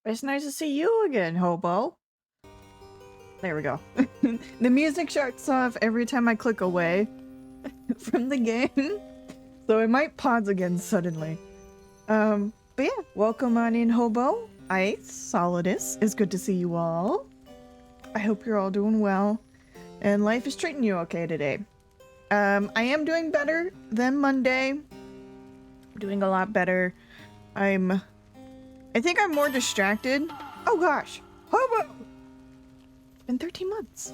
It's nice to see you again, Hobo. There we go. The music shuts off every time I click away from the game, so it might pause again suddenly. But yeah, welcome on in, Hobo. Ice, Solidus, it's good to see you all. I hope you're all doing well, and life is treating you okay today. I am doing better than Monday. Doing a lot better. I think I'm more distracted. Oh gosh, Hobo! It's been 13 months.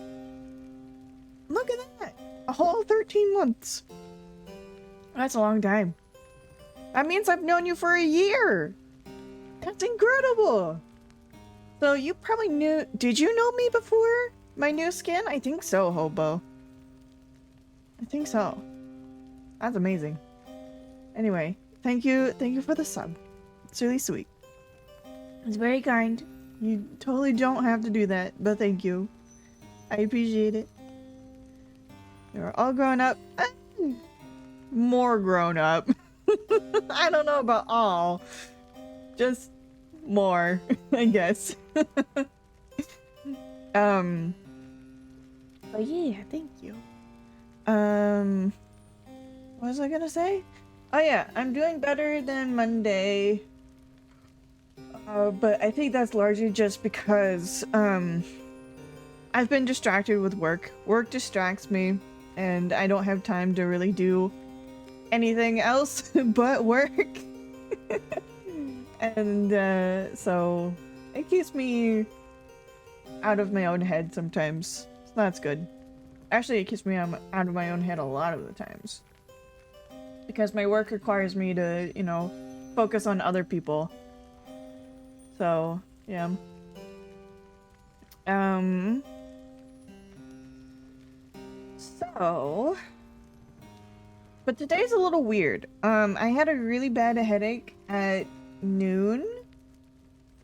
Look at that! A whole 13 months. That's a long time. That means I've known you for a year. That's incredible. So you probably knew, did you know me before my new skin? I think so, Hobo. I think so. That's amazing. Anyway, thank you for the sub. It's really sweet. It's very kind. You totally don't have to do that, but thank you. I appreciate it. You're all grown up. More grown up. I don't know about all. Just more, I guess. But yeah, thank you. What was I gonna say? Oh yeah, I'm doing better than Monday. But I think that's largely just because, I've been distracted with work. Work distracts me, and I don't have time to really do anything else but work. And, so it keeps me out of my own head sometimes. So that's good. Actually, it keeps me out of my own head a lot of the times. Because my work requires me to, you know, focus on other people. So, yeah. But today's a little weird. I had a really bad headache at noon.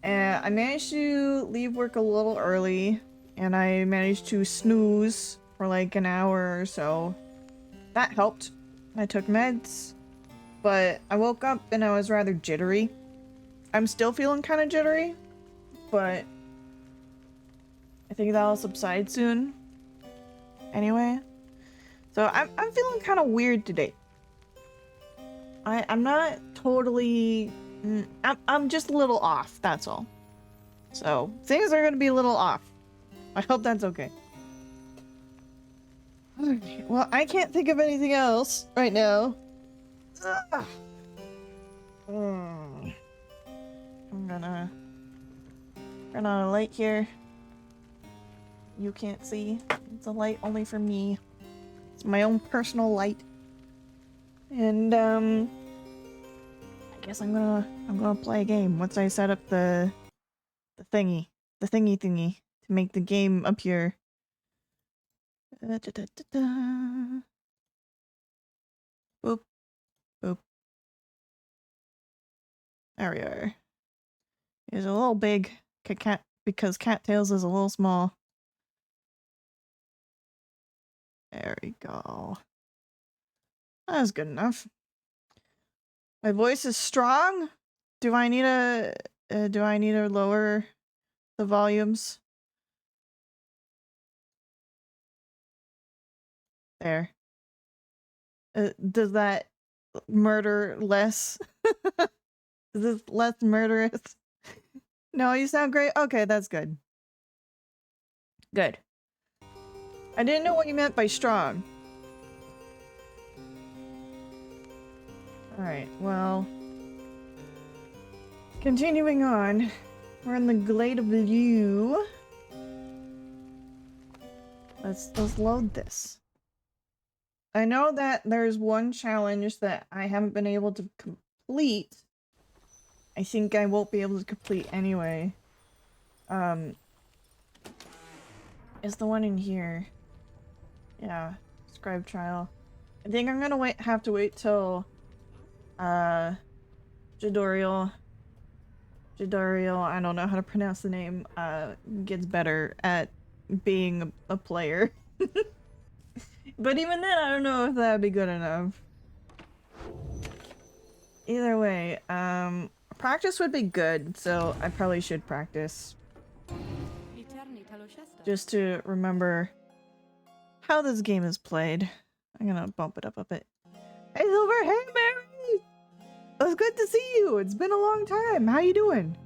And I managed to leave work a little early. And I managed to snooze for like an hour or so. That helped. I took meds. But I woke up and I was rather jittery. I'm still feeling kind of jittery, but I think that'll subside soon. Anyway, so I'm feeling kind of weird today. I'm not totally. I'm just a little off. That's all. So things are gonna be a little off. I hope that's okay. Okay, well, I can't think of anything else right now. Ugh. I'm gonna turn on a light here. You can't see. It's a light only for me. It's my own personal light. And I guess I'm gonna play a game once I set up the thingy to make the game appear. Boop, boop. There we are. It's a little big because Cattails is a little small. There we go. That's good enough. My voice is strong. Do I need to lower the volumes? There. Does that murder less? Is this less murderous? No, you sound great. Okay, that's good. Good. I didn't know what you meant by strong. Alright, well. Continuing on. We're in the Glade of View. Let's load this. I know that there's one challenge that I haven't been able to complete. I think I won't be able to complete anyway. Is the one in here. Yeah, scribe trial. I think I'm gonna have to wait till Jadoriel, I don't know how to pronounce the name, gets better at being a player. But even then, I don't know if that'd be good enough. Either way, Practice would be good, so I probably should practice. Just to remember how this game is played. I'm gonna bump it up a bit. Hey Silver, hey Mary! It's good to see you! It's been a long time! How you doing?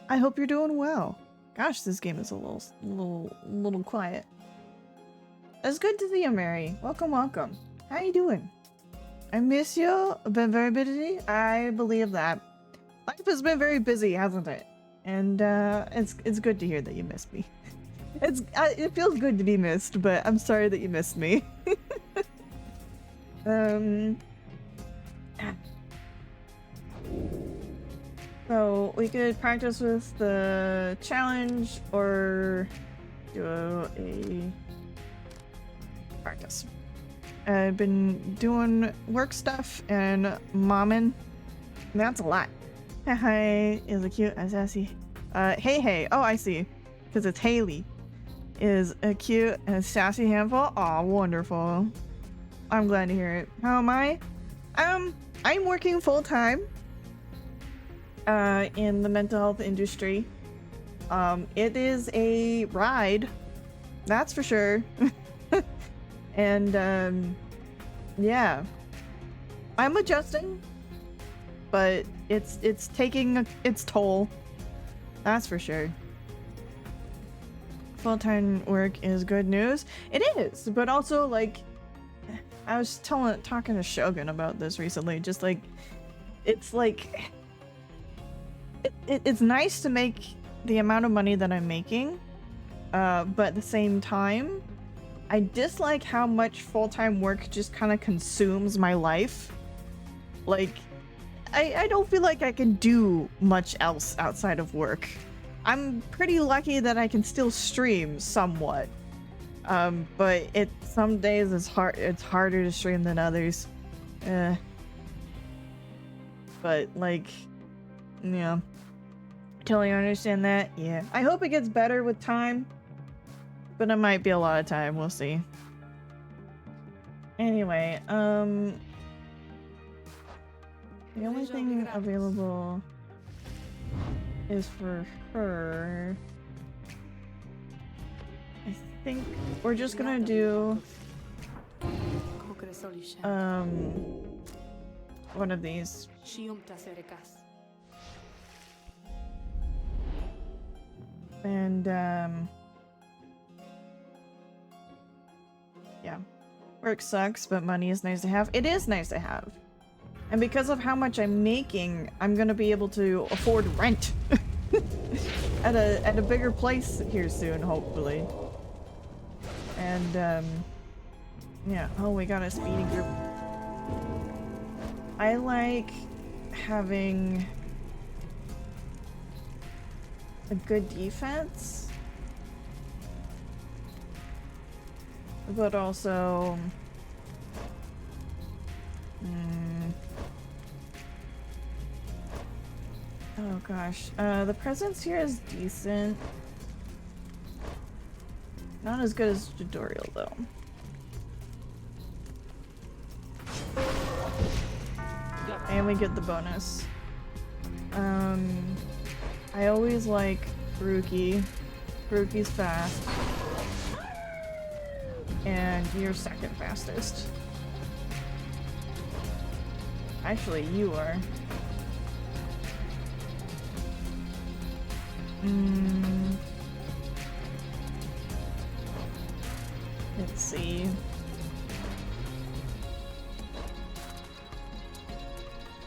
I hope you're doing well. Gosh, this game is a little quiet. It's good to see you, Mary. Welcome, welcome. How you doing? I miss you. I've been very busy. I believe that. Life has been very busy, hasn't it? And it's good to hear that you missed me. It feels good to be missed, but I'm sorry that you missed me. So we could practice with the challenge or do a practice. I've been doing work stuff and momming. That's a lot. Hi, is a cute and sassy. Hey. Oh, I see. Because it's Haley. Is a cute and sassy handful. Aw, wonderful. I'm glad to hear it. How am I? I'm working full time. In the mental health industry. It is a ride. That's for sure. And, yeah. I'm adjusting. But it's taking its toll. That's for sure. Full-time work is good news. It is, but also like I was talking to Shogun about this recently. Just like it's like it's nice to make the amount of money that I'm making, but at the same time, I dislike how much full-time work just kind of consumes my life. Like I don't feel like I can do much else outside of work. I'm pretty lucky that I can still stream somewhat. But some days it's harder to stream than others. But like, yeah. Totally understand that. Yeah. I hope it gets better with time. But it might be a lot of time, we'll see. Anyway, the only thing available is for her. I think we're just gonna do one of these. And yeah. Work sucks, but money is nice to have. It is nice to have. And because of how much I'm making, I'm gonna be able to afford rent at a bigger place here soon, hopefully. And yeah. Oh, we got a speeding group. I like having a good defense, but also oh gosh, the presence here is decent. Not as good as tutorial though. And we get the bonus. I always like Haruki. Haruki's fast. And you're second fastest. Actually, you are. Let's see.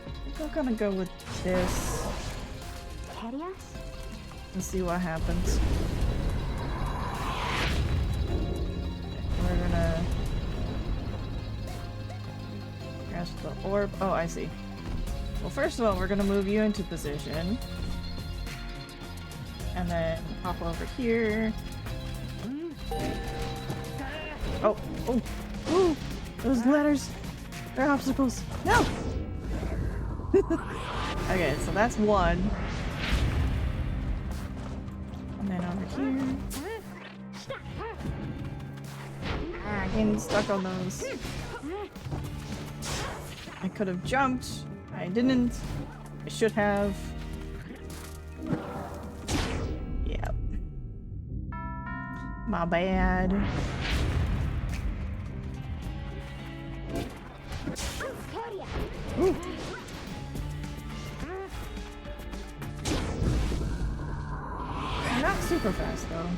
I think I'm gonna go with this. And see what happens. We're gonna grasp the orb. Oh, I see. Well, first of all, we're gonna move you into position. And then hop over here. Oh, oh, ooh, those ladders. They're obstacles. No! Okay, so that's one. And then over here. Ah, getting stuck on those. I could have jumped. I didn't. I should have. Yep. My bad. Ooh. I'm not super fast though.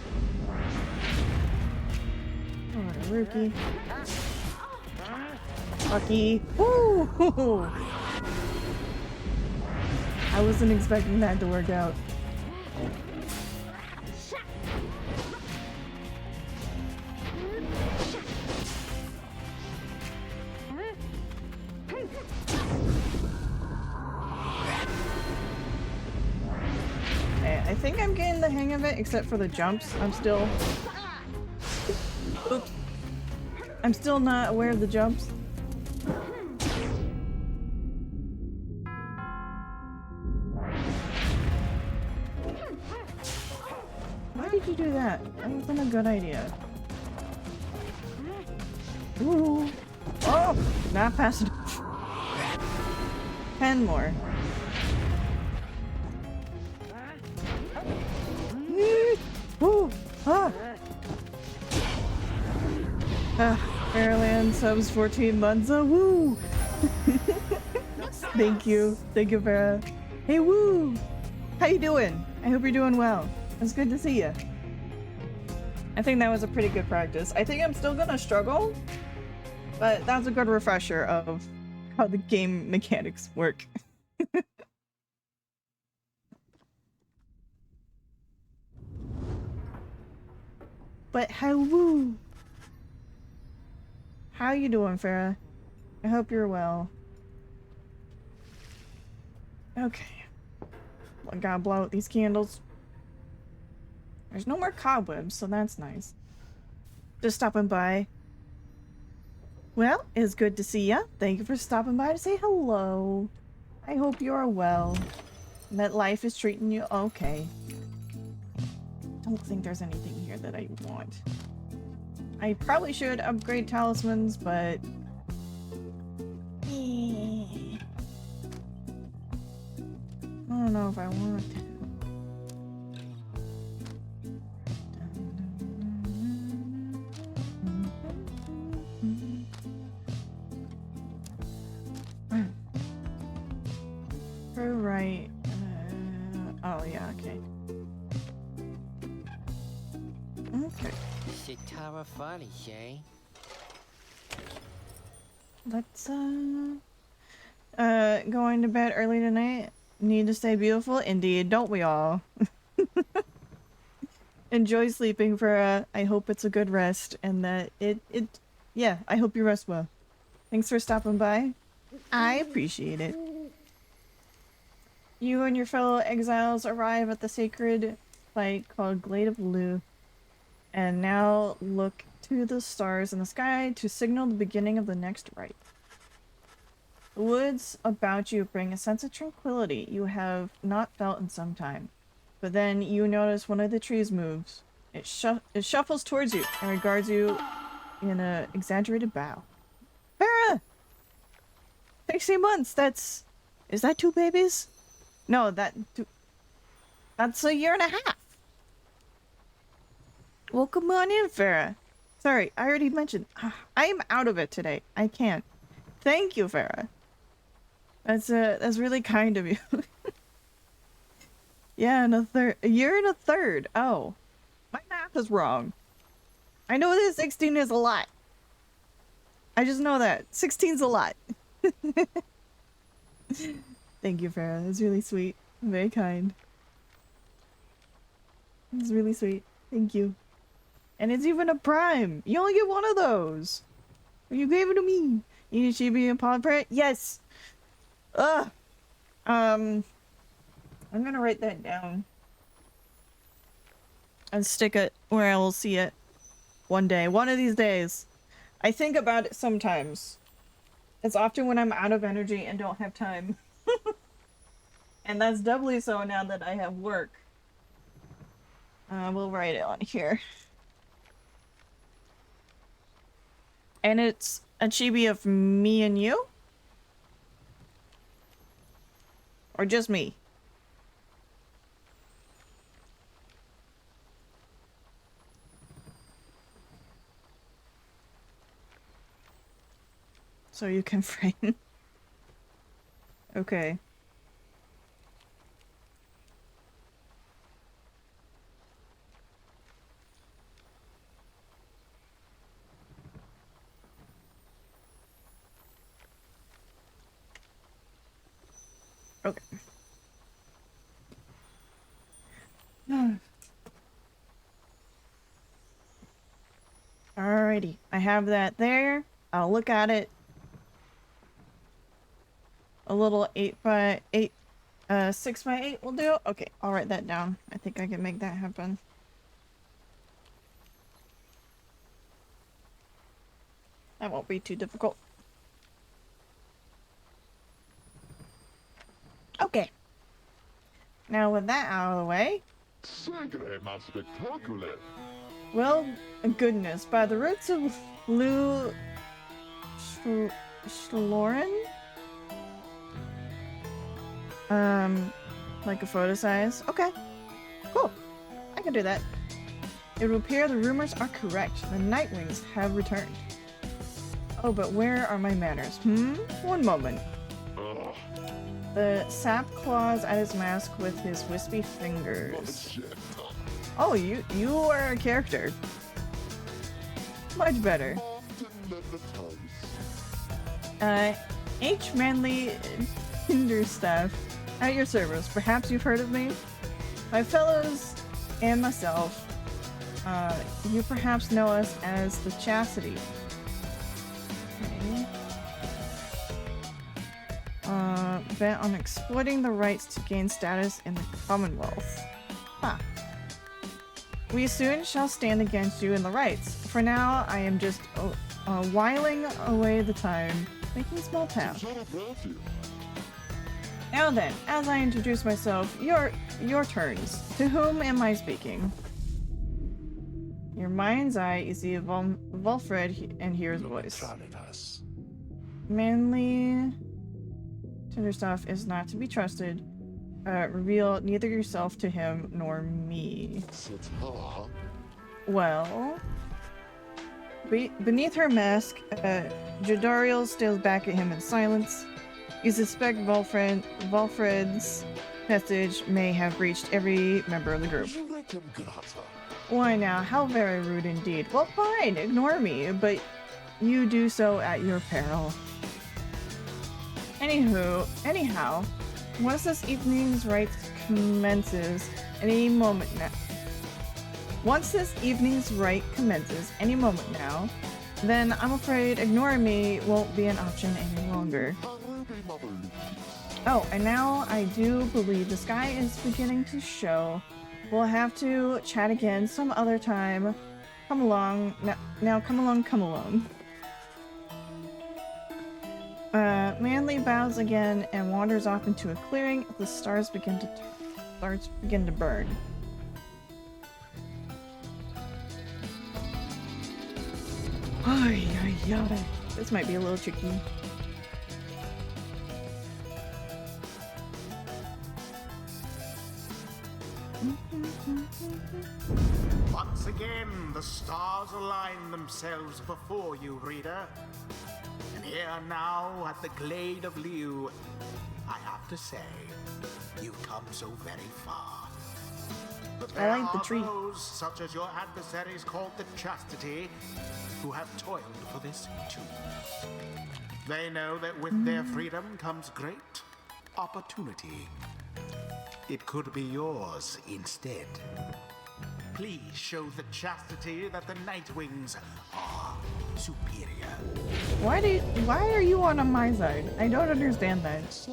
Oh, rookie. Lucky. Woo! I wasn't expecting that to work out. Okay, I think I'm getting the hang of it, except for the jumps. I'm still... Oops. I'm still not aware of the jumps. Why did you do that? That wasn't a good idea. Ooh. Oh! Not fast enough. 10 more. Ooh! Ah! Fairland subs 14 months. Oh, woo! Thank you. Thank you, Farah. Hey, woo! How you doing? I hope you're doing well. It's good to see you. I think that was a pretty good practice. I think I'm still gonna struggle, but that's a good refresher of how the game mechanics work. But how woo! How you doing, Farah? I hope you're well. Okay. I gotta blow out these candles. There's no more cobwebs, so that's nice. Just stopping by. Well, it's good to see ya. Thank you for stopping by to say hello. I hope you're well. And that life is treating you okay. Don't think there's anything here that I want. I probably should upgrade talismans, but... I don't know if I want to. Right. Oh yeah, okay. Okay. Shitara funny, Shay. Let's going to bed early tonight. Need to stay beautiful? Indeed, don't we all? Enjoy sleeping, for I hope it's a good rest and that yeah, I hope you rest well. Thanks for stopping by. I appreciate it. You and your fellow exiles arrive at the sacred site called Glade of Lu, and now look to the stars in the sky to signal the beginning of the next rite. The woods about you bring a sense of tranquility you have not felt in some time. But then you notice one of the trees moves. It shuffles towards you and regards you in an exaggerated bow. Farah! 16 months, that's... Is that 2 babies? No, that's a year and a half. Well, come on in, Farah. Sorry, I already mentioned. I am out of it today. I can't. Thank you, Farah. That's really kind of you. Yeah, a year and a third. Oh, my math is wrong. I know that 16 is a lot. I just know that 16's a lot. Thank you, Farah. That's really sweet. Very kind. It's really sweet. Thank you. And it's even a prime. You only get one of those. You gave it to me. You should be in paw print? Yes. Ugh. I'm gonna write that down. And stick it where I will see it. One day. One of these days. I think about it sometimes. It's often when I'm out of energy and don't have time. And that's doubly so now that I have work. We'll write it on here. And it's a chibi of me and you? Or just me? So you can frame. Okay. Okay. Alrighty. I have that there. I'll look at it. A little 8x8, 6x8 will do. Okay, I'll write that down. I think I can make that happen. That won't be too difficult. Okay. Now with that out of the way, Sacre ma spectacular. well, goodness, by the roots of Lou Schloren? Like a photo size. Okay, cool. I can do that. It will appear the rumors are correct. The Nightwings have returned. Oh, but where are my manners? One moment. Ugh, The sap claws at his mask with his wispy fingers. shit. Oh, you are a character. Much better. Often let the ties. H. Manly Hinderstaff, at your service. Perhaps you've heard of me? My fellows and myself, you perhaps know us as the Chastity. Okay. Bent on exploiting the rights to gain status in the Commonwealth. Huh. We soon shall stand against you in the rights. For now, I am just whiling away the time, making small town. Shut up, Matthew. Now then, as I introduce myself, your turns. To whom am I speaking? Your mind's eye is the Volfred and hear his voice. Manly Tinderstaff is not to be trusted. Reveal neither yourself to him nor me. Sata. Well, beneath her mask, Jadariel stares back at him in silence. You suspect Volfred's message may have reached every member of the group. Why now, how very rude indeed. Well, fine, ignore me, but you do so at your peril. Anyhow, once this evening's rite commences, any moment now. Once this evening's rite commences, any moment now, then I'm afraid ignoring me won't be an option any longer. Oh, and now I do believe the sky is beginning to show. We'll have to chat again some other time. Come along. Now come along. Manly bows again and wanders off into a clearing. The stars begin to burn. Ay. This might be a little tricky. Once again, the stars align themselves before you, reader. And here now at the Glade of Liu, I have to say, you've come so very far. But there I like the are tree. those, such as your adversaries called the Chastity, who have toiled for this too. They know that with their freedom comes great opportunity. It could be yours instead. Please show the Chastity that the Nightwings are superior. Why are you on my side? I don't understand that.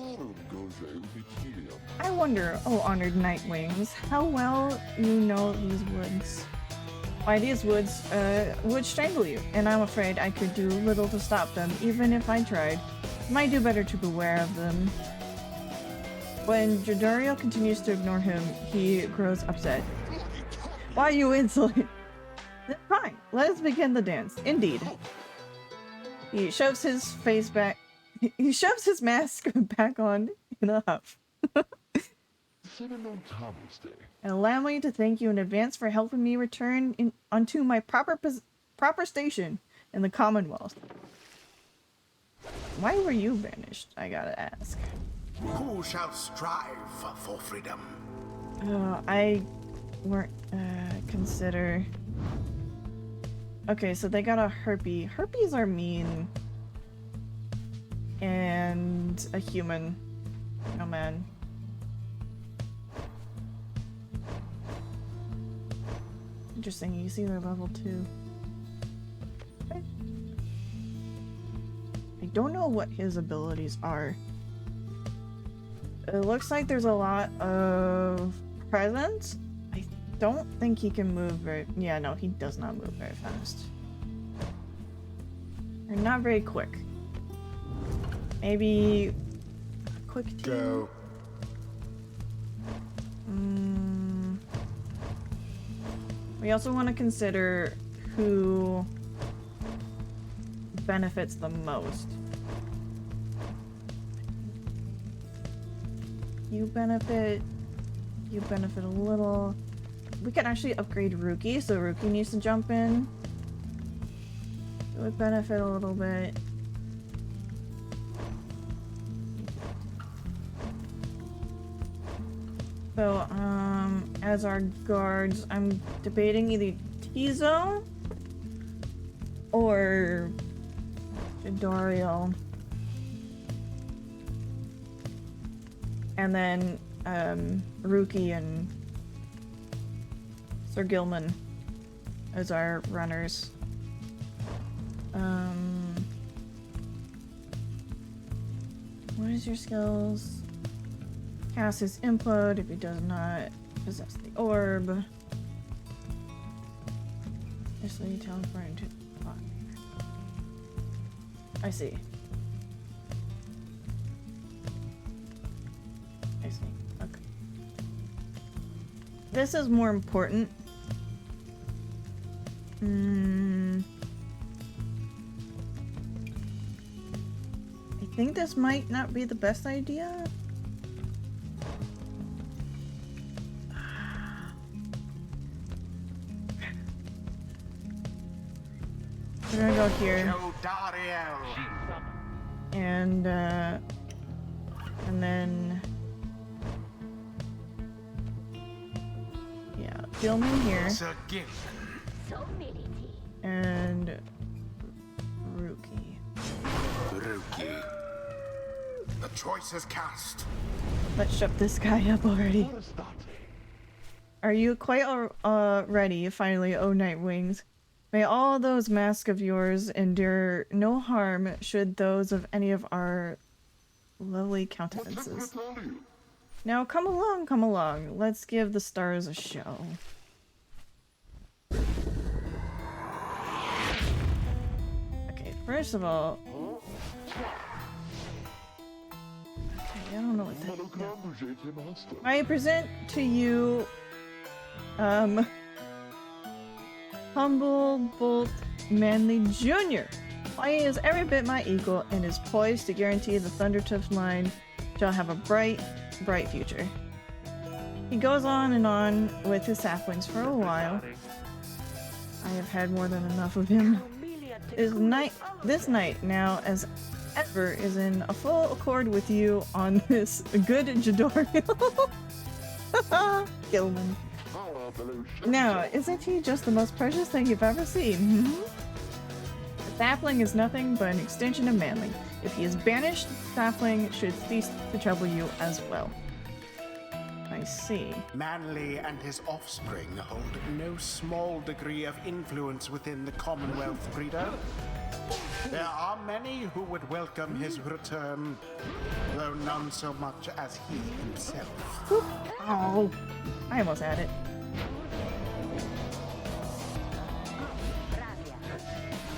I wonder, oh honored Nightwings, how well you know these woods. Why, these woods would strangle you, and I'm afraid I could do little to stop them, even if I tried. Might do better to beware of them. When Jadariel continues to ignore him, he grows upset. Why, you insolent? Fine, let us begin the dance. Indeed. He shoves his face back. He shoves his mask back on in a huff. And allow me to thank you in advance for helping me return onto my proper station in the Commonwealth. Why were you banished? I gotta ask. Who shall strive for freedom? I weren't consider. Okay, so they got a harpy. Harpies are mean. And a human. Oh man. Interesting, you see they're level 2. Okay. I don't know what his abilities are. It looks like there's a lot of presence. I don't think he can move very... Yeah, no, he does not move very fast. Or not very quick. Maybe... quick team? Go. We also want to consider who benefits the most. You benefit a little. We can actually upgrade Rookie, so Rookie needs to jump in. It would benefit a little bit. So, as our guards, I'm debating either Tizo or Jadariel. And then, Rookie and Sir Gilman as our runners. What is your skills? Cast his implode if he does not possess the orb. Instantly teleport into fire. I see. I see. Okay. This is more important. I think this might not be the best idea. We're gonna go here. And then yeah, Gilman here. And Rookie. The choice is cast. Let's shut this guy up already. Are you quite ready? Finally, oh Nightwings. May all those masks of yours endure no harm should those of any of our lovely countenances. Now come along, come along. Let's give the stars a show. Okay, first of all... Okay, I don't know what that is. I present to you... Humboldt Manley Jr. He is every bit my equal and is poised to guarantee the Thundertooth line shall have a bright, bright future. He goes on and on with his saplings for a while. I have had more than enough of him. This night now as ever is in a full accord with you on this good Jadoriel. Gilman. Now, isn't he just the most precious thing you've ever seen? The sapling is nothing but an extension of Manly. If he is banished, the sapling should cease to trouble you as well. I see. Manly and his offspring hold no small degree of influence within the Commonwealth, Breeder. There are many who would welcome his return, though none so much as he himself. Oop. Oh, I almost had it.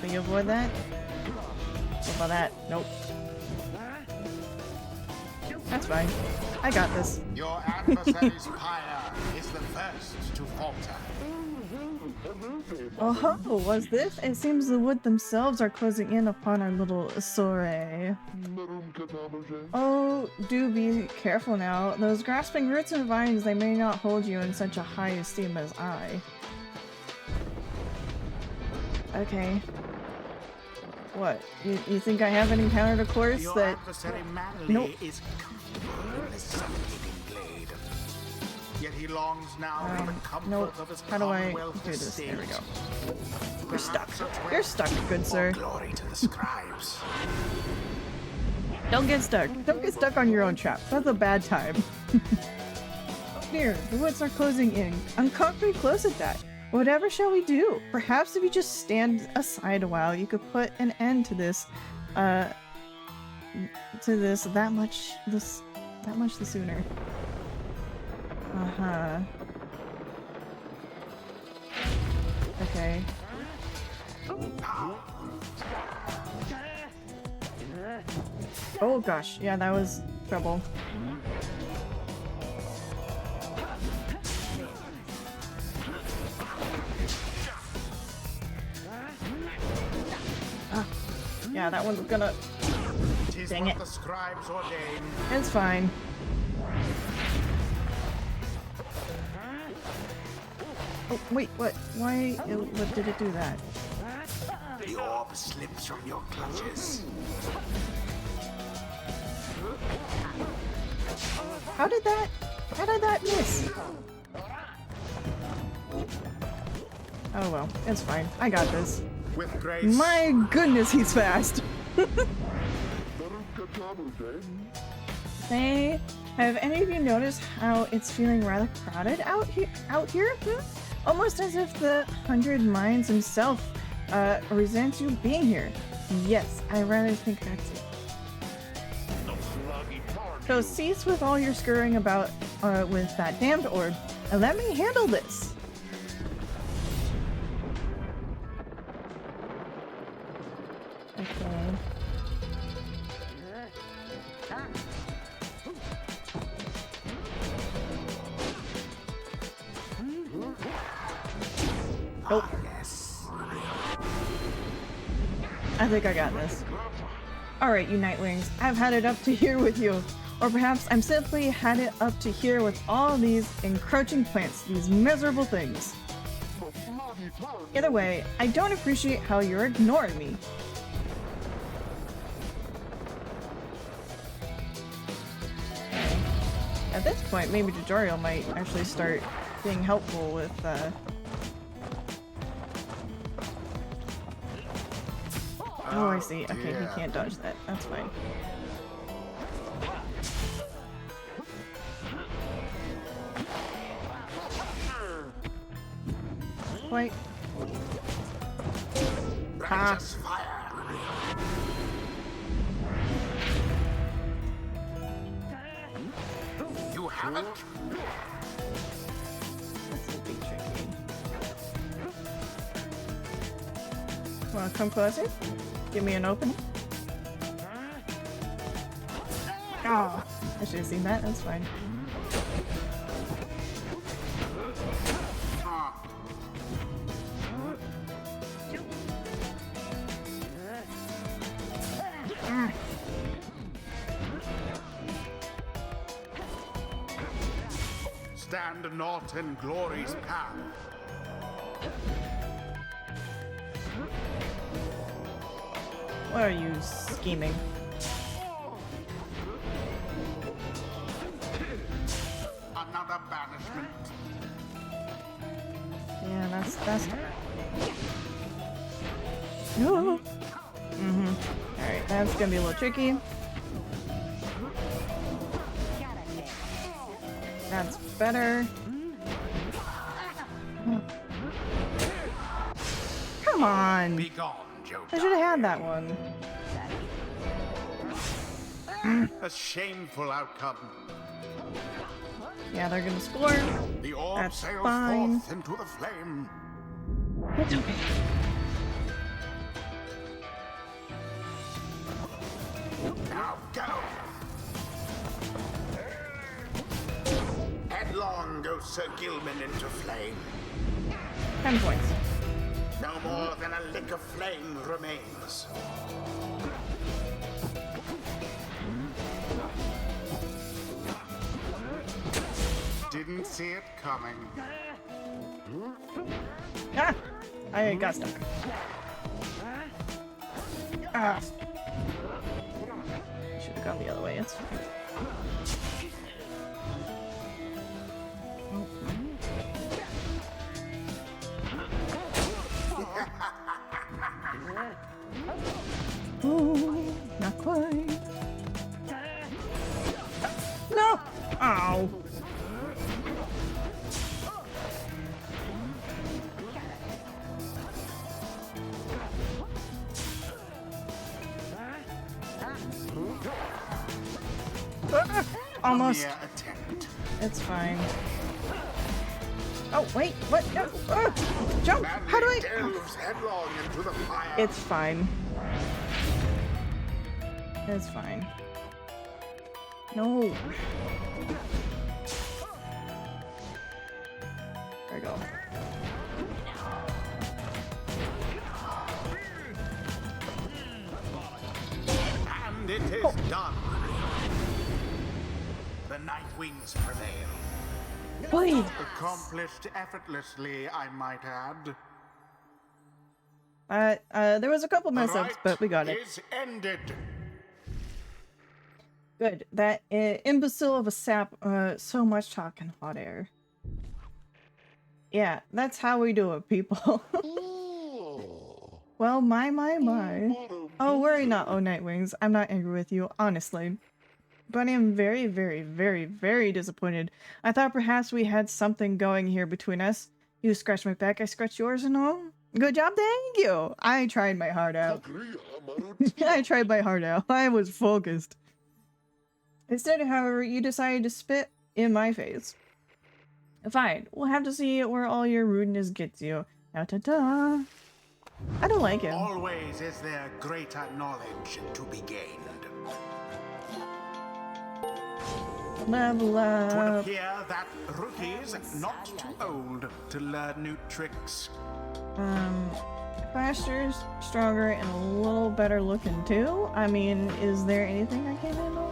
Can you avoid that? What about that? Nope. That's fine. I got this. Your adversary's pyre is the first to falter. Oh, what's this? It seems the wood themselves are closing in upon our little soiree. Oh, do be careful now. Those grasping roots and vines, they may not hold you in such a high esteem as I. Okay. What? You think I haven't encountered a course Your that... adversary Manly Nope. is comfortable in this suffocating glade. Yet he longs now for the comfort Nope. of his How do I commonwealth do this? There we estate. go. You're stuck. Perhaps a You're stuck, good sir. glory to the scribes. Don't get stuck. Don't get stuck on your own trap. That's a bad time. Oh dear, the woods are closing in. I'm comfy close at that. Whatever shall we do? Perhaps if you just stand aside a while, you could put an end to this, that much the sooner. Uh-huh. Okay. Oh gosh, yeah, that was trouble. Yeah, that one's gonna... Tis Dang what it. the scribes ordain. It's fine. Oh, wait, what? Why? What did it do that? The orb slips from your clutches. How did that miss? Oh well, it's fine. I got this. With grace. My goodness, he's fast. Hey, have any of you noticed how it's feeling rather crowded out here? Almost as if the 100 Minds himself resents you being here. Yes, I rather think that's it. So cease with all your scurrying about with that damned orb, and let me handle this. Okay. Nope. I think I got this. Alright, you Nightwings, I've had it up to here with you. Or perhaps I'm simply had it up to here with all these encroaching plants, these miserable things. Either way, I don't appreciate how you're ignoring me. At this point, maybe Tutorial might actually start being helpful with, Oh, I see. Okay, he can't dodge that. That's fine. Quite. Righteous fire. You have it. This will be tricky. Wanna come closer? Give me an opening. Oh, I should have seen that. That's fine. Stand not in glory's path. What are you scheming? Another banishment. Yeah, that's no. Alright, that's gonna be a little tricky. That's better. Come on! Be gone, Joe. I should have had that one. A shameful outcome. Yeah, they're gonna score. The orb That's sails fine. forth into the flame. It's okay. Now go. Headlong goes Sir Gilman into flame. 10 points. No more than a lick of flame remains. see it coming. Ah! I got stuck. Ah! Should have gone the other way. It's fine. Oh, not quite. No! Ow! Almost. A mere attempt. It's fine. Oh, wait, what? No. Jump! How do I? Delves headlong into the fire. It's fine. It's fine. No. There we go. And it is done. The Night Wings prevail. Wait. Accomplished effortlessly, I might add. There was a couple mess ups, but we got it. Is ended. Good. That imbecile of a sap, so much talk in hot air. Yeah, that's how we do it, people. Oh. Well, my. Oh, worry not, oh Nightwings. I'm not angry with you, honestly. But I am very, very, very, very disappointed. I thought perhaps we had something going here between us. You scratched my back, I scratched yours and all. Good job, thank you! I tried my heart out. I tried my heart out. I was focused. Instead, however, you decided to spit in my face. Fine, we'll have to see where all your rudeness gets you. Ta-ta-ta. I don't like him. Always is there greater knowledge to be gained. Level It would up. appear that rookies not too old to learn new tricks. Faster, stronger, and a little better looking too. I mean, is there anything I can't handle?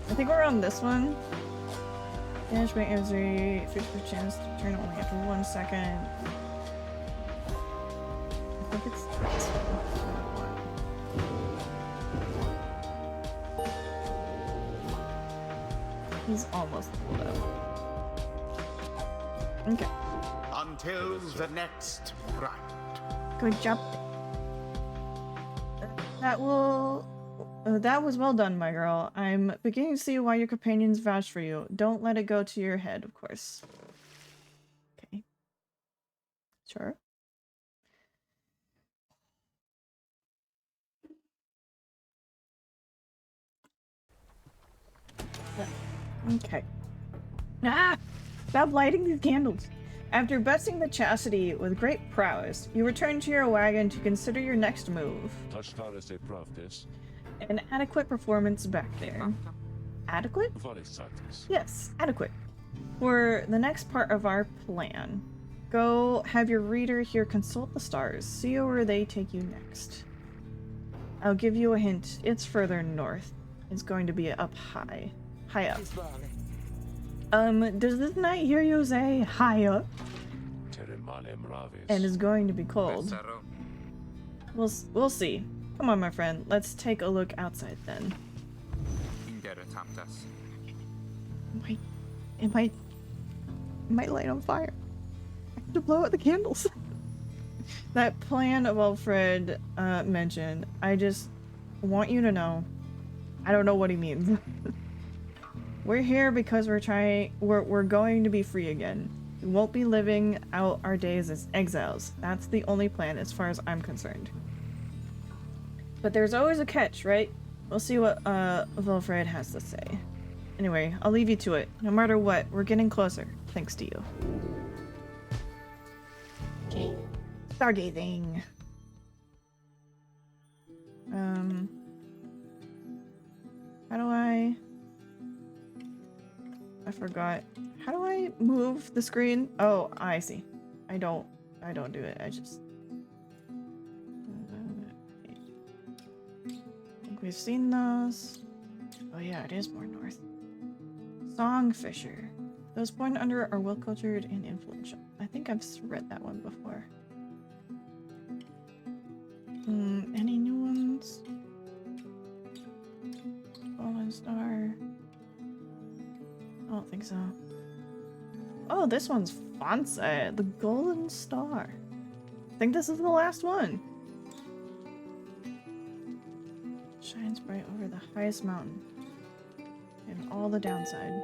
I think we're on this one. Finish my answer, 50% chance to turn only after 1 second. I think it's this one. He's almost leveled up. Okay. Until the next round. Good job. That was well done, my girl. I'm beginning to see why your companions vouch for you. Don't let it go to your head, of course. Okay. Sure. Okay. Ah! Stop lighting these candles! After besting the chastity with great prowess, you return to your wagon to consider your next move. An adequate performance back there. Adequate? Yes, adequate. For the next part of our plan, go have your reader here consult the stars, see where they take you next. I'll give you a hint. It's further north. It's going to be up high. High up. Does this knight hear you say high up? And it's going to be cold. We'll see. Come on, my friend. Let's take a look outside then. It might light on fire. I have to blow out the candles. That plan Wilfred mentioned, I just want you to know, I don't know what he means. We're here because we're going to be free again. We won't be living out our days as exiles. That's the only plan as far as I'm concerned. But there's always a catch, right? We'll see what Wilfred has to say. Anyway, I'll leave you to it. No matter what, we're getting closer, thanks to you. Okay. Stargazing. How do I forgot. How do I move the screen? Oh, I see. I don't do it. I just... I think we've seen those. Oh yeah, it is more north. Songfisher. Those born under are well cultured and influential. I think I've read that one before. Any new ones? Golden Star. I don't think so. Oh, this one's Fonse, the Golden Star. I think this is the last one. Shines bright over the highest mountain and all the downside.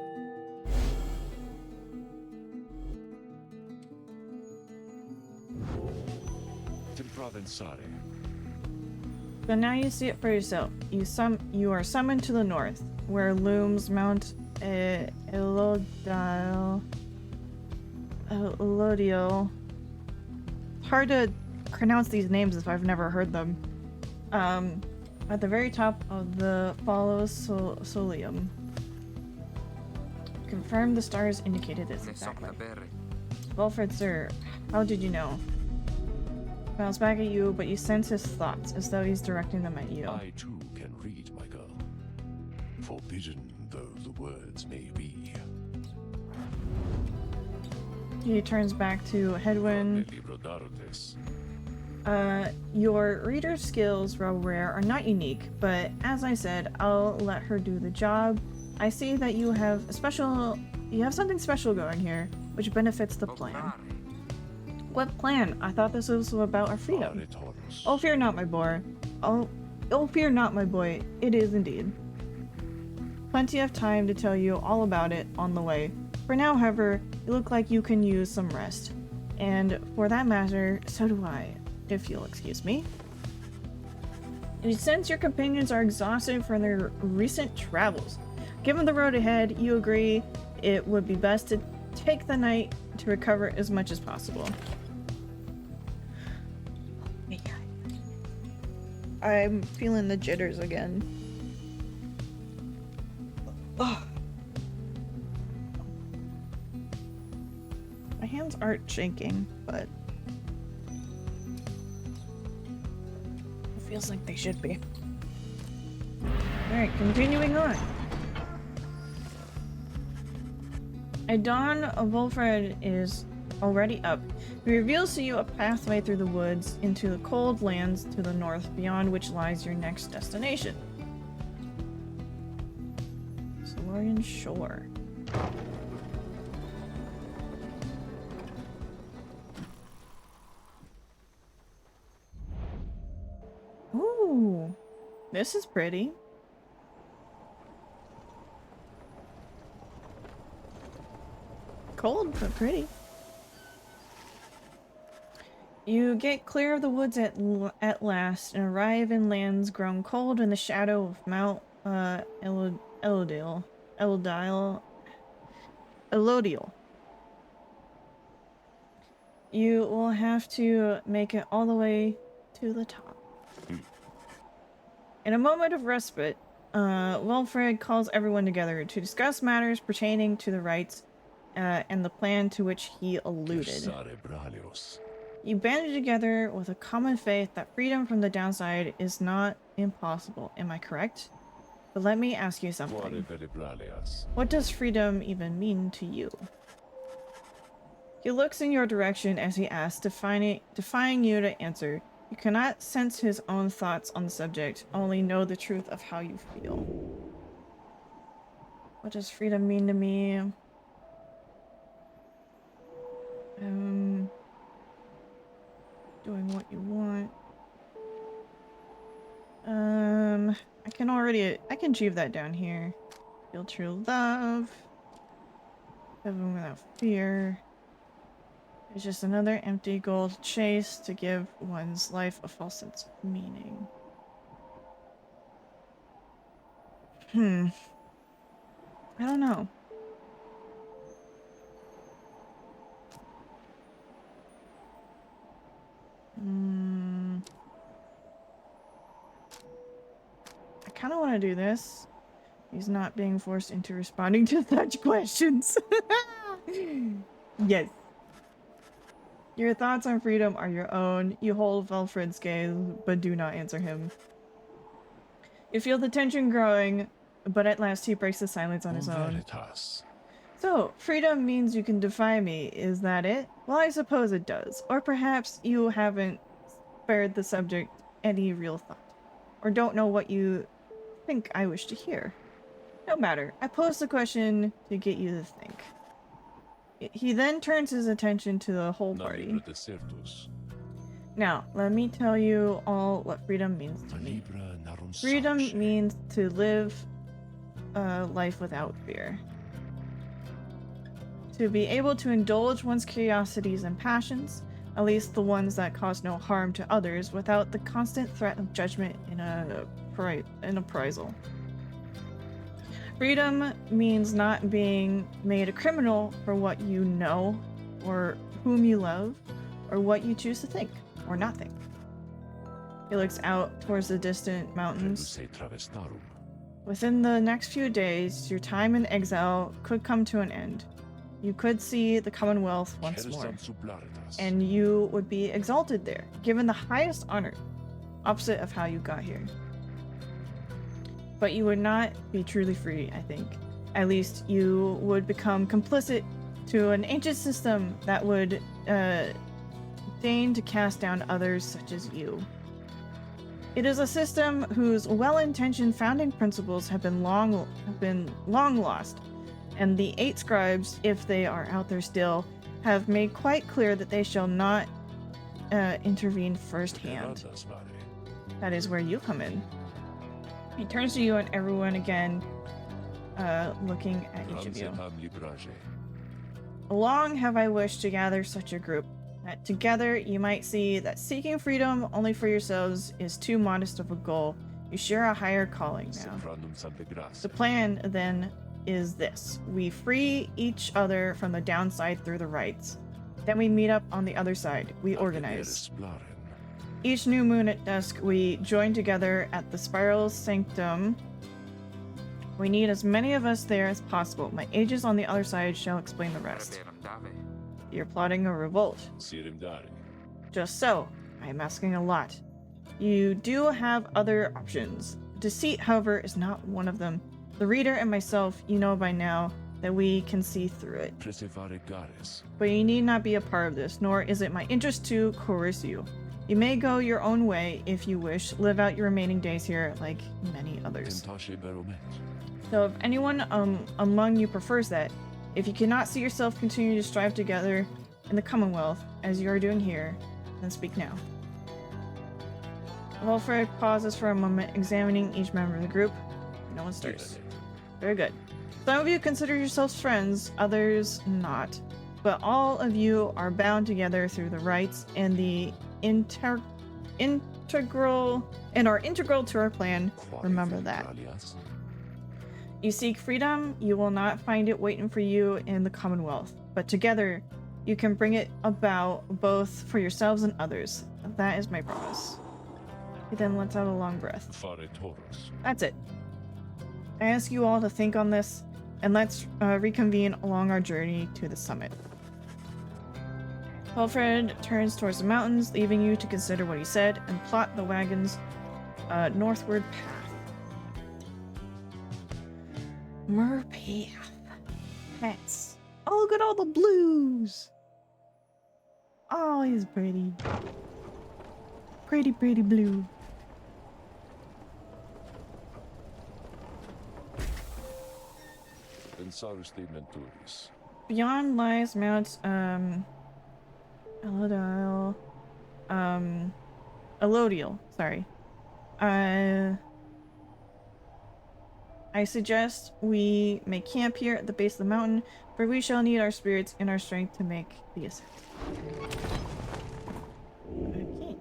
But now you see it for yourself. You are summoned to the north, where looms Mount Elodial. Hard to pronounce these names if I've never heard them. At the very top of the Follow Solium. Confirm the stars indicated this exactly. Wilfred, sir, how did you know? Smiles back at you, but you sense his thoughts, as though he's directing them at you. I too can read, my girl. Forbidden though the words may be. He turns back to Hedwyn. Your reader skills, while rare, are not unique, but as I said, I'll let her do the job. I see that you have something special going here, which benefits the plan. What plan? I thought this was about our freedom. Oh, fear not, my boy. Oh, fear not, my boy. It is indeed. Plenty of time to tell you all about it on the way. For now, however, you look like you can use some rest. And for that matter, so do I, if you'll excuse me. And since your companions are exhausted from their recent travels, given the road ahead, you agree it would be best to take the night to recover as much as possible. I'm feeling the jitters again. Ugh. My hands aren't shaking, but it feels like they should be. Alright, continuing on. At dawn, Wolfred is already up. He reveals to you a pathway through the woods into the cold lands to the north, beyond which lies your next destination. Solarian Shore. Ooh, this is pretty. Cold, but pretty. You get clear of the woods at last and arrive in lands grown cold in the shadow of Mount Elodial. You will have to make it all the way to the top. In a moment of respite, Wilfred calls everyone together to discuss matters pertaining to the rites and the plan to which he alluded. You banded together with a common faith that freedom from the downside is not impossible. Am I correct? But let me ask you something. What does freedom even mean to you? He looks in your direction as he asks, defying you to answer. You cannot sense his own thoughts on the subject, only know the truth of how you feel. What does freedom mean to me? Doing what you want. I can achieve that down here. Feel true love. Living without fear. It's just another empty goal to chase to give one's life a false sense of meaning. I don't know. I kind of want to do this. He's not being forced into responding to such questions. Yes. Your thoughts on freedom are your own. You hold Wilfred's gaze, but do not answer him. You feel the tension growing, but at last he breaks the silence on his own. So, freedom means you can defy me, is that it? Well, I suppose it does. Or perhaps you haven't spared the subject any real thought. Or don't know what you think I wish to hear. No matter. I posed the question to get you to think. He then turns his attention to the whole party. Libra desertus. Now, let me tell you all what freedom means to me. Libra narum Freedom sace. means to live a life without fear. To be able to indulge one's curiosities and passions, at least the ones that cause no harm to others, without the constant threat of judgment in an appraisal. Freedom means not being made a criminal for what you know, or whom you love, or what you choose to think, or not think. He looks out towards the distant mountains. Reduce travestarum. Within the next few days, your time in exile could come to an end. You could see the Commonwealth once more, Cersam sublaritas. and you would be exalted there, given the highest honor, opposite of how you got here. But you would not be truly free, I think. At least you would become complicit to an ancient system that would deign to cast down others such as you. It is a system whose well-intentioned founding principles have been long lost, and the 8 scribes, if they are out there still, have made quite clear that they shall not intervene firsthand. Eradas vare. That is where you come in. He turns to you and everyone again, looking at each of you. Transitam librage. Long have I wished to gather such a group, that together you might see that seeking freedom only for yourselves is too modest of a goal. You share a higher calling now. Sempranum sancte gratia. The plan, then, is this. We free each other from the downside through the rights. Then we meet up on the other side. We organize. Acederes blaren. Each new moon at dusk, we join together at the Spiral Sanctum. We need as many of us there as possible. My ages on the other side shall explain the rest. You're plotting a revolt. Sirim dare. Just so. I am asking a lot. You do have other options. Deceit, however, is not one of them. The reader and myself, you know by now that we can see through it. Presevare gares. But you need not be a part of this, nor is it my interest to coerce you. You may go your own way if you wish, live out your remaining days here like many others. Tentasce baromet. So if anyone among you prefers that, if you cannot see yourself continue to strive together in the Commonwealth, as you are doing here, then speak now. Wilfred pauses for a moment, examining each member of the group. No one stirs. Very good. Some of you consider yourselves friends, others not. But all of you are bound together through the rights and the integral and are integral to our plan. Remember that. Alias. You seek freedom, you will not find it waiting for you in the Commonwealth. But together, you can bring it about both for yourselves and others. That is my promise. He then lets out a long breath. Fare toros. That's it. I ask you all to think on this, and let's reconvene along our journey to the summit. Wilfred turns towards the mountains, leaving you to consider what he said and plot the wagon's northward path. Merpath. Pets. Oh, look at all the blues. Oh, he's pretty. Pretty, pretty blue. Pensarus de menturis. Beyond lies Mount Elodial, sorry. I suggest we make camp here at the base of the mountain, for we shall need our spirits and our strength to make the ascent. Okay.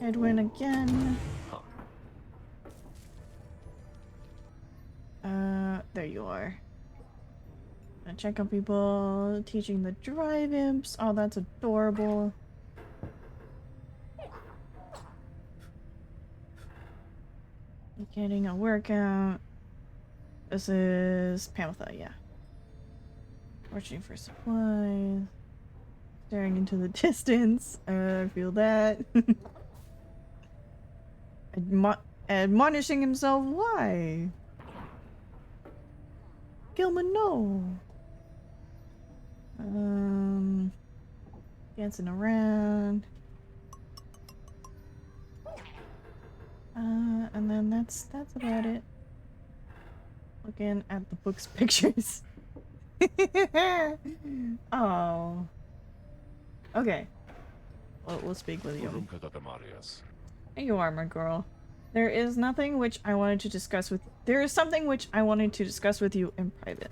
Edwin again. There you are. Gonna check on people, teaching the drive imps. Oh, that's adorable. Getting a workout. This is Pamatha, yeah. Watching for supplies. Staring into the distance. I feel that. Admonishing himself, why? Gilman, no. Dancing around. And then that's about it. Looking at the book's pictures. Oh. Okay. We'll speak with you. Here you are, my girl. There is something which I wanted to discuss with you in private.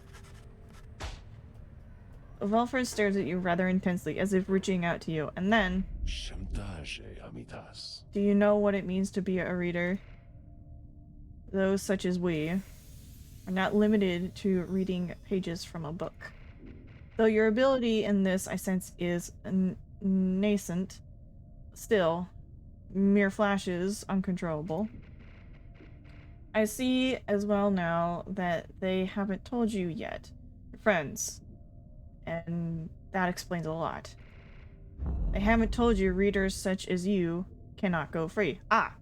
Velfred stares at you rather intensely, as if reaching out to you, and then... Do you know what it means to be a reader? Those such as we are not limited to reading pages from a book. Though your ability in this, I sense, is nascent, still, mere flashes, uncontrollable. I see as well now that they haven't told you yet. Your friends. And that explains a lot. They haven't told you readers such as you cannot go free. Ah!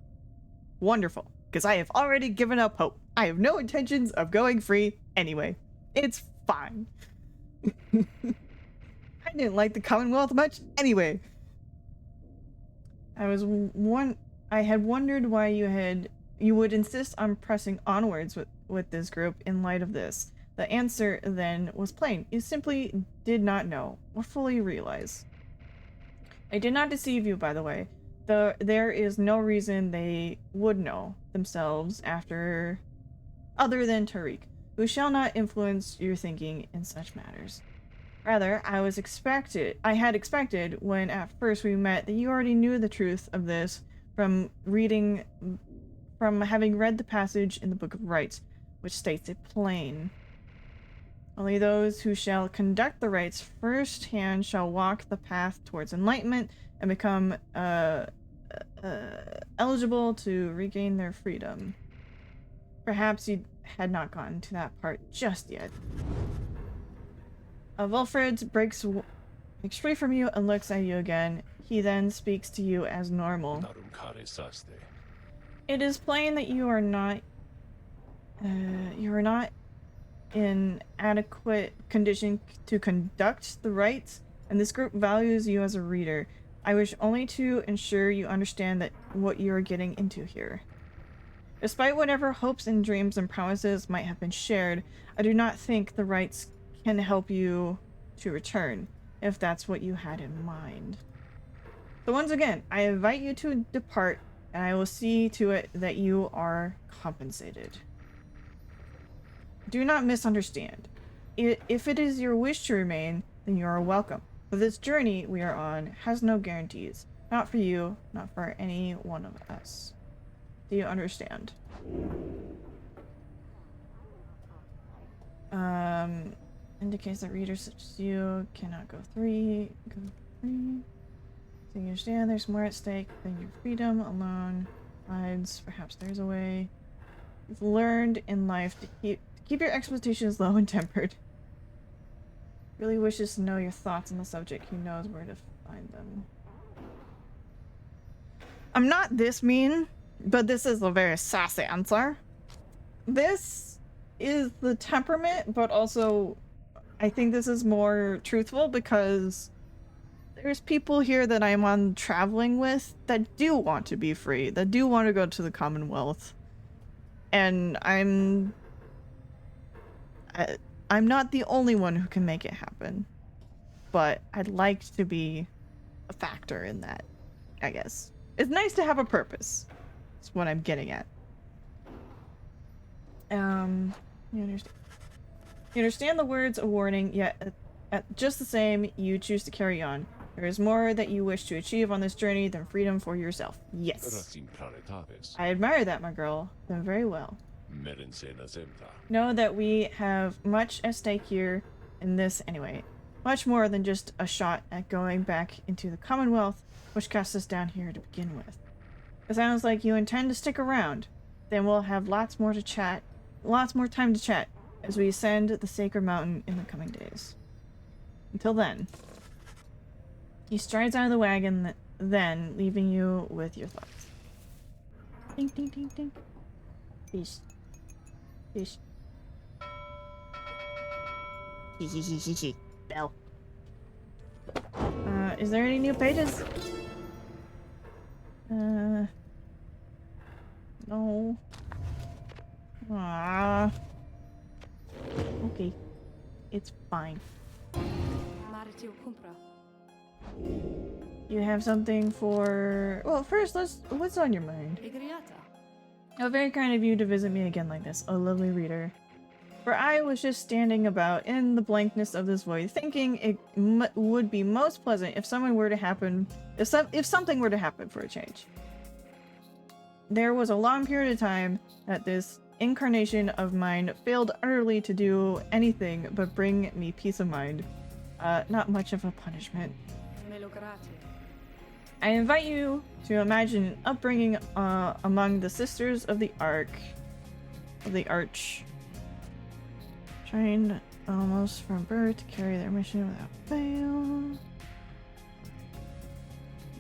Wonderful. Because I have already given up hope. I have no intentions of going free anyway. It's fine. I didn't like the Commonwealth much anyway. I had wondered why you would insist on pressing onwards with this group in light of this. The answer then was plain. You simply did not know or fully realize. I did not deceive you, by the way. There is no reason they would know themselves other than Tariq, who shall not influence your thinking in such matters. Rather, I had expected when at first we met that you already knew the truth of this from having read the passage in the Book of Rites, which states it plain. Only those who shall conduct the rites firsthand shall walk the path towards enlightenment and become eligible to regain their freedom. Perhaps you had not gotten to that part just yet. Wilfred breaks free from you and looks at you again. He then speaks to you as normal. It is plain that you are not in adequate condition to conduct the rites, and this group values you as a reader. I wish only to ensure you understand that what you are getting into here. Despite whatever hopes and dreams and promises might have been shared, I do not think the rites can help you to return, if that's what you had in mind. So once again, I invite you to depart, and I will see to it that you are compensated. Do not misunderstand. If it is your wish to remain, then you are welcome. But this journey we are on has no guarantees. Not for you, not for any one of us. Do you understand? Indicates that readers such as you cannot go free. So you understand there's more at stake than your freedom alone provides. Perhaps there's a way. You've learned in life to keep your expectations low and tempered. Really wishes to know your thoughts on the subject. He knows where to find them. I'm not this mean, but this is a very sassy answer. This is the temperament, but also I think this is more truthful because there's people here that I'm on traveling with that do want to be free, that do want to go to the Commonwealth. And I'm not the only one who can make it happen, but I'd like to be a factor in that, I guess. It's nice to have a purpose. That's what I'm getting at. You understand the words of warning, yet just the same, you choose to carry on. There is more that you wish to achieve on this journey than freedom for yourself. Yes. I admire that, my girl. Done very well. Know that we have much at stake here in this anyway. Much more than just a shot at going back into the Commonwealth, which cast us down here to begin with. It sounds like you intend to stick around. Then we'll have lots more time to chat as we ascend the sacred mountain in the coming days. Until then. He strides out of the wagon, then leaving you with your thoughts. Ding ding ding ding. Peace. Peace. Bell. Is there any new pages? No. Ah. Okay. It's fine. You have something for... Well, first, what's on your mind? How very kind of you to visit me again like this, a lovely reader. For I was just standing about in the blankness of this void, thinking it would be most pleasant if something were to happen, if something were to happen for a change. There was a long period of time that this incarnation of mine failed utterly to do anything but bring me peace of mind. Not much of a punishment. I invite you to imagine an upbringing among the Sisters of the Arch, trained almost from birth to carry their mission without fail.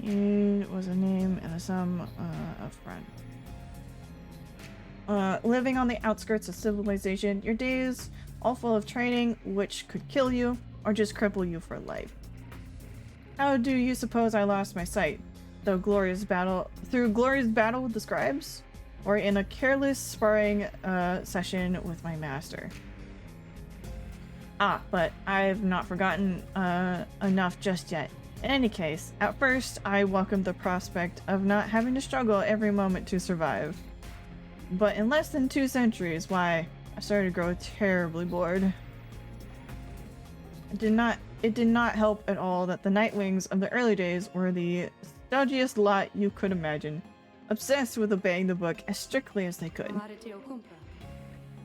It was a name and a sum of friend. Living on the outskirts of civilization, your days all full of training which could kill you or just cripple you for life. How do you suppose I lost my sight? Through glorious battle with the scribes? Or in a careless sparring session with my master? Ah, but I've not forgotten enough just yet. In any case, at first I welcomed the prospect of not having to struggle every moment to survive. But in less than 2 centuries, why, I started to grow terribly bored. It did not help at all that the Nightwings of the early days were the stodgiest lot you could imagine, obsessed with obeying the book as strictly as they could.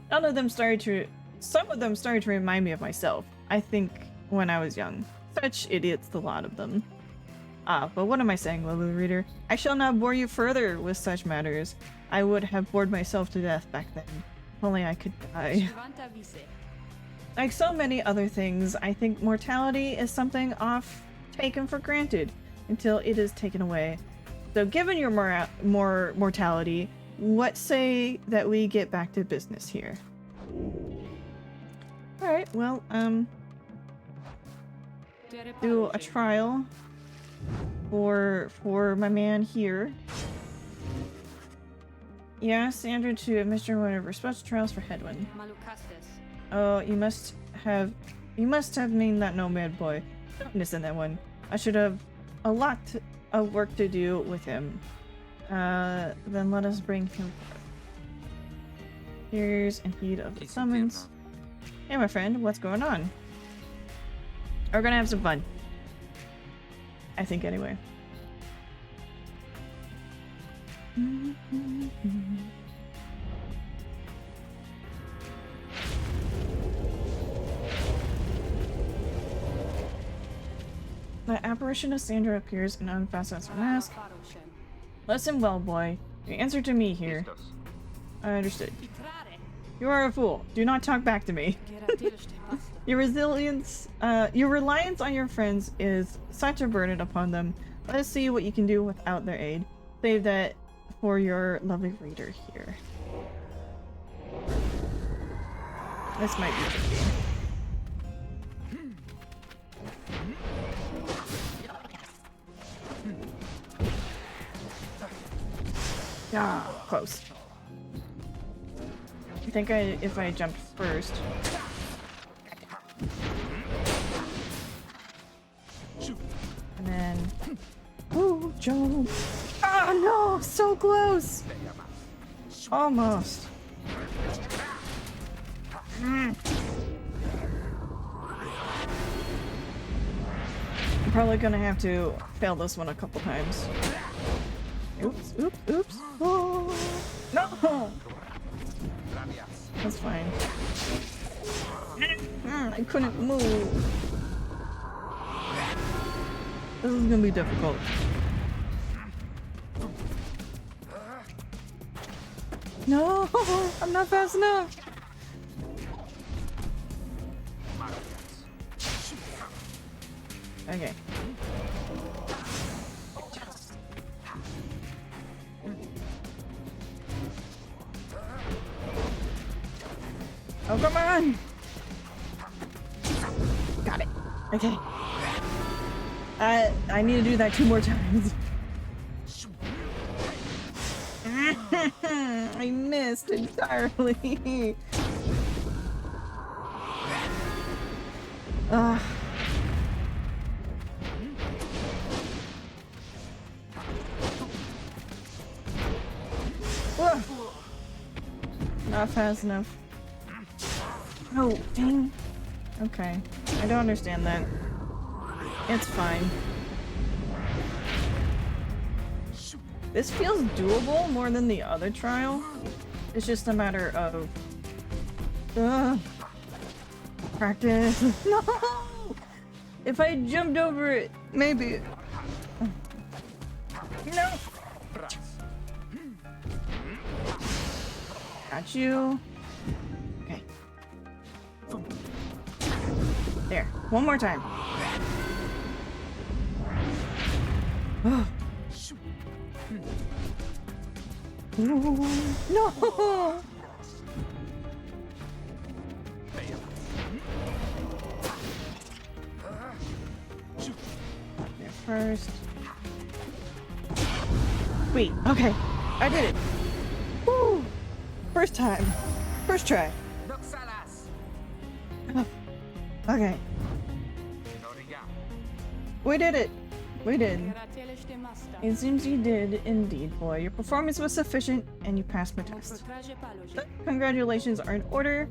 Some of them started to remind me of myself, I think, when I was young. Such idiots, the lot of them. Ah, but what am I saying, lovely reader? I shall not bore you further with such matters. I would have bored myself to death back then. If only I could die. Like so many other things, I think mortality is something taken for granted until it is taken away. So given your mortality, what say that we get back to business here? Alright, well, do a trial for my man here. Yeah, Sandra to administer one of her special trials for Hedwyn. Oh, you must have named that nomad boy. Don't listen to that one. I should have a lot of work to do with him. Then let us bring him forth. Here's and heed of the summons. Hey, my friend, what's going on? We're gonna have some fun. I think, anyway. The apparition of Sandra appears and unfastens her mask. Listen well, boy. You answer to me here. I understood. You are a fool. Do not talk back to me. Your reliance on your friends is such a burden upon them. Let us see what you can do without their aid. Save that for your lovely reader here. This might be tricky. Ah, close. I think if I jumped first. And then... Ooh, jump! Oh no! So close! Almost. I'm probably gonna have to fail this one a couple times. Oops, oops, oops. Oh, no! That's fine. I couldn't move. This is gonna be difficult. No! I'm not fast enough! Okay. Oh, come on! Okay. I need to do that 2 more times. I missed entirely. Ugh. Whoa. Not fast enough. Oh, dang. Okay. I don't understand that. It's fine. This feels doable more than the other trial. It's just a matter of... practice. No! If I jumped over it, maybe... No! Got you. Okay. There. One more time. Ooh, no! There first. Sweet. Okay. I did it. Woo! First time. First try. Okay. We did it. We did. It seems you did indeed, boy. Your performance was sufficient and you passed my test. Congratulations are in order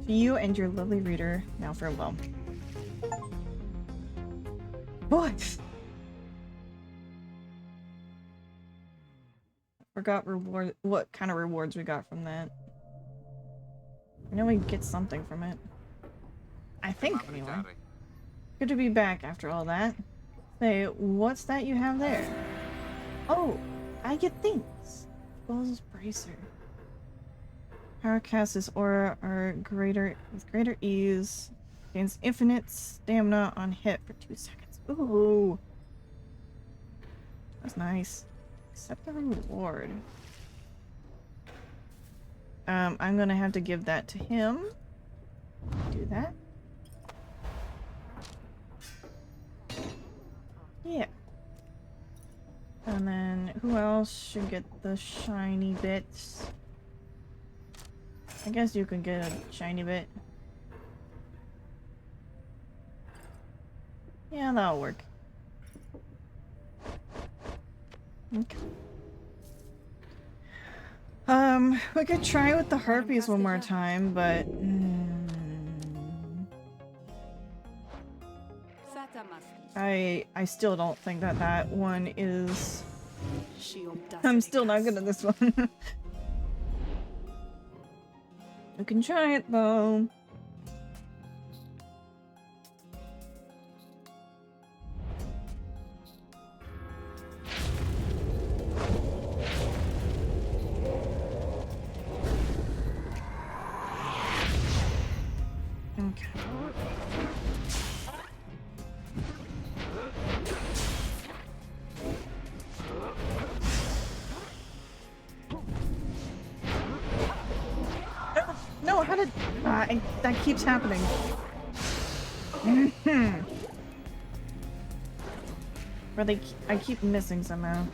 to you and your lovely reader. Now farewell. What? Forgot reward. What kind of rewards we got from that? I know we get something from it. I think anyway. Good to be back after all that. Say, what's that you have there? Oh, I get things. Bull's bracer. Power cast this aura are with greater ease. Gains infinite stamina on hit for 2 seconds. Ooh. That's nice. Accept the reward. I'm gonna have to give that to him. Do that. Yeah. And then who else should get the shiny bits? I guess you can get a shiny bit. Yeah, that'll work. Okay. We could try with the harpies one more time, but I still don't think that one is. I'm still not good at this one. We can try it though. Okay. No, how did that keeps happening? Where I keep missing somehow.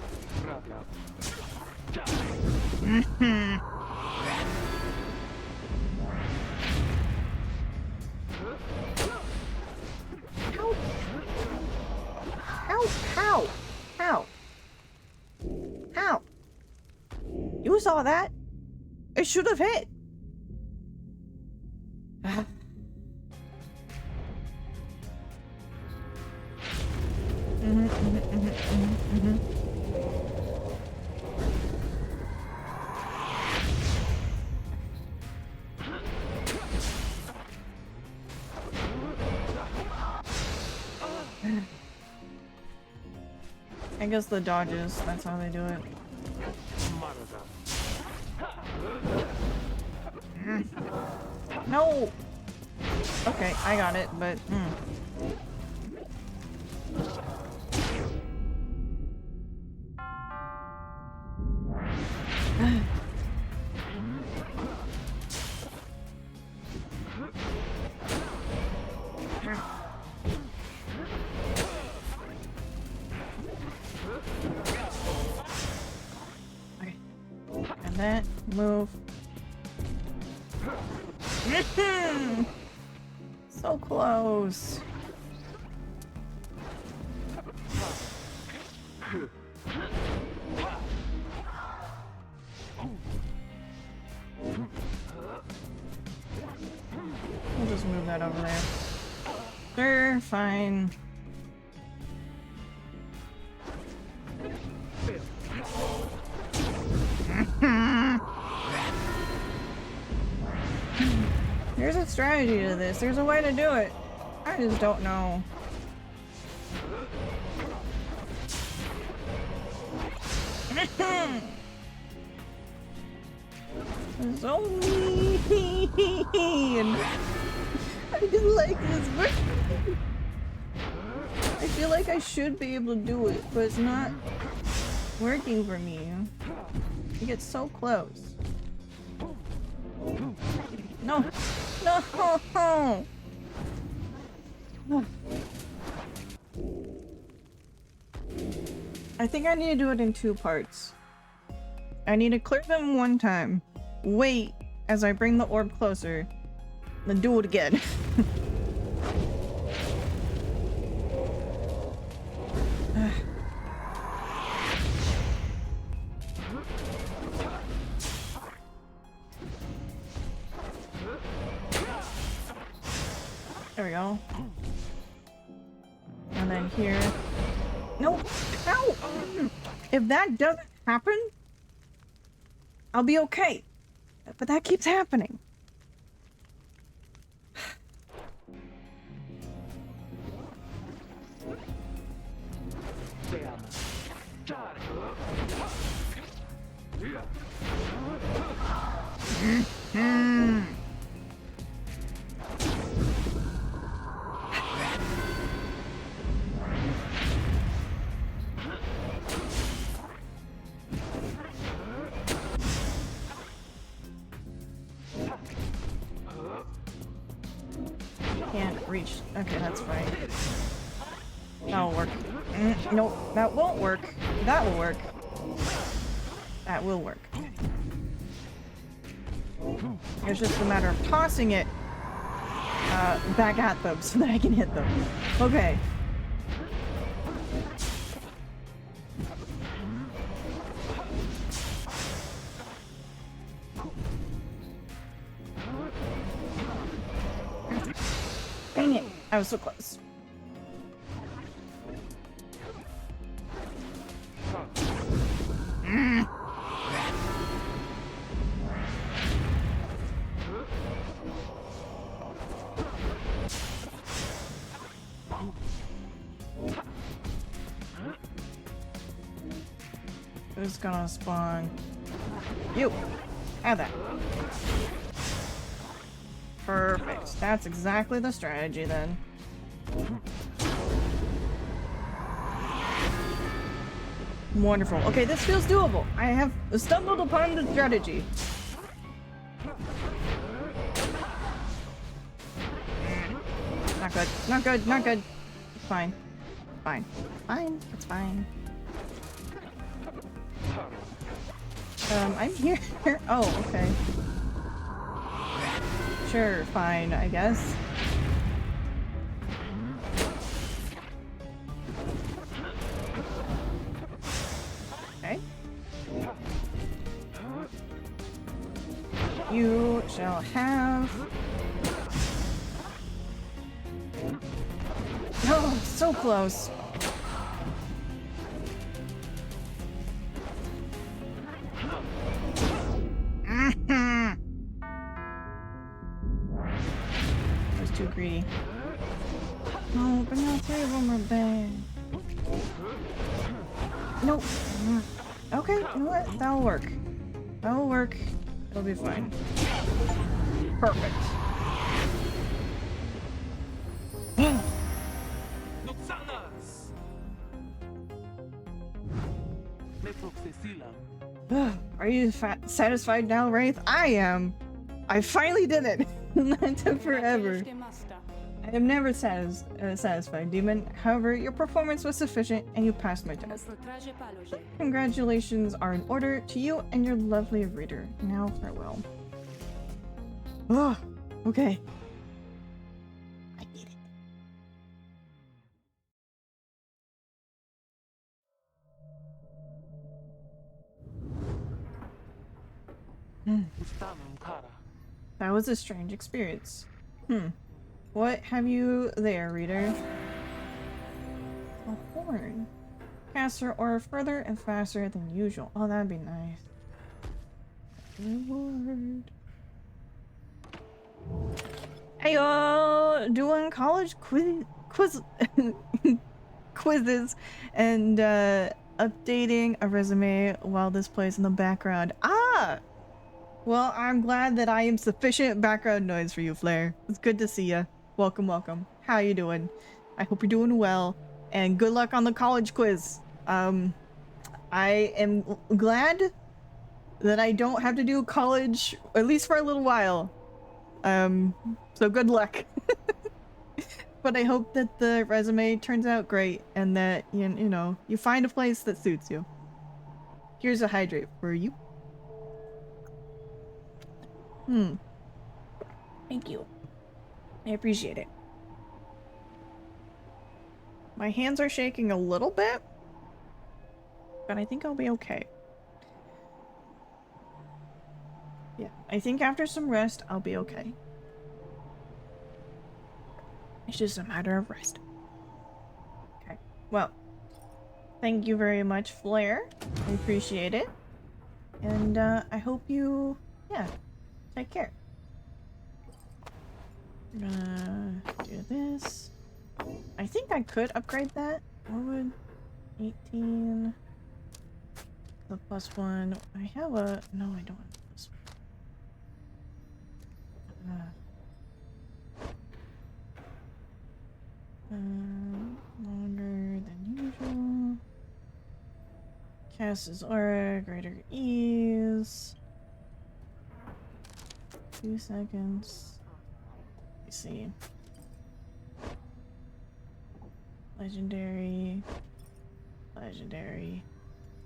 How? You saw that? It should have hit. I guess the dodges, that's how they do it. No! Okay, I got it, but... that. Move. So close. We'll just move that over there. Sure, fine. There's a strategy to this. There's a way to do it. I just don't know. So mean. I didn't like this. I feel like I should be able to do it, but it's not working for me. You get so close. No. No. I think I need to do it in 2 parts. I need to clear them one time. Wait as I bring the orb closer. Then do it again. There we go. And then here. No! Ow! If that doesn't happen, I'll be okay. But that keeps happening. Can't reach. Okay, that's fine. That'll work. Nope, that won't work. That will work. That will work. It's just a matter of tossing it back at them so that I can hit them. Okay. Dang it. I was so close. Who's gonna spawn? You! Have that. Perfect. That's exactly the strategy then. Wonderful. Okay, this feels doable. I have stumbled upon the strategy. Not good. Not good. Not good. It's fine. Fine. Fine. It's fine. I'm here. Oh, okay. Sure, fine, I guess. Okay. You shall have... Oh, so close. Too greedy. No, bring all 3 of them are bad. Nope. Okay, you know what? That'll work. That'll work. It'll be fine. Perfect. Are you satisfied now, Wraith? I am. I finally did it. That took forever. I am never satisfied, Demon. However, your performance was sufficient and you passed my test. Congratulations are in order to you and your lovely reader. Now farewell. Oh, okay. I get it. That was a strange experience. What have you there, reader? A horn. Faster or further and faster than usual. Oh, that'd be nice. Reward. Hey, doing college quizzes and updating a resume while this plays in the background. Ah! Well, I'm glad that I am sufficient background noise for you, Flair. It's good to see you. Welcome, welcome. How you doing? I hope you're doing well, and good luck on the college quiz. I am glad that I don't have to do college, at least for a little while. So good luck. But I hope that the resume turns out great, and that, you know, you find a place that suits you. Here's a hydrate for you. Thank you. I appreciate it. My hands are shaking a little bit, but I think I'll be okay. Yeah, I think after some rest, I'll be okay. It's just a matter of rest. Okay, well, thank you very much, Flair. I appreciate it. And, I hope you, yeah, take care. I'm gonna do this. I think I could upgrade that. What would 18 the +1? I have a no, I don't have this one. Longer than usual. Cast his aura, greater ease. 2 seconds. Let's see. Legendary. Legendary.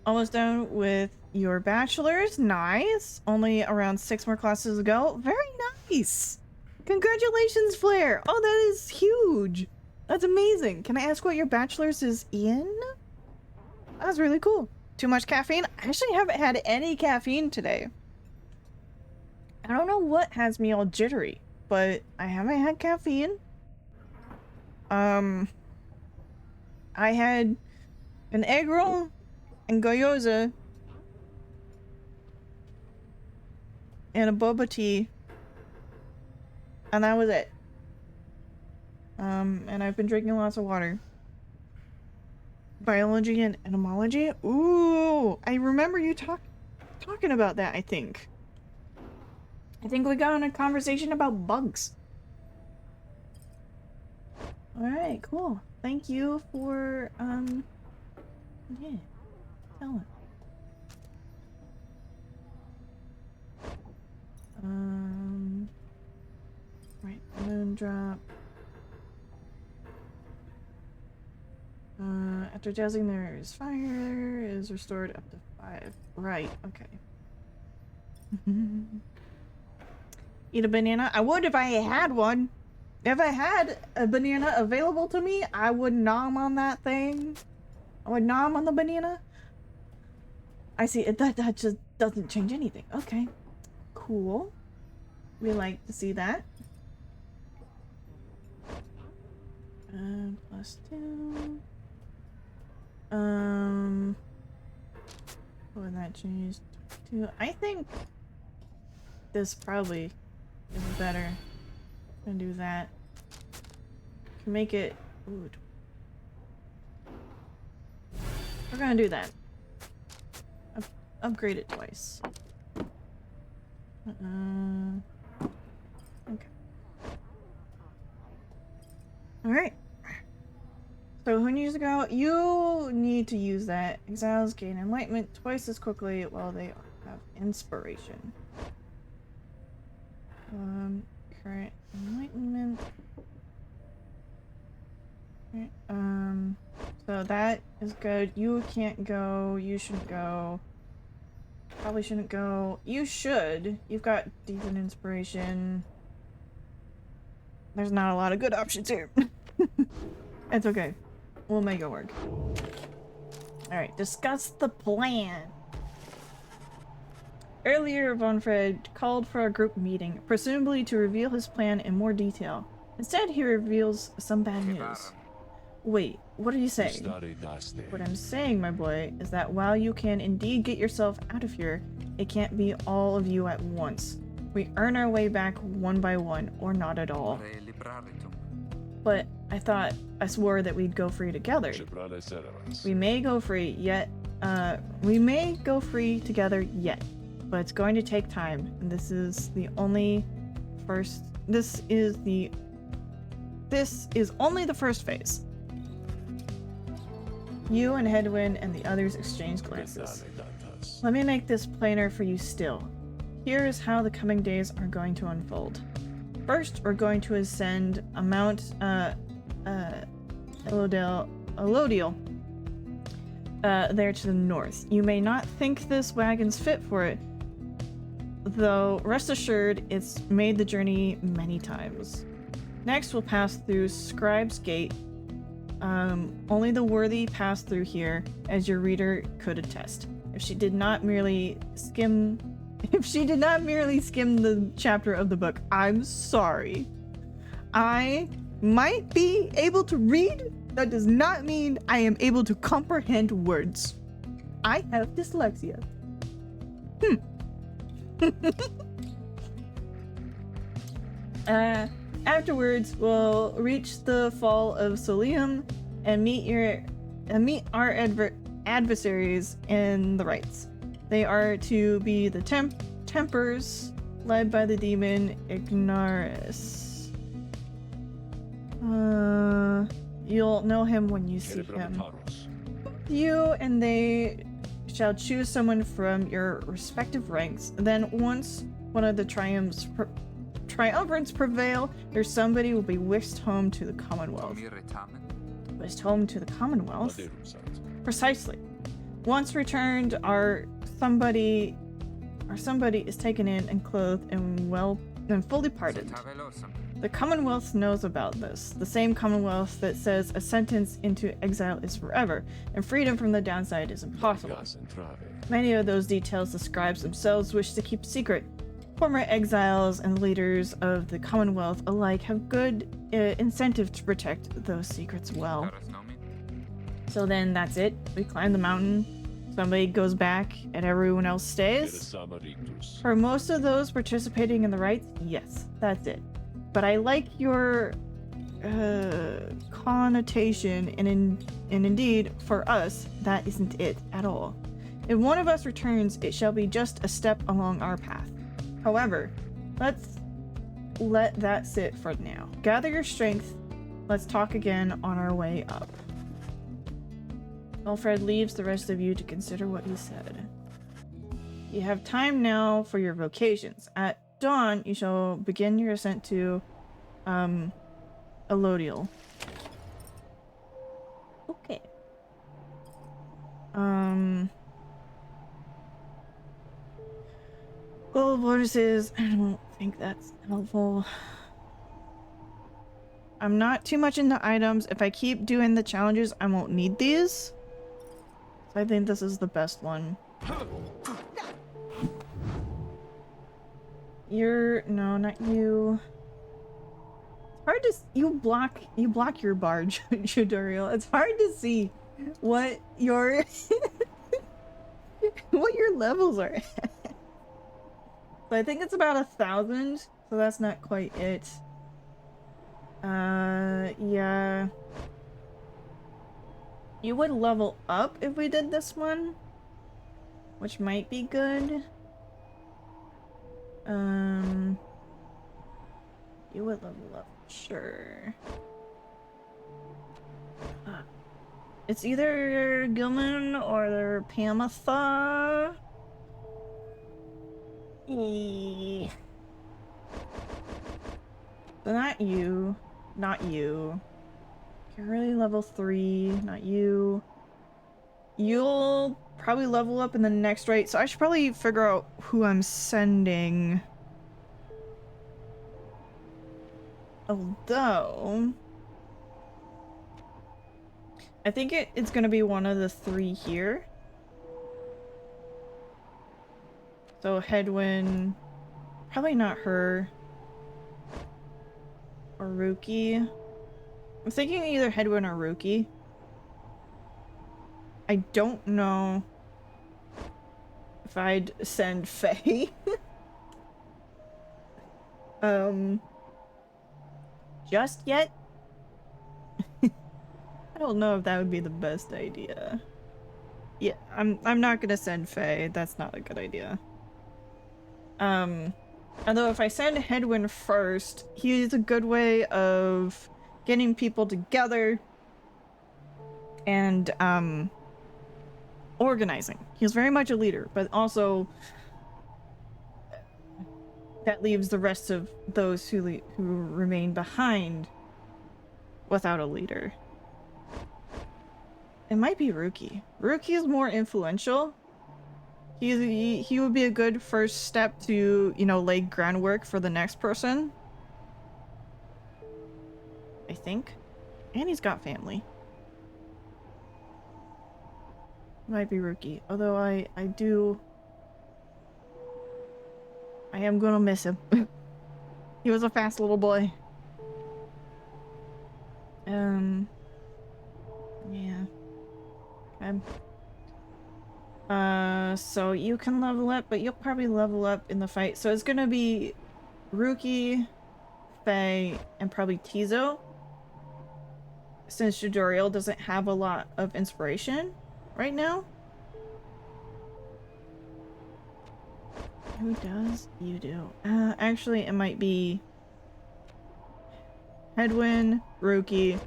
Almost done with your bachelor's. Nice. Only around 6 more classes to go. Very nice. Congratulations, Flair. Oh, that is huge. That's amazing. Can I ask what your bachelor's is in? That's really cool. Too much caffeine? I actually haven't had any caffeine today. I don't know what has me all jittery, but I haven't had caffeine. I had an egg roll and gyoza and a boba tea, and that was it. And I've been drinking lots of water. Biology and entomology? Ooh, I remember you talking about that, I think. I think we got in a conversation about bugs. Alright, cool. Thank you for, yeah, tell it. Right, moondrop. After dousing, there's fire is restored up to 5. Right, okay. Eat a banana? I would if I had one. If I had a banana available to me, I would nom on that thing. I would nom on the banana. I see it. That just doesn't change anything. Okay. Cool. We like to see that. +2. What would that change? 2. I think this probably is better. I'm gonna do that. Can make it. Ooh. We're gonna do that. Upgrade it twice. Okay. Alright. So who needs to go? You need to use that. Exiles gain enlightenment twice as quickly while they have inspiration. Current enlightenment. that is good. You can't go. You shouldn't go. Probably shouldn't go. You should. You've got decent inspiration. There's not a lot of good options here. It's okay. We'll make it work. Alright, discuss the plan. Earlier, Von Fred called for a group meeting, presumably to reveal his plan in more detail. Instead, he reveals some bad news. Wait, what are you saying? What I'm saying, my boy, is that while you can indeed get yourself out of here, it can't be all of you at once. We earn our way back one by one, or not at all. But I swore that we'd go free together. We may go free together yet, but it's going to take time, and this is only the first phase. You and Hedwyn and the others exchange glances. Let me make this plainer for you still. Here is how the coming days are going to unfold. First, we're going to ascend a Mount Elodial there to the north. You may not think this wagon's fit for it, though rest assured it's made the journey many times. Next, we'll pass through Scribe's Gate. Only the worthy pass through here, as your reader could attest. If she did not merely skim the chapter of the book, I'm sorry. I might be able to read. That does not mean I am able to comprehend words. I have dyslexia. Afterwards, we'll reach the Fall of Solium and meet our adversaries in the rites. They are to be the Tempers, led by the demon Ignaris. You'll know him when you see him. You and they shall choose someone from your respective ranks. Then once one of the triumvirates prevail, there's somebody will be whisked home to the Commonwealth. Whisked home to the Commonwealth? Precisely. Once returned, somebody is taken in and clothed and fully pardoned. The Commonwealth knows about this. The same Commonwealth that says a sentence into exile is forever, and freedom from the downside is impossible. Many of those details the scribes themselves wish to keep secret. Former exiles and leaders of the Commonwealth alike have good incentive to protect those secrets well. So then that's it. We climb the mountain. Somebody goes back and everyone else stays. For most of those participating in the rites, yes, that's it. But I like your connotation, and indeed, for us, that isn't it at all. If one of us returns, it shall be just a step along our path. However, let's let that sit for now. Gather your strength. Let's talk again on our way up. Alfred leaves the rest of you to consider what he said. You have time now for your vocations. At dawn, you shall begin your ascent to Elodial. Okay. Goal bonuses. I don't think that's helpful. I'm not too much into items. If I keep doing the challenges, I won't need these. So I think this is the best one. No, not you. It's hard to you block your barge tutorial. It's hard to see what your what your levels are at. So I think it's about 1,000, so that's not quite it. Yeah. You would level up if we did this one, which might be good. You would level up, sure. It's either Gilman or Pamatha. So not you. You're really level 3, not you. You'll probably level up in the next raid, so I should probably figure out who I'm sending. Although... I think it's gonna be one of the 3 here. So Headwind... Probably not her. Or Ruki. I'm thinking either Headwind or Ruki. I don't know if I'd send Faye. Just yet? I don't know if that would be the best idea. Yeah, I'm not gonna send Faye. That's not a good idea. Although if I send Headwind first, he's a good way of getting people together and organizing. He's very much a leader, but also that leaves the rest of those who remain behind without a leader. It might be Ruki. Ruki is more influential. He would be a good first step to, you know, lay groundwork for the next person. I think. And he's got family. Might be Ruki. Although I am gonna miss him. He was a fast little boy. Yeah. So you can level up, but you'll probably level up in the fight. So it's gonna be Ruki, Faye, and probably Tizo. Since Jadoriel doesn't have a lot of inspiration right now. Who does? You do. Actually, it might be Headwind, Ruki,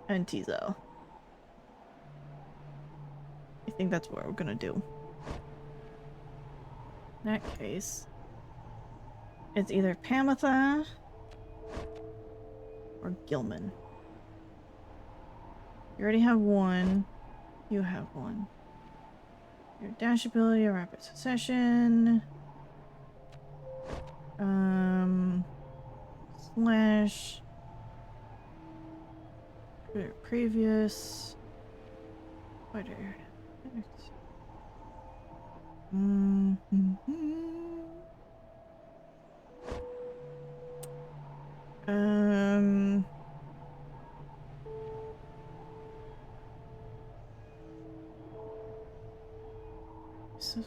and Tizo. I think that's what we're gonna do. In that case, it's either Pamitha or Gilman. You already have one. You have one. Your dash ability, rapid succession. Slash. Previous. What are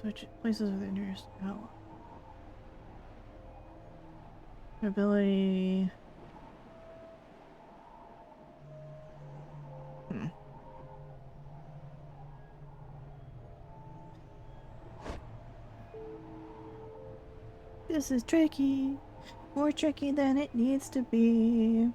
Which places are the nearest? Oh. Ability. This is tricky. More tricky than it needs to be.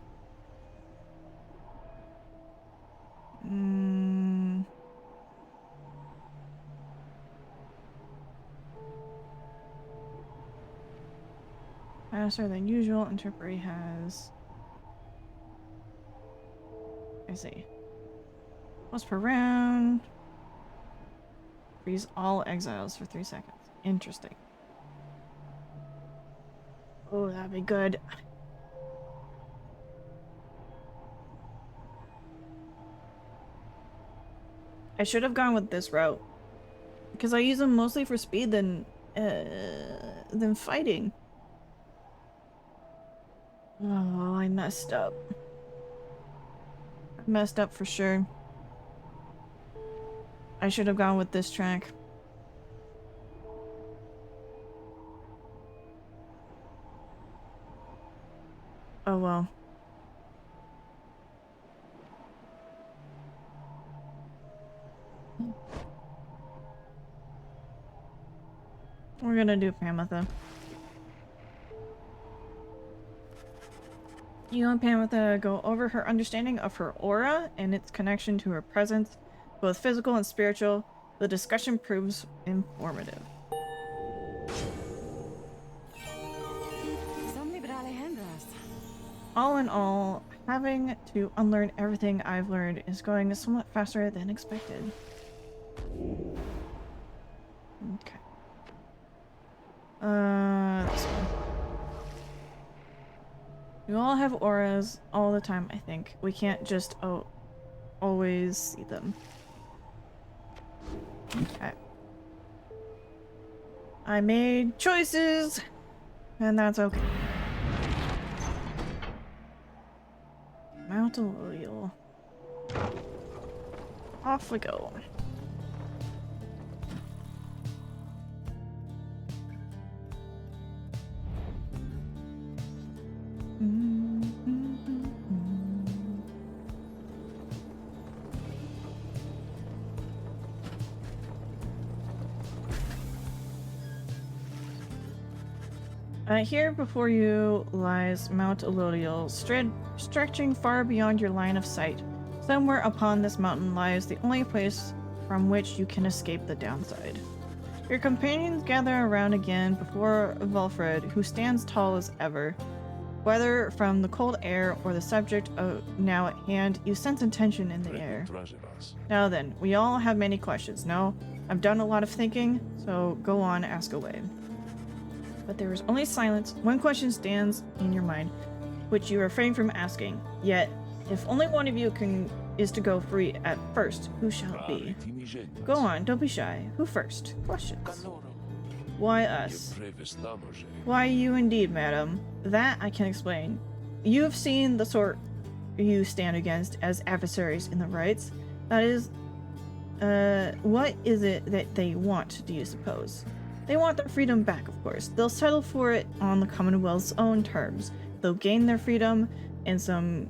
Faster than usual. Interpret has. I see. Once per round. Freeze all exiles for 3 seconds. Interesting. Oh, that'd be good. I should have gone with this route. Because I use them mostly for speed than fighting. Oh, I messed up. I messed up for sure. I should have gone with this track. Oh well. We're gonna do Pamitha. You and Pamitha go over her understanding of her aura and its connection to her presence, both physical and spiritual. The discussion proves informative. All in all, having to unlearn everything I've learned is going somewhat faster than expected. Okay. This one. You all have auras all the time, I think. We can't just always see them. Okay. I made choices, and that's okay. Mount a Loyal. Off we go. Here before you lies Mount Elodial, stretching far beyond your line of sight. Somewhere upon this mountain lies the only place from which you can escape the downside. Your companions gather around again before Volfred, who stands tall as ever. Whether from the cold air or the subject now at hand, you sense a tension in the air. Now then, we all have many questions, no? I've done a lot of thinking, so go on, ask away. But there is only silence. One question stands in your mind, which you refrain from asking. Yet, if only one of you is to go free at first, who shall it be? Go on, don't be shy. Who first? Questions. Why us? Why you indeed, madam? That I can explain. You have seen the sort you stand against as adversaries in the rights. That is, what is it that they want, do you suppose? They want their freedom back, of course. They'll settle for it on the Commonwealth's own terms. They'll gain their freedom and some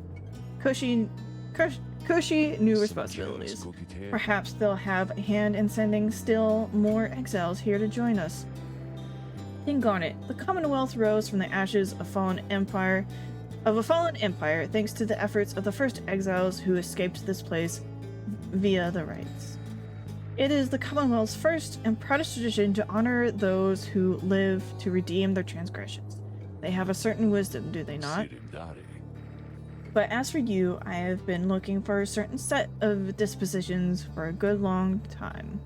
cushy new responsibilities. Perhaps they'll have a hand in sending still more exiles here to join us. Think on it. The Commonwealth rose from the ashes of a fallen empire thanks to the efforts of the first exiles who escaped this place via the rights. It is the Commonwealth's first and proudest tradition to honor those who live to redeem their transgressions. They have a certain wisdom, do they not? But as for you, I have been looking for a certain set of dispositions for a good long time.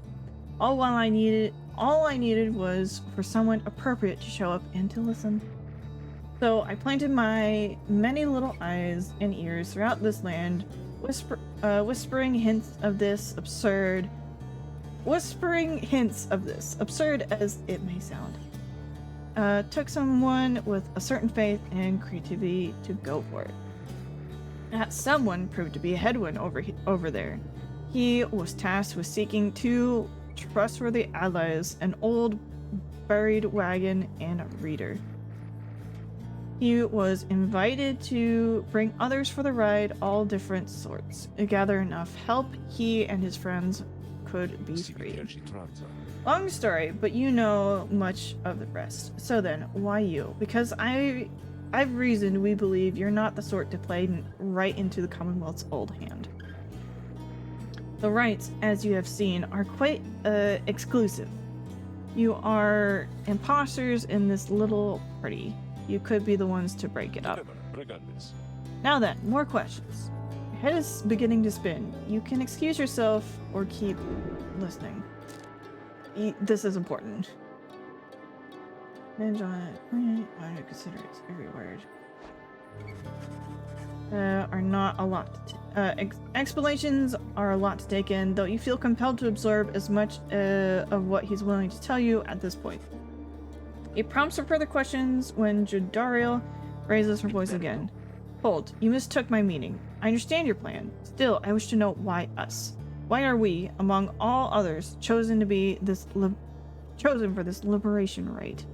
All I needed was for someone appropriate to show up and to listen. So I planted my many little eyes and ears throughout this land, whispering hints of this, absurd as it may sound. Took someone with a certain faith and creativity to go for it. That someone proved to be a headwind over there. He was tasked with seeking two trustworthy allies, an old buried wagon and a reader. He was invited to bring others for the ride, all different sorts. To gather enough help, he and his friends could be free. Long story, but you know much of the rest. So then, why you? Because I've reasoned we believe you're not the sort to play right into the Commonwealth's old hand. The rights, as you have seen, are quite exclusive. You are imposters in this little party. You could be the ones to break it up. Now then, more questions. Your head is beginning to spin. You can excuse yourself or keep listening. This is important. Manage on it. I consider it every word. Are not a lot. Explanations are a lot to take in, though you feel compelled to absorb as much of what he's willing to tell you at this point. It prompts for further questions when Jadariel raises her voice again. Hold, you mistook my meaning. I understand your plan. Still, I wish to know why us. Why are we, among all others, chosen to be chosen for this liberation rite?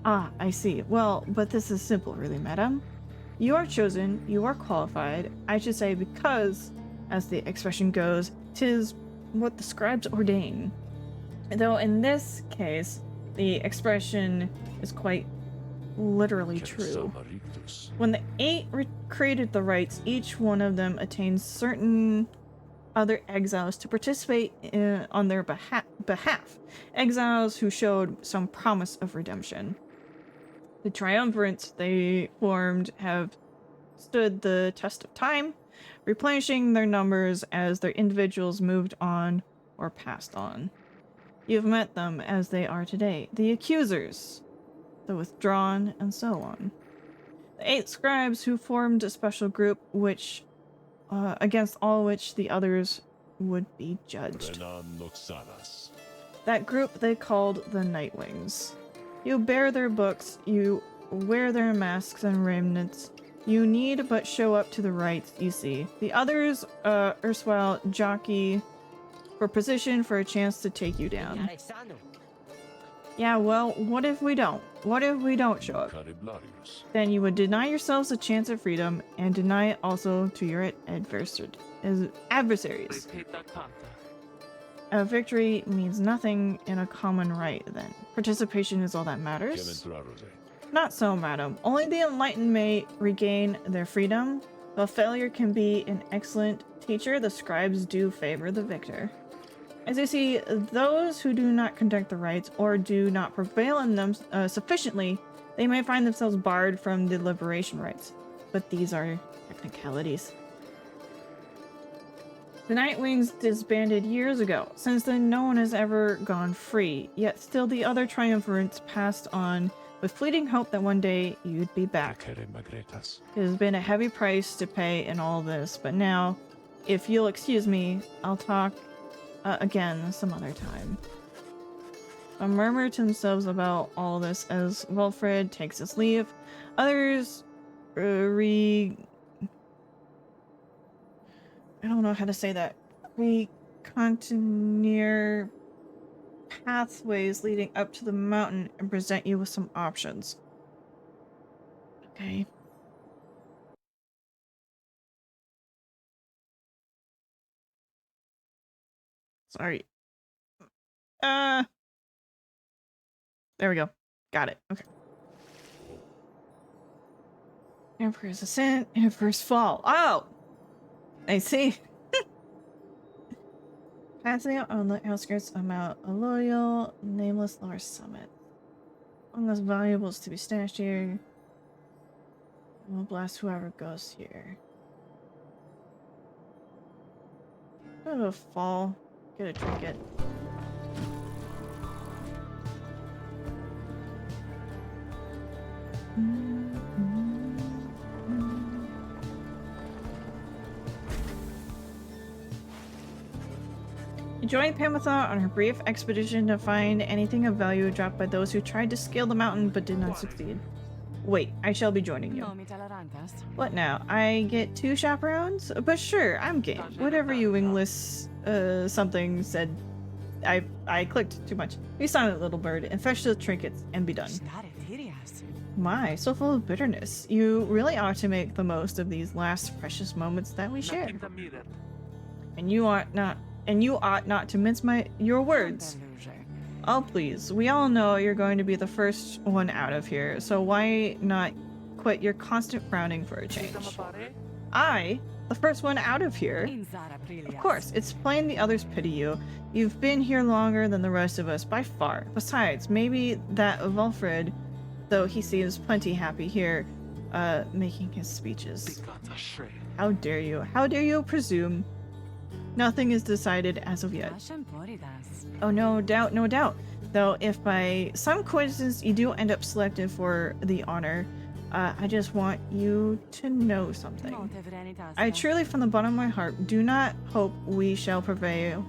I see. Well, but this is simple, really, madam. You are chosen, you are qualified, I should say, because, as the expression goes, 'tis what the scribes ordain. Though in this case, the expression is quite literally true. When the 8 created the rites, each one of them attained certain other exiles to participate on their behalf. Exiles who showed some promise of redemption. The triumvirates they formed have stood the test of time, replenishing their numbers as their individuals moved on or passed on. You've met them as they are today, the accusers, the withdrawn, and so on. The 8 scribes who formed a special group which, against all which the others would be judged. That group they called the Nightwings. You bear their books, you wear their masks and remnants. You need but show up to the rites, you see. The others, erstwhile jockey for position for a chance to take you down. Yeah, well, what if we don't? What if we don't show up? Then you would deny yourselves a chance at freedom and deny it also to your adversaries. A victory means nothing in a common right, then. Participation is all that matters. Not so, madam. Only the enlightened may regain their freedom. While failure can be an excellent teacher, the scribes do favor the victor. As you see, those who do not conduct the rites or do not prevail in them sufficiently, they may find themselves barred from the liberation rites. But these are technicalities. The Nightwings disbanded years ago. Since then, no one has ever gone free. Yet still the other triumvirates passed on with fleeting hope that one day you'd be back. It has been a heavy price to pay in all this, but now, if you'll excuse me, I'll talk again some other time. Some murmur to themselves about all this as Wilfred takes his leave. Others I don't know how to say that. Recontinuer pathways leading up to the mountain and present you with some options. Okay. Sorry. There we go. Got it. Okay. Emperor's Ascent, Emperor's Fall. Oh! I see. Passing out on the outskirts of Mount Loyal, nameless lower summit. Among those valuables to be stashed here. We'll blast whoever goes here. Go to a fall. Get a trinket. You joined Pamitha on her brief expedition to find anything of value dropped by those who tried to scale the mountain but did not succeed. Wait, I shall be joining you. What now? I get 2 chaperones? But sure, I'm game. Whatever you wingless something said. I clicked too much. Be silent, little bird, and fetch the trinkets and be done. My, so full of bitterness. You really ought to make the most of these last precious moments that we share. And you ought not to mince your words. Oh please, we all know you're going to be the first one out of here, so why not quit your constant frowning for a change? I? The first one out of here? Of course, it's plain the others pity you. You've been here longer than the rest of us, by far. Besides, maybe that Wilfred, though he seems plenty happy here, making his speeches. How dare you? How dare you presume? Nothing is decided as of yet. Oh, no doubt, no doubt. Though if by some coincidence you do end up selected for the honor, I just want you to know something. I truly, from the bottom of my heart, do not hope we shall prevail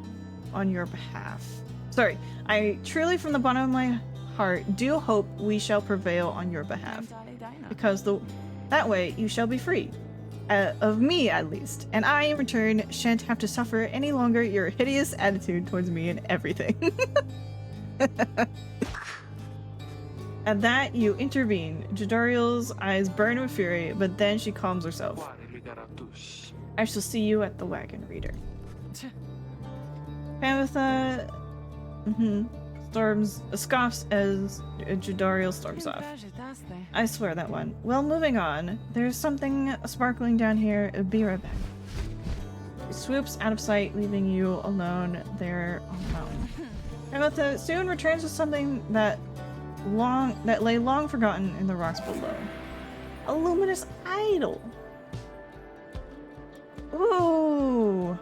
on your behalf. Sorry, I truly, from the bottom of my heart, do hope we shall prevail on your behalf. Because that way you shall be free. Of me, at least. And I, in return, shan't have to suffer any longer your hideous attitude towards me and everything. At that, you intervene. Jadariel's eyes burn with fury, but then she calms herself. I shall see you at the wagon, reader. Pamitha scoffs as Jadariel storms off. I swear that one. Well, moving on. There's something sparkling down here. Be right back. It swoops out of sight, leaving you alone there on the mountain. Pamitha soon returns with something that lay long forgotten in the rocks below. A luminous idol. Ooh.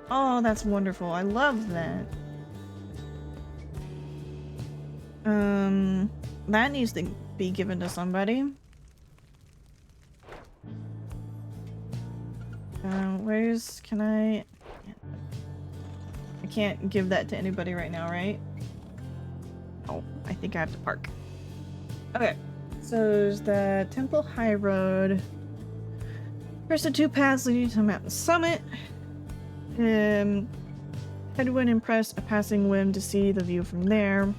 Oh, that's wonderful. I love that. That needs to be given to somebody. Can I can't give that to anybody right now, right? Oh, I think I have to park. Okay. So there's the Temple High Road. There's the 2 paths leading to the mountain summit. Headwind impressed a passing whim to see the view from there.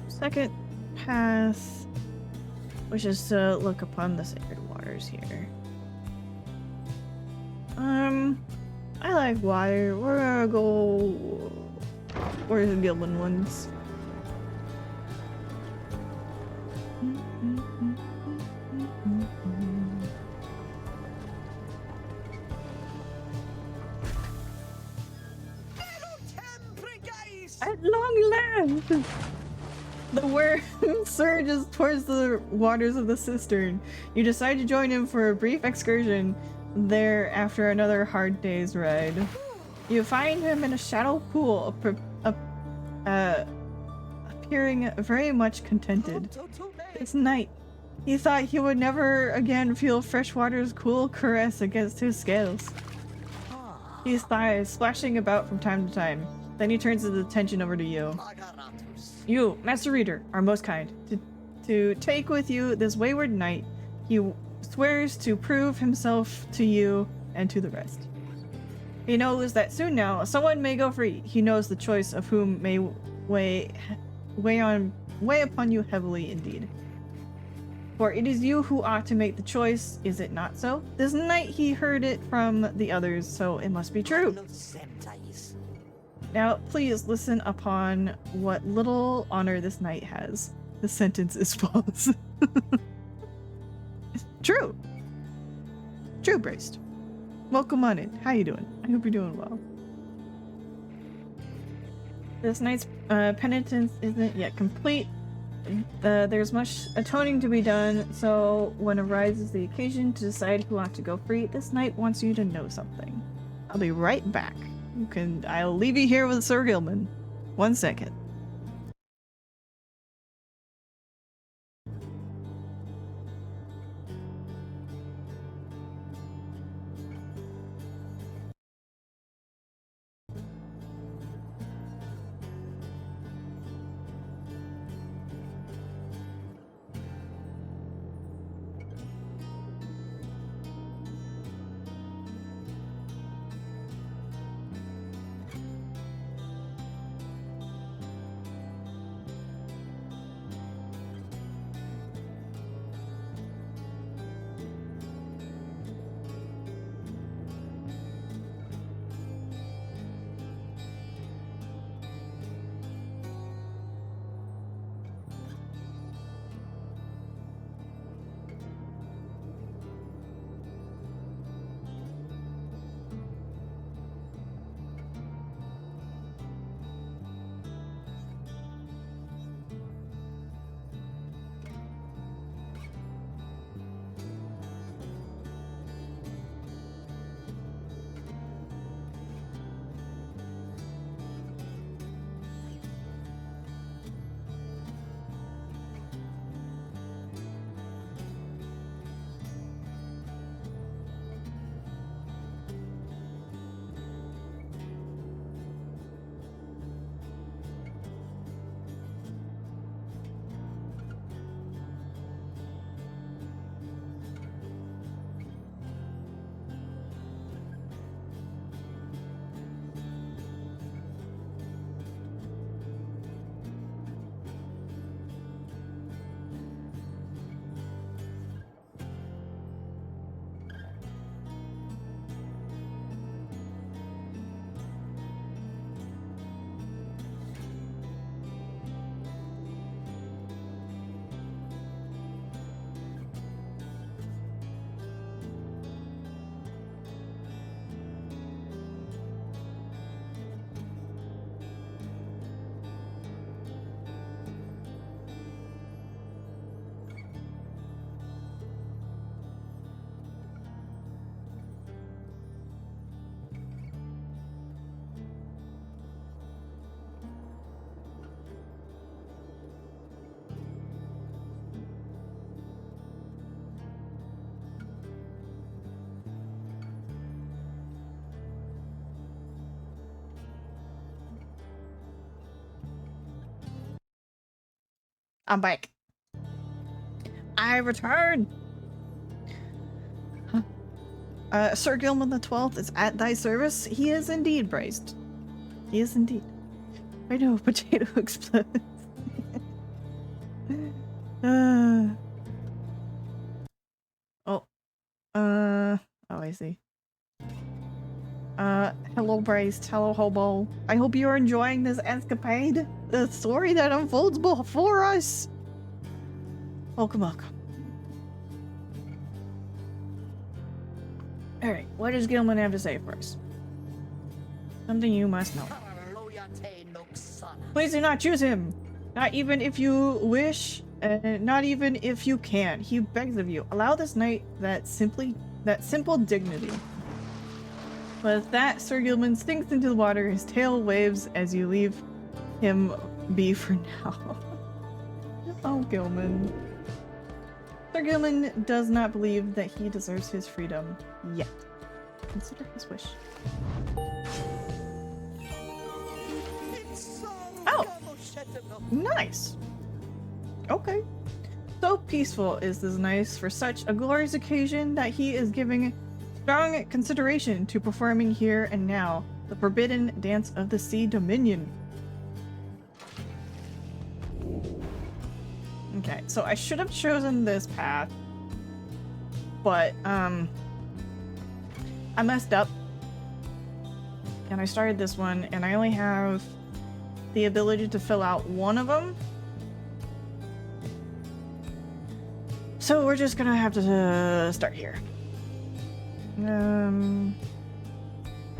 Second path, which is to look upon the sacred waters here. I like water. We're gonna go. Where's the Gilman ones? At long last! The worm surges towards the waters of the cistern. You decide to join him for a brief excursion there after another hard day's ride. You find him in a shallow pool, appearing very much contented. It's night. He thought he would never again feel fresh water's cool caress against his scales. He sighs, splashing about from time to time. Then he turns his attention over to you. You, Master Reader, are most kind. To take with you this wayward knight, he swears to prove himself to you and to the rest. He knows that soon now, someone may go free. He knows the choice of whom may weigh upon you heavily indeed. For it is you who ought to make the choice, is it not so? This night he heard it from the others, so it must be true. Now, please listen upon what little honor this knight has. The sentence is false. True. True, Braced. Welcome on in. How you doing? I hope you're doing well. This knight's penitence isn't yet complete. There's much atoning to be done, so when arises the occasion to decide who ought to go free, this knight wants you to know something. I'll be right back. I'll leave you here with Sir Gilman. 1 second. I'm back. I return. Huh? Sir Gilman the 12th is at thy service. He is indeed braced. He is indeed. I know, potato explodes. Oh, I see. Hello Braced, hello Hobo. I hope you're enjoying this escapade. The story that unfolds before us. Welcome, welcome. Alright, what does Gilman have to say first? Something you must know. Please do not choose him! Not even if you wish, not even if you can. He begs of you. Allow this knight that simple dignity. With that, Sir Gilman sinks into the water, his tail waves as you leave him be for now. Oh, Gilman. Sir Gilman does not believe that he deserves his freedom yet. Consider his wish. Oh! Nice! Okay. So peaceful is this nice for such a glorious occasion that he is giving strong consideration to performing here and now the forbidden dance of the sea dominion. Okay, so I should have chosen this path, but I messed up and I started this one and I only have the ability to fill out one of them. So we're just gonna have to start here. I'm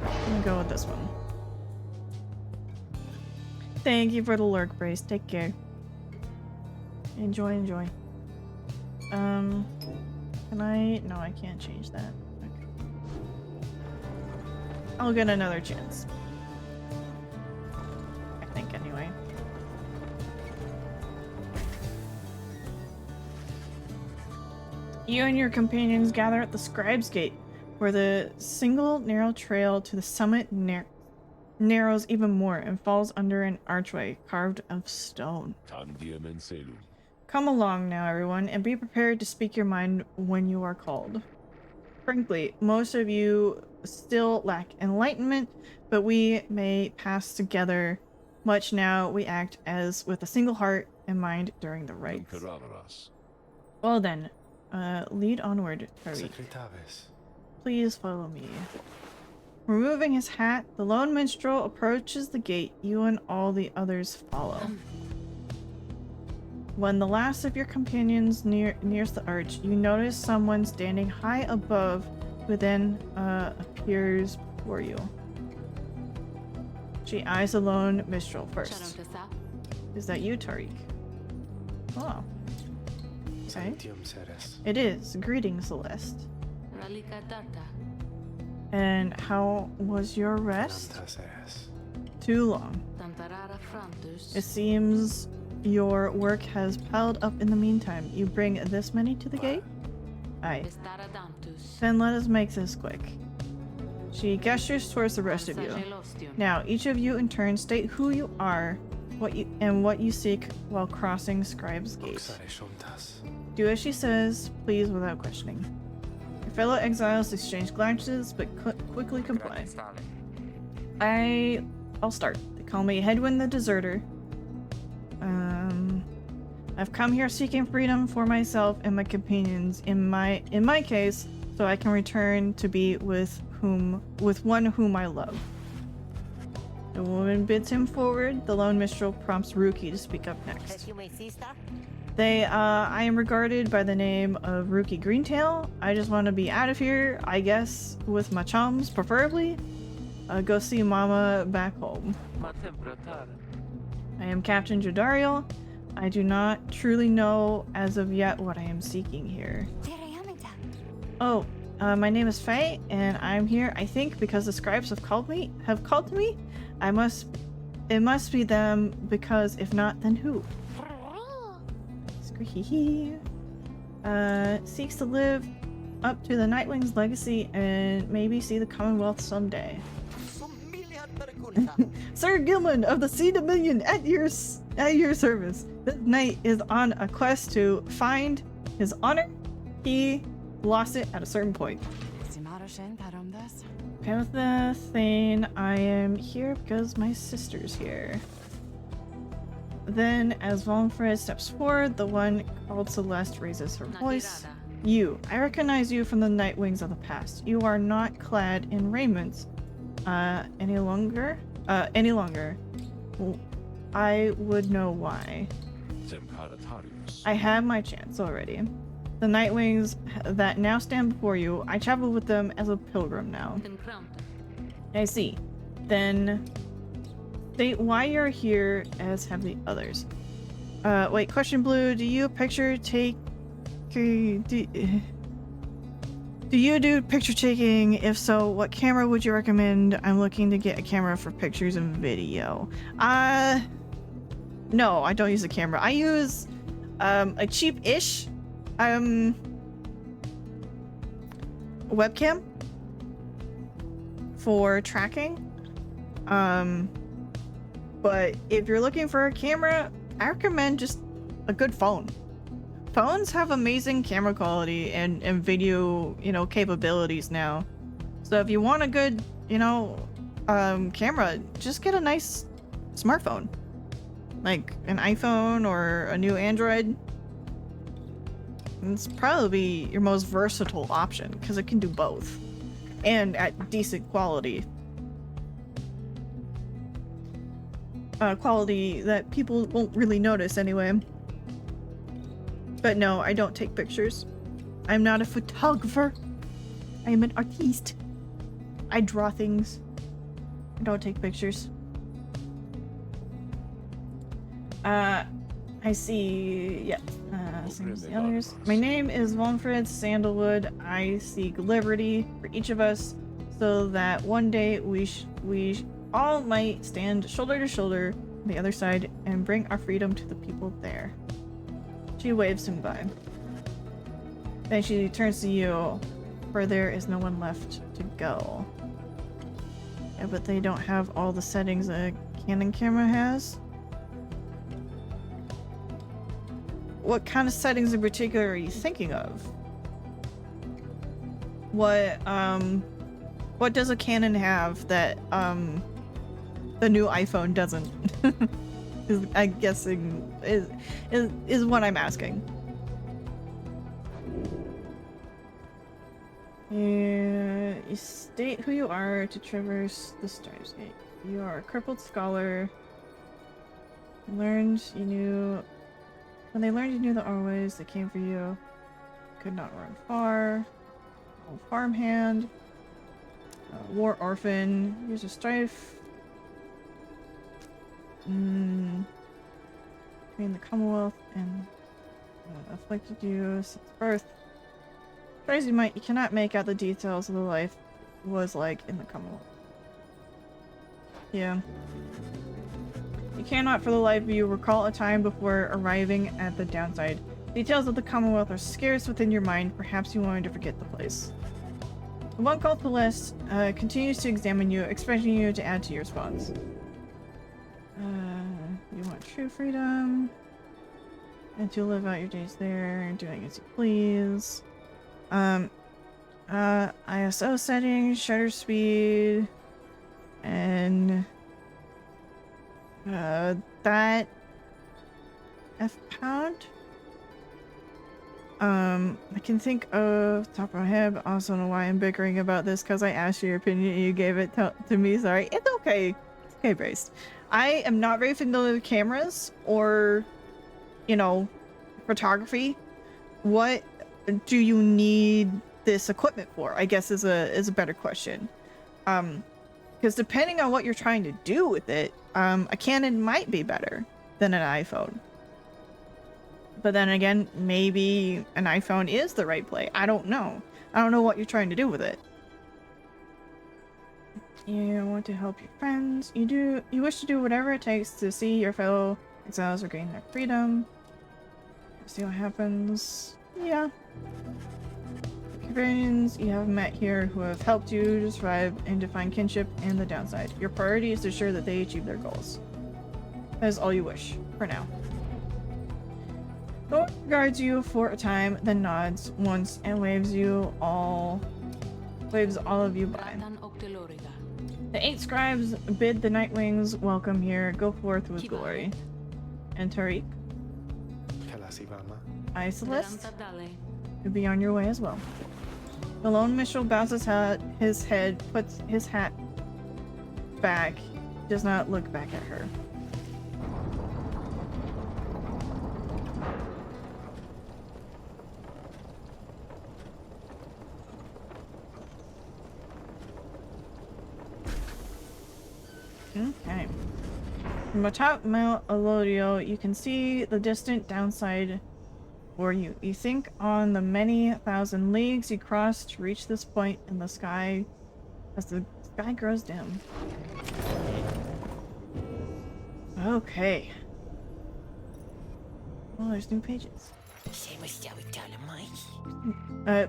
gonna go with this one. Thank you for the lurk, Brace. Take care. Enjoy, enjoy. Can I? No, I can't change that. Okay. I'll get another chance. I think, anyway. You and your companions gather at the Scribe's Gate, where the single narrow trail to the summit narrows even more and falls under an archway carved of stone. Come along now, everyone, and be prepared to speak your mind when you are called. Frankly, most of you still lack enlightenment, but we may pass together much now we act as with a single heart and mind during the rites. Well then, lead onward, Tariq. Please follow me. Removing his hat, the lone minstrel approaches the gate. You and all the others follow. When the last of your companions nears the arch, you notice someone standing high above who then appears before you. She eyes the lone minstrel first. Is that you, Tariq? Oh. Okay. It is. Greetings, Celeste. And how was your rest? Too long. It seems your work has piled up in the meantime. You bring this many to the gate? Aye. Then let us make this quick. She gestures towards the rest of you. Now, each of you in turn state who you are, what you seek while crossing Scribe's Gate. Do as she says, please, without questioning. Your fellow exiles exchange glances, but quickly comply. I'll start. They call me Hedwin the Deserter. I've come here seeking freedom for myself and my companions. In my case, so I can return to be with one whom I love. The woman bids him forward. The lone minstrel prompts Ruki to speak up next. I am regarded by the name of Ruki Greentail. I just want to be out of here, I guess, with my chums, preferably. Go see Mama back home. I am Captain Jodariel. I do not truly know as of yet what I am seeking here. Oh, my name is Faye, and I'm here, I think, because the scribes have called to me. It must be them, because if not, then who? Squeaky. Seeks to live up to the Nightwing's legacy and maybe see the Commonwealth someday. Sir Gilman of the Sea Dominion at your service. This knight is on a quest to find his honor. He lost it at a certain point. Okay, with the thing, I am here because my sister's here. Then, as Volfred steps forward, the one called Celeste raises her voice. You. I recognize you from the night wings of the past. You are not clad in raiment. Any longer? Well, I would know why. I had my chance already. The Nightwings that now stand before you, I travel with them as a pilgrim now. I see. Then state why you're here, as have the others. Wait, question blue, do you picture take... Do you do picture taking? If so, what camera would you recommend? I'm looking to get a camera for pictures and video. No, I don't use a camera. I use a cheap-ish webcam for tracking. But if you're looking for a camera, I recommend just a good phone. Phones have amazing camera quality and video, you know, capabilities now. So if you want a good, you know, camera, just get a nice smartphone. Like an iPhone or a new Android. It's probably your most versatile option because it can do both. And at decent quality. Quality that people won't really notice anyway. But no, I don't take pictures. I'm not a photographer. I am an artiste. I draw things. I don't take pictures. I see. Yep. Same as the others. My name is Volfred Sandalwood. I seek liberty for each of us, so that one day we all might stand shoulder to shoulder on the other side and bring our freedom to the people there. She waves him by. Then she turns to you, for there is no one left to go. Yeah, but they don't have all the settings a Canon camera has. What kind of settings in particular are you thinking of? What does a Canon have that the new iPhone doesn't? I'm guessing is what I'm asking. You state who you are to traverse the Stars Gate. You are a crippled scholar. When they learned you knew the Orways, they came for you. Could not run far. Old farmhand. War orphan. Years of strife. Between the Commonwealth and afflicted you since birth. Try as you might, you cannot make out the details of the life was like in the Commonwealth. Yeah. You cannot for the life of you recall a time before arriving at the downside. Details of the Commonwealth are scarce within your mind. Perhaps you wanted to forget the place. The one called Celeste continues to examine you, expecting you to add to your response. You want true freedom, and to live out your days there, doing as you please. ISO settings, shutter speed, and that F-pound. I can think of top of my head, but also know why I'm bickering about this because I asked you your opinion and you gave it to me. Sorry, it's okay. It's okay, Brace. I am not very familiar with cameras or, you know, photography. What do you need this equipment for? I guess is a better question. Because depending on what you're trying to do with it, a Canon might be better than an iPhone. But then again, maybe an iPhone is the right play. I don't know. I don't know what you're trying to do with it. You want to help your friends. You wish to do whatever it takes to see your fellow exiles regain their freedom. See what happens. Yeah. Okay. companions you have met here who have helped you to survive and to find kinship and the downside. Your priority is to ensure that they achieve their goals. That is all you wish, for now. Thor regards you for a time, then nods once and waves all of you by. The 8 scribes bid the Nightwings welcome here. Go forth with glory. And Tariq, I, Celeste, you'll be on your way as well. The lone minstrel bows his head, puts his hat back, does not look back at her. Okay. From atop Mount Elodio, you can see the distant downside for you. You think on the many thousand leagues you crossed to reach this point in the sky as the sky grows dim. Okay. Oh, there's new pages. I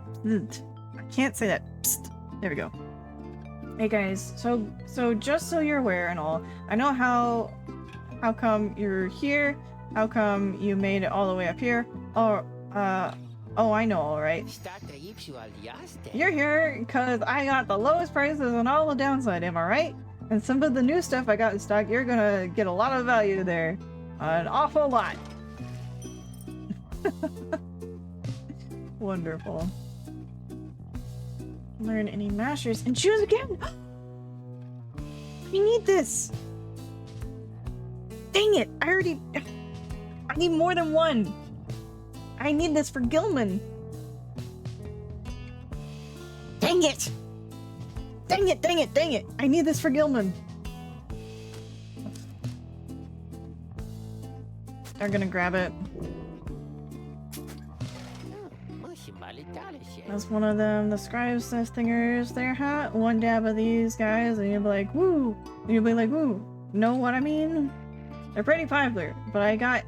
can't say that. Psst. There we go. Hey guys, so just so you're aware and all, I know how come you're here, how come you made it all the way up here, oh I know, alright. You're here because I got the lowest prices on all the downside, am I right? And some of the new stuff I got in stock, you're gonna get a lot of value there. An awful lot. Wonderful. Learn any masters and choose again. We need this. Dang it! I need more than one. I need this for Gilman. Dang it! Dang it! Dang it! Dang it! I need this for Gilman. They're gonna grab it. That's one of them. The scribes says thingers there, huh? One dab of these guys and you'll be like, woo! And you'll be like, woo! Know what I mean? They're pretty popular, but I got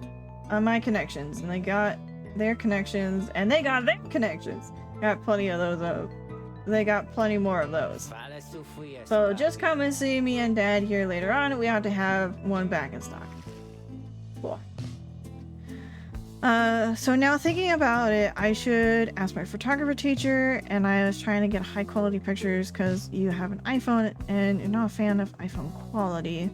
my connections, and they got their connections, and they got their connections. Got plenty of those. They got plenty more of those. So just come and see me and Dad here later on. We have to have one back in stock. Cool. So now thinking about it, I should ask my photographer teacher, and I was trying to get high quality pictures because you have an iPhone and you're not a fan of iPhone quality.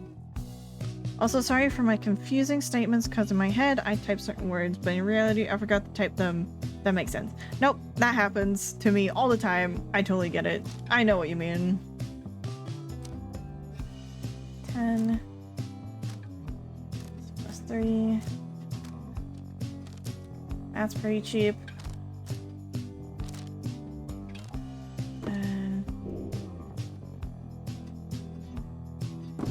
Also, sorry for my confusing statements because in my head I type certain words, but in reality I forgot to type them. That makes sense. Nope, that happens to me all the time. I totally get it. I know what you mean. 10 plus 3. That's pretty cheap.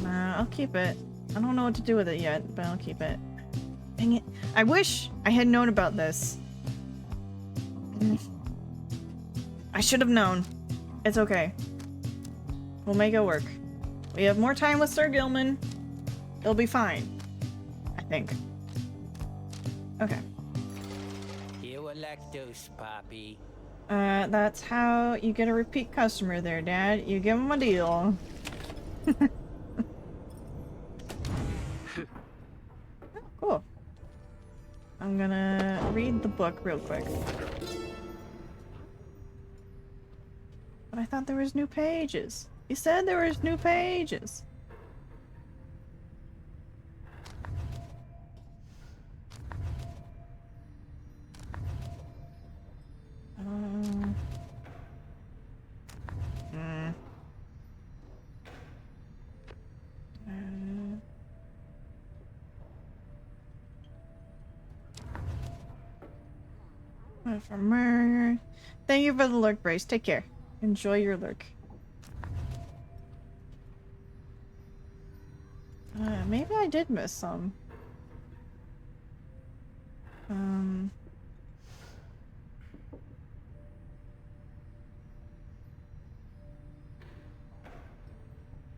Nah, I'll keep it. I don't know what to do with it yet, but I'll keep it. Dang it. I wish I had known about this. I should have known. It's okay. We'll make it work. We have more time with Sir Gilman. It'll be fine. I think. Okay. Poppy. That's how you get a repeat customer there, Dad. You give him a deal. Cool. I'm gonna read the book real quick. But I thought there was new pages. You said there was new pages. For murder. Thank you for the lurk, Brace. Take care. Enjoy your lurk. Maybe I did miss some.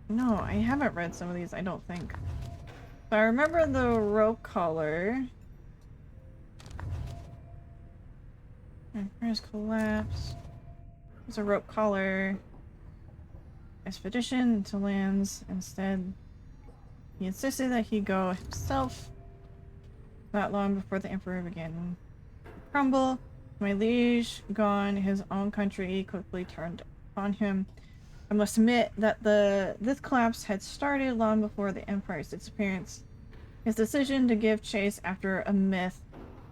No, I haven't read some of these, I don't think. But I remember the rope collar. First collapse. was a rope collar expedition to lands. Instead, he insisted that he go himself. Not long before the Emperor began to crumble, my liege gone, his own country quickly turned upon him. I must admit that this collapse had started long before the Empire's disappearance. His decision to give chase after a myth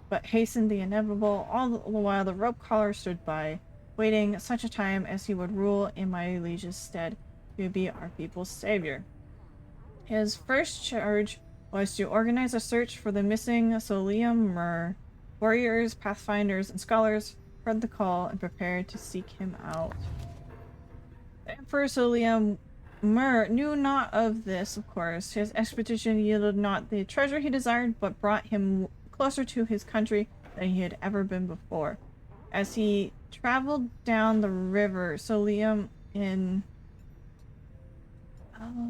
but hastened the inevitable. All the while the rope collar stood by, waiting such a time as he would rule in my liege's stead to be our people's savior. His first charge was to organize a search for the missing Solium Mur. Warriors, pathfinders, and scholars heard the call and prepared to seek him out. The Emperor Solium Mur knew not of this, of course. His expedition yielded not the treasure he desired, but brought him closer to his country than he had ever been before. As he traveled down the river, Solium oh,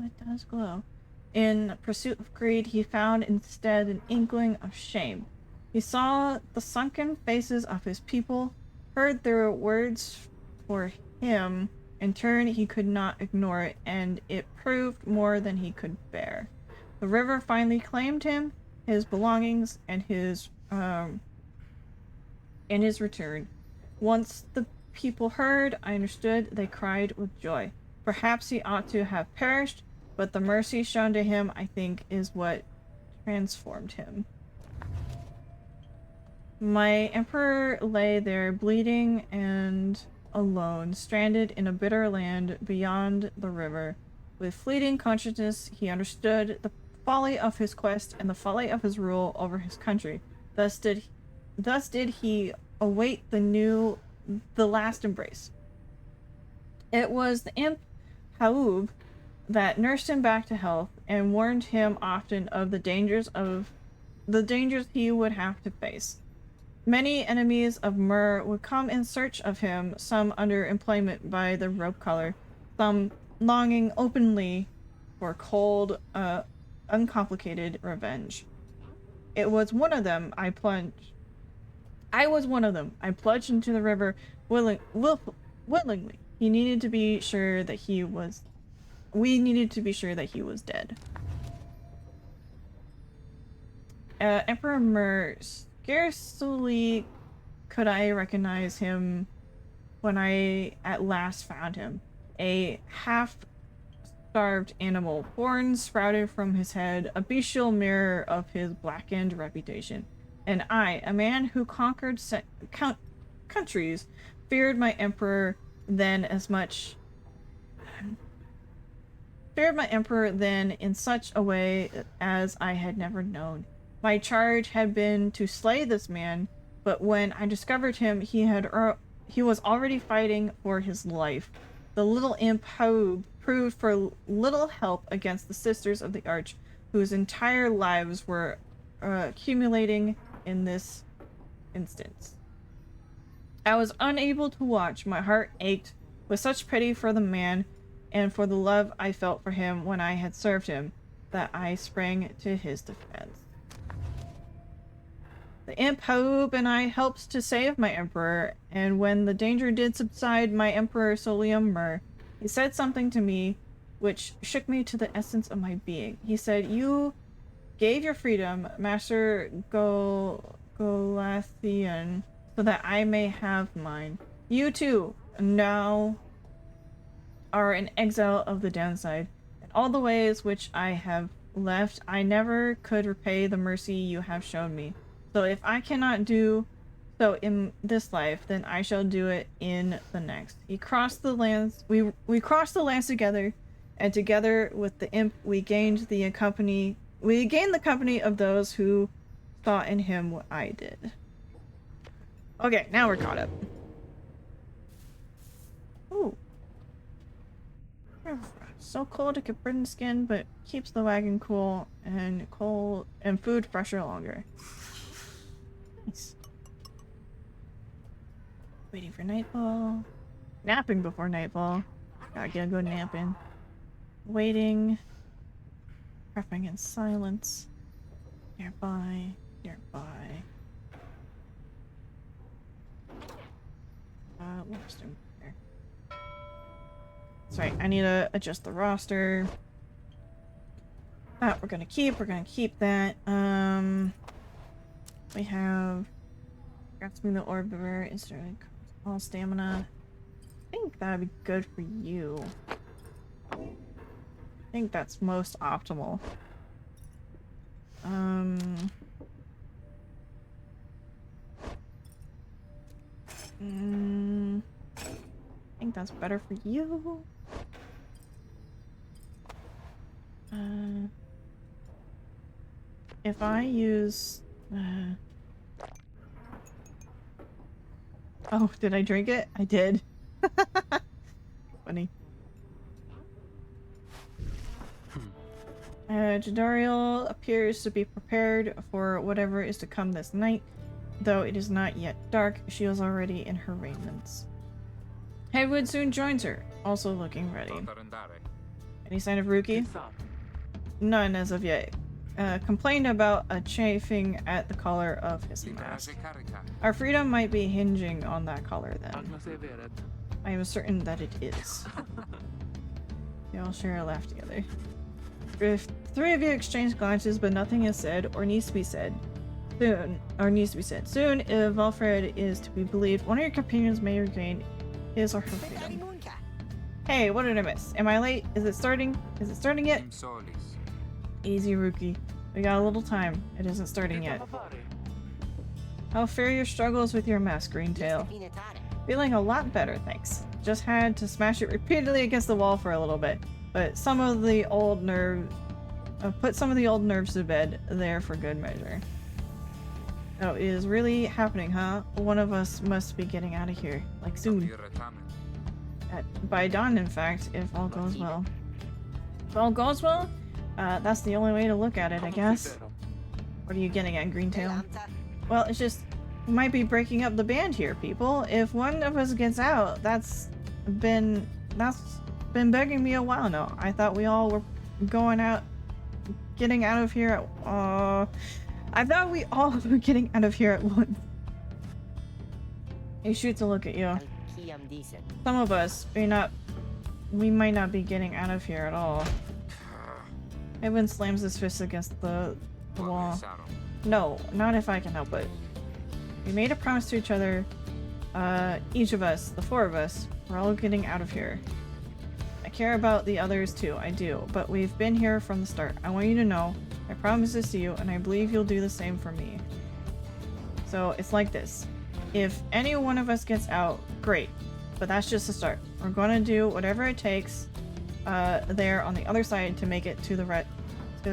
it does glow. In pursuit of greed, he found instead an inkling of shame. He saw the sunken faces of his people, heard their words for him. In turn, he could not ignore it, and it proved more than he could bear. The river finally claimed him, his belongings, and his return. Once the people heard, I understood, they cried with joy. Perhaps he ought to have perished, but the mercy shown to him, I think, is what transformed him. My emperor lay there bleeding and alone, stranded in a bitter land beyond the river. With fleeting consciousness, he understood the folly of his quest and the folly of his rule over his country. Thus did he await the last embrace. It was the imp Haub that nursed him back to health and warned him often of the dangers he would have to face. Many enemies of Mur would come in search of him, some under employment by the rope collar, some longing openly for cold, uncomplicated revenge. I was one of them. I plunged into the river willingly. We needed to be sure that he was dead. Emperor Mur, scarcely could I recognize him when I at last found him. A half-starved animal, horns sprouted from his head, a bestial mirror of his blackened reputation. And I, a man who conquered countries, feared my emperor then in such a way as I had never known. My charge had been to slay this man, but when I discovered him, he was already fighting for his life. The little imp Haub proved for little help against the Sisters of the Arch, whose entire lives were accumulating in this instance. I was unable to watch. My heart ached with such pity for the man and for the love I felt for him when I had served him, that I sprang to his defense. The imp Haub and I helped to save my emperor, and when the danger did subside, my emperor Solium Mur, he said something to me which shook me to the essence of my being. He said, "You gave your freedom, Master Golathian, so that I may have mine. You too, now are an exile of the downside. In all the ways which I have left, I never could repay the mercy you have shown me. So if I cannot do so in this life, then I shall do it in the next." We crossed the lands together, and together with the imp we gained the company of those who saw in him what I did. Okay, now we're caught up. Ooh. So cold it could burn the skin, but keeps the wagon cool and food fresher longer. Nice. Waiting for nightfall. Napping before nightfall. Gotta go napping. Waiting. Prepping in silence. Nearby. What's in here? That's right, I need to adjust the roster. That we're gonna keep that. We have grants me the orb bearer, instantly all stamina. I think that'd be good for you. I think that's most optimal. I think that's better for you. If I use oh, did I drink it? I did. Funny. Jadariel appears to be prepared for whatever is to come this night. Though it is not yet dark, she is already in her raiments. Hedwig soon joins her, also looking ready. Any sign of Ruki? None as of yet. Complained about a chafing at the color of his mask. Our freedom might be hinging on that color then. I am certain that it is. They all share a laugh together. If three of you exchange glances but nothing is said or needs to be said, soon, if Alfred is to be believed, one of your companions may regain his or her freedom. Hey, what did I miss? Am I late? Is it starting? Is it starting yet? Easy, Rookie. We got a little time. It isn't starting yet. How fare your struggles with your mask, Greentail? Feeling a lot better, thanks. Just had to smash it repeatedly against the wall for a little bit, but some of the old nerves, put some of the old nerves to bed there for good measure. Oh, it is really happening, huh? One of us must be getting out of here, like soon. By dawn, in fact, if all goes well. If all goes well? That's the only way to look at it, I guess. What are you getting at, Greentail? Well, it's just, we might be breaking up the band here, people. If one of us gets out, that's been bugging me a while now. I thought we all were getting out of here at, I thought we all were getting out of here at once. He shoots a look at you. Some of us, we might not be getting out of here at all. Edwin slams his fist against the wall. No, not if I can help it. We made a promise to each other, each of us, the four of us, we're all getting out of here. I care about the others too, I do, but we've been here from the start. I want you to know, I promise this to you, and I believe you'll do the same for me. So it's like this. If any one of us gets out, great, but that's just the start. We're gonna do whatever it takes there on the other side to make it to the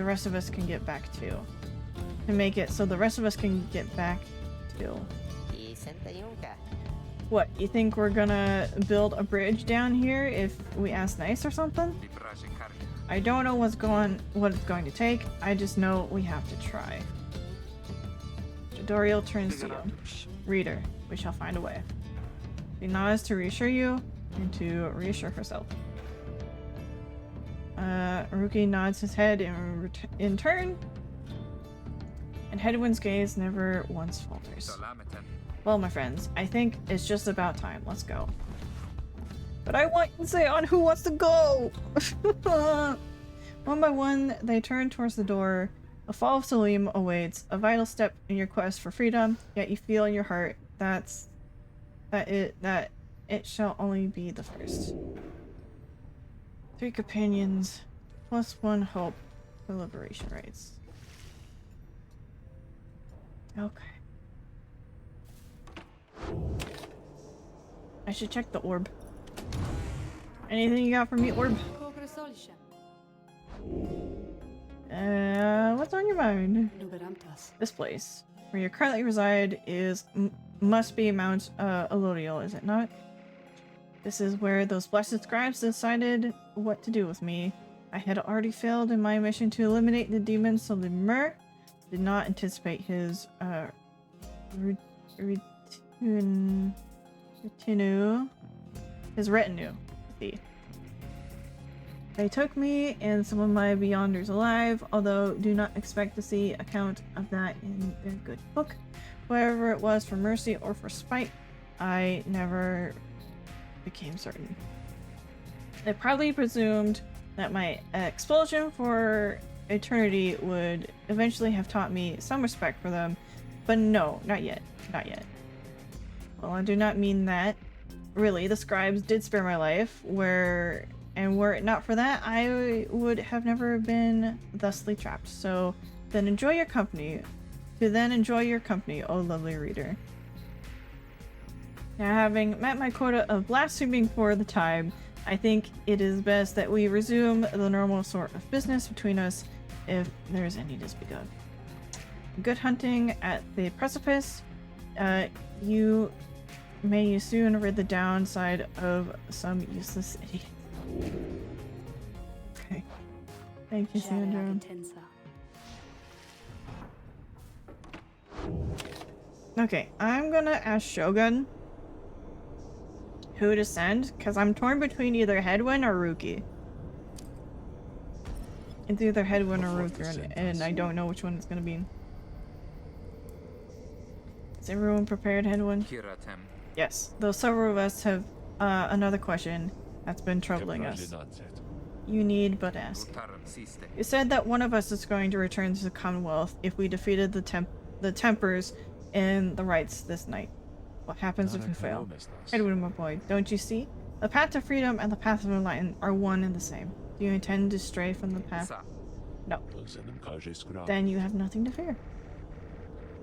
rest of us can get back to. To make it so the rest of us can get back to. What, you think we're gonna build a bridge down here if we ask nice or something? I don't know what it's going to take, I just know we have to try. Jadoriel turns to you. Reader, we shall find a way. She nods to reassure you and to reassure herself. Ruki nods his head in turn, and Hedwig's gaze never once falters. Well, my friends, I think it's just about time. Let's go. But I want you to say on who wants to go! One by one, they turn towards the door. A fall of Salim awaits, a vital step in your quest for freedom, yet you feel in your heart that it shall only be the first. 3 companions, plus 1 hope for liberation rights. Okay. I should check the orb. Anything you got for me, orb? What's on your mind? This place, where you currently reside, must be Mount Elodial, is it not? This is where those blessed scribes decided what to do with me. I had already failed in my mission to eliminate the demons, so Lemur did not anticipate his retinue. See. They took me and some of my Beyonders alive, although do not expect to see account of that in their good book. Whether it was for mercy or for spite, I never became certain. They probably presumed that my expulsion for eternity would eventually have taught me some respect for them, but no, not yet. Not yet. Well, I do not mean that. Really, the scribes did spare my life, were it not for that, I would have never been thusly trapped. So then enjoy your company. Oh lovely reader. Now, having met my quota of blaspheming for the time, I think it is best that we resume the normal sort of business between us, if there is any to speak of. Good hunting at the precipice. You may soon rid the downside of some useless idiot. Okay. Thank you, Sandra. Okay, I'm gonna ask Shogun who to send, because I'm torn between either Headwind or Ruki. It's either Headwind or Ruki, and I don't know which one it's gonna be. Is everyone prepared, Headwind? Yes, though several of us have another question that's been troubling us. You need but ask. You said that one of us is going to return to the Commonwealth if we defeated the Tempers in the rites this night. What happens if we fail? Edwin, my boy, don't you see? The path to freedom and the path of enlightenment are one and the same. Do you intend to stray from the path? No. Then you have nothing to fear.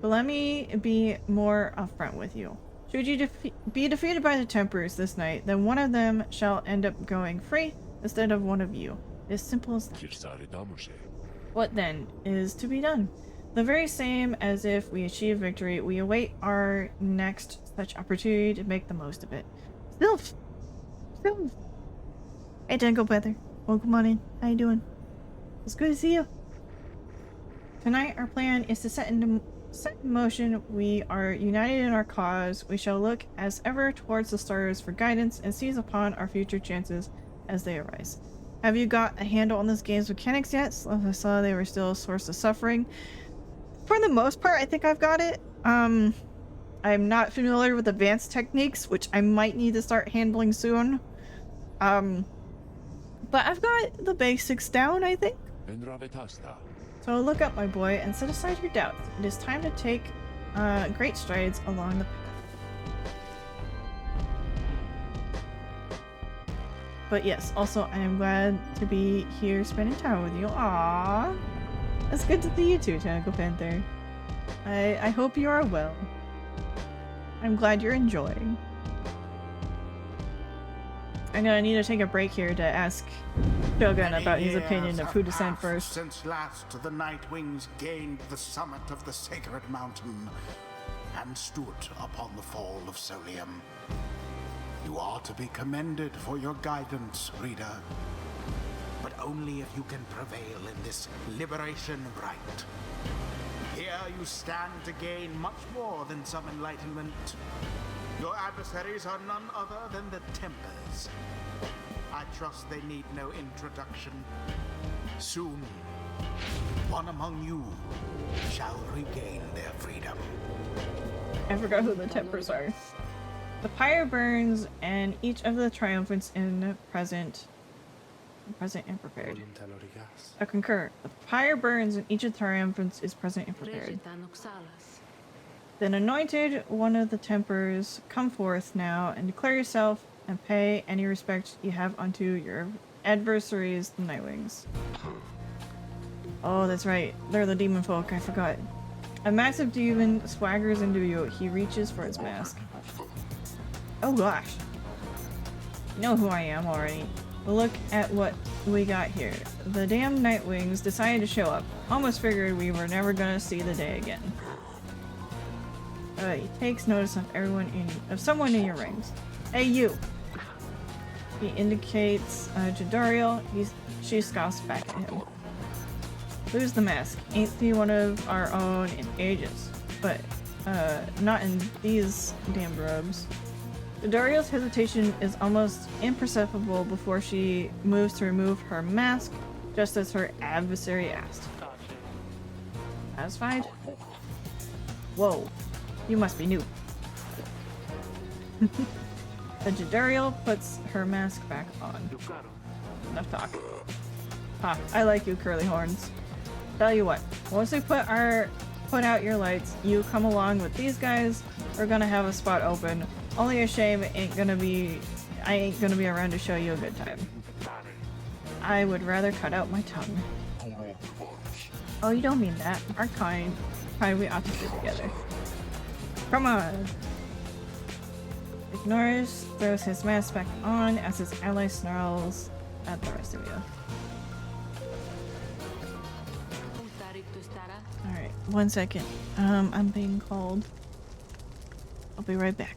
But let me be more upfront with you. Should you be defeated by the Templars this night, then one of them shall end up going free instead of one of you. As simple as that. What then is to be done? The very same as if we achieve victory, we await our next such opportunity to make the most of it. Sylph! Hey, Jungle Panther. Welcome on in. How you doing? It's good to see you. Tonight, our plan is to set in motion. We are united in our cause. We shall look as ever towards the stars for guidance and seize upon our future chances as they arise. Have you got a handle on this game's mechanics yet? I saw they were still a source of suffering. For the most part, I think I've got it. I'm not familiar with advanced techniques, which I might need to start handling soon. But I've got the basics down, I think. So look up, my boy, and set aside your doubts. It is time to take great strides along the path. But yes, also I am glad to be here spending time with you. Aww. It's good to see you too, Tentacle Panther. I hope you are well. I'm glad you're enjoying. I'm gonna need to take a break here to ask Shogun about his opinion of who to send first. Since last the Nightwings gained the summit of the sacred mountain and stood upon the fall of Solium. You are to be commended for your guidance, reader. But only if you can prevail in this liberation rite. Here you stand to gain much more than some enlightenment. Your adversaries are none other than the Tempers. I trust they need no introduction. Soon, one among you shall regain their freedom. I forgot who the Tempers are. The pyre burns, and each of the triumphants in present and prepared. I concur. The pyre burns, and each of the triumphants is present and prepared. Then anointed one of the Tempers, come forth now and declare yourself and pay any respect you have unto your adversaries, the Nightwings. Oh, that's right. They're the demon folk. I forgot. A massive demon swaggers into you. He reaches for his mask. Oh gosh. You know who I am already. Look at what we got here. The damn Nightwings decided to show up. Almost figured we were never gonna see the day again. He takes notice of someone in your rings. Hey, you! He indicates Jadariel. She scoffs back at him. Who's the mask? Ain't he one of our own in ages? But, not in these damn robes. Jadariel's hesitation is almost imperceptible before she moves to remove her mask, just as her adversary asked. Satisfied? Whoa. You must be new. Vegetarial puts her mask back on. Enough talk. Ha, I like you, curly horns. Tell you what, once we put out your lights, you come along with these guys. We're gonna have a spot open. Only a shame I ain't gonna be around to show you a good time. I would rather cut out my tongue. Oh, you don't mean that. Our kind we ought to sit together. Come on. Ignores, throws his mask back on as his ally snarls at the rest of you. Alright, 1 second. I'm being called. I'll be right back.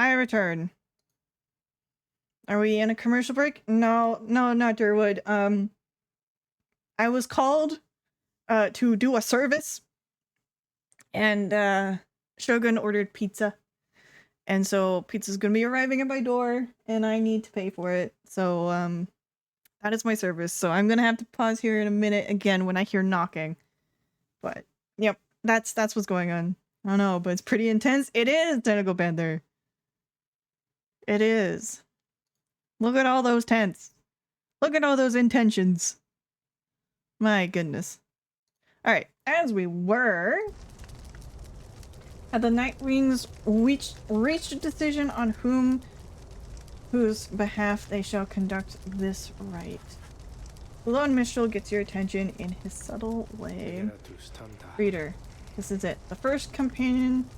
I return. Are we in a commercial break? No, not Durwood. I was called to do a service, and Shogun ordered pizza. And so pizza's gonna be arriving at my door, and I need to pay for it. So that is my service. So I'm gonna have to pause here in a minute again when I hear knocking. But yep, that's what's going on. I don't know, but it's pretty intense. It is, Tentacle Panther. It is. Look at all those tents. Look at all those intentions. My goodness. Alright, as we were... Had the Nightwings reached a decision on whose behalf they shall conduct this rite. The lone minstrel gets your attention in his subtle way. Reader, this is it. The first companion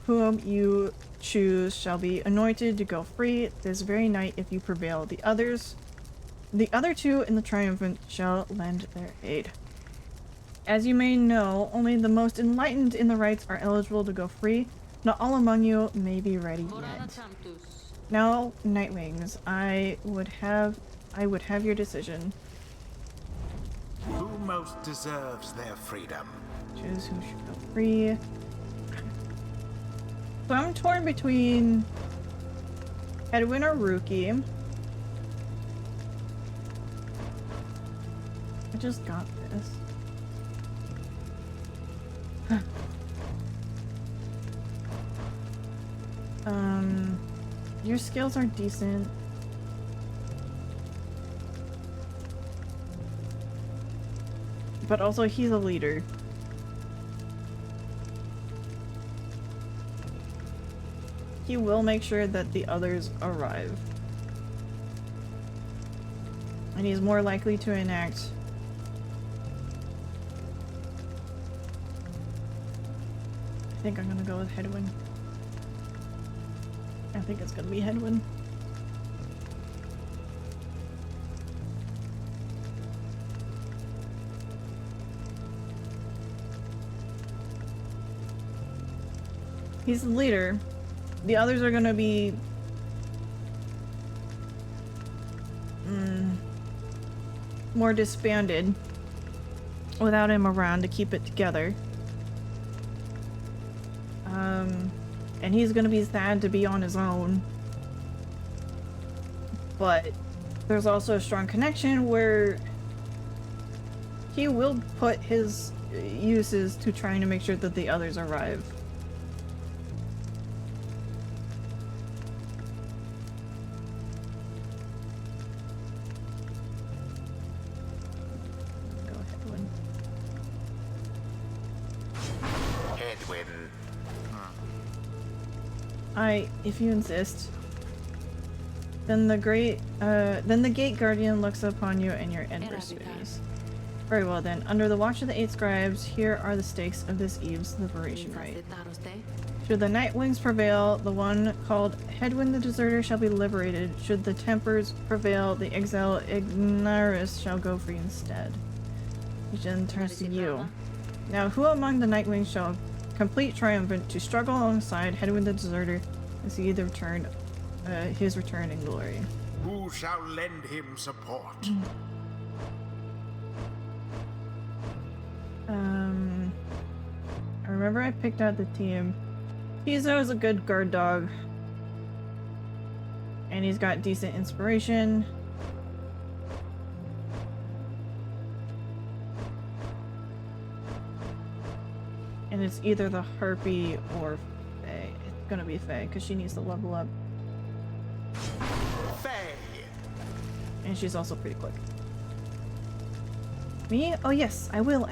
whom you choose shall be anointed to go free this very night if you prevail. The other two in the triumphant shall lend their aid. As you may know, only the most enlightened in the rites are eligible to go free. Not all among you may be ready yet. Now, Nightwings, I would have your decision. Who most deserves their freedom? Choose who should go free. So I'm torn between Edwin or Rookie. I just got this. Your skills are decent. But also he's a leader. He will make sure that the others arrive. And he's more likely to enact I think I'm gonna go with Hedwin. I think it's gonna be Hedwin. He's the leader. The others are gonna be more disbanded without him around to keep it together. And he's gonna be sad to be on his own. But there's also a strong connection where he will put his uses to trying to make sure that the others arrive. Go Hedwin. Edwin. If you insist. Then the gate guardian looks upon you and your adversaries. Very well then. Under the watch of the 8 scribes, here are the stakes of this eve's liberation rite. Should the Nightwings prevail, the one called Hedwin the Deserter shall be liberated. Should the Tempers prevail, the exile Ignaris shall go free instead. Which then turns to you. Now, who among the Nightwings shall complete triumphant to struggle alongside Hedwin the Deserter and see the return, his return in glory? Who shall lend him support? I remember I picked out the team. Tizo is a good guard dog. And he's got decent inspiration. And it's either the Harpy or Faye. It's gonna be Faye, because she needs to level up. Faye. And she's also pretty quick. Me? Oh yes, I will.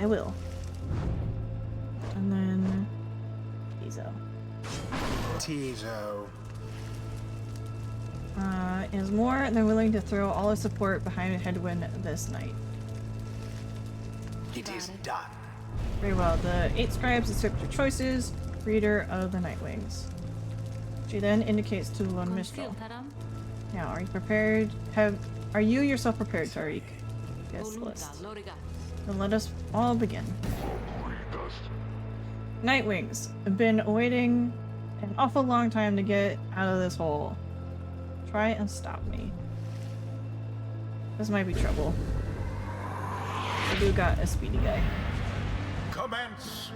And then Tizo. Tizo. Is more than willing to throw all his support behind Hedwin this night. It is done. Very well. The 8 scribes accept your choices. Reader of the Nightwings. She then indicates to the lone minstrel. Now, are you prepared? Are you yourself prepared, Tariq? Guest list. Then let us all begin. Nightwings have been awaiting An awful long time to get out of this hole. Try and stop me. This might be trouble. I do got a speedy guy. Commence.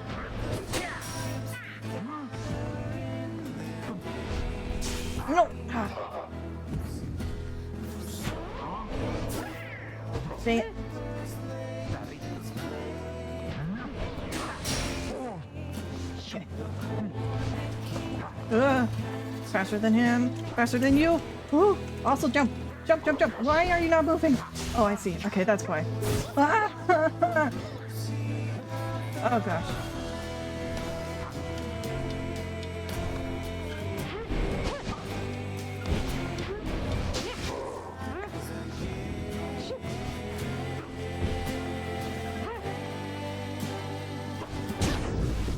No! Ah. Dang it. Okay. Faster than him. Faster than you. Ooh. Also jump. Jump, jump, jump. Why are you not moving? Oh, I see. Okay, that's why. Ah! Oh gosh.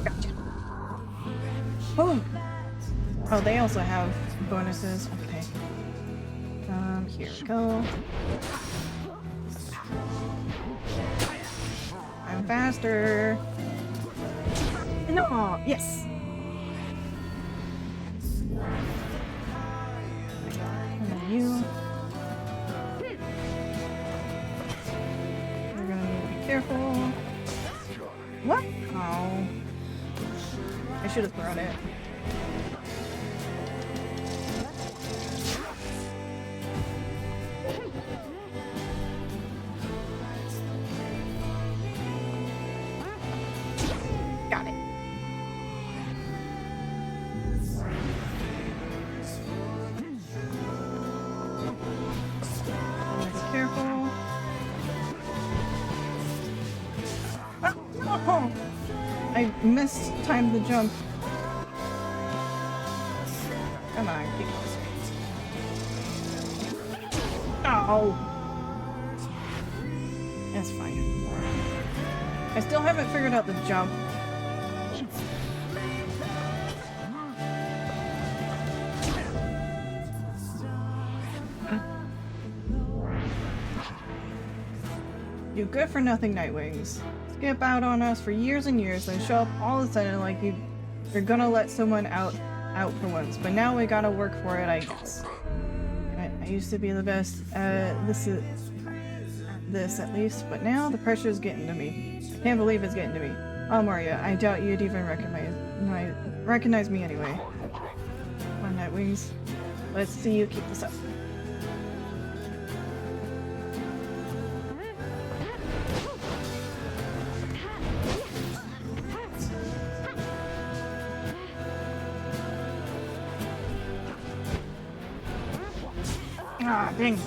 Gotcha. Oh. Oh, they also have bonuses. Okay. Here we go. I'm faster. No, yes. And then you. We're gonna need to be careful. What? Oh. I should have thrown it. Got it. Be careful. Ah, no! I mistimed the jump. Come on, keep close. Oh! That's fine. I still haven't figured out the jump. You good for nothing Nightwings. Skip out on us for years and years, then show up all of a sudden like you're gonna let someone out for once. But now we gotta work for it, I guess. I used to be the best at this at least, but now the pressure is getting to me. I can't believe it's getting to me. Oh Maria, I doubt you'd even recognize me anyway. Come on, Nightwings. Let's see you keep this up. Ah, dang.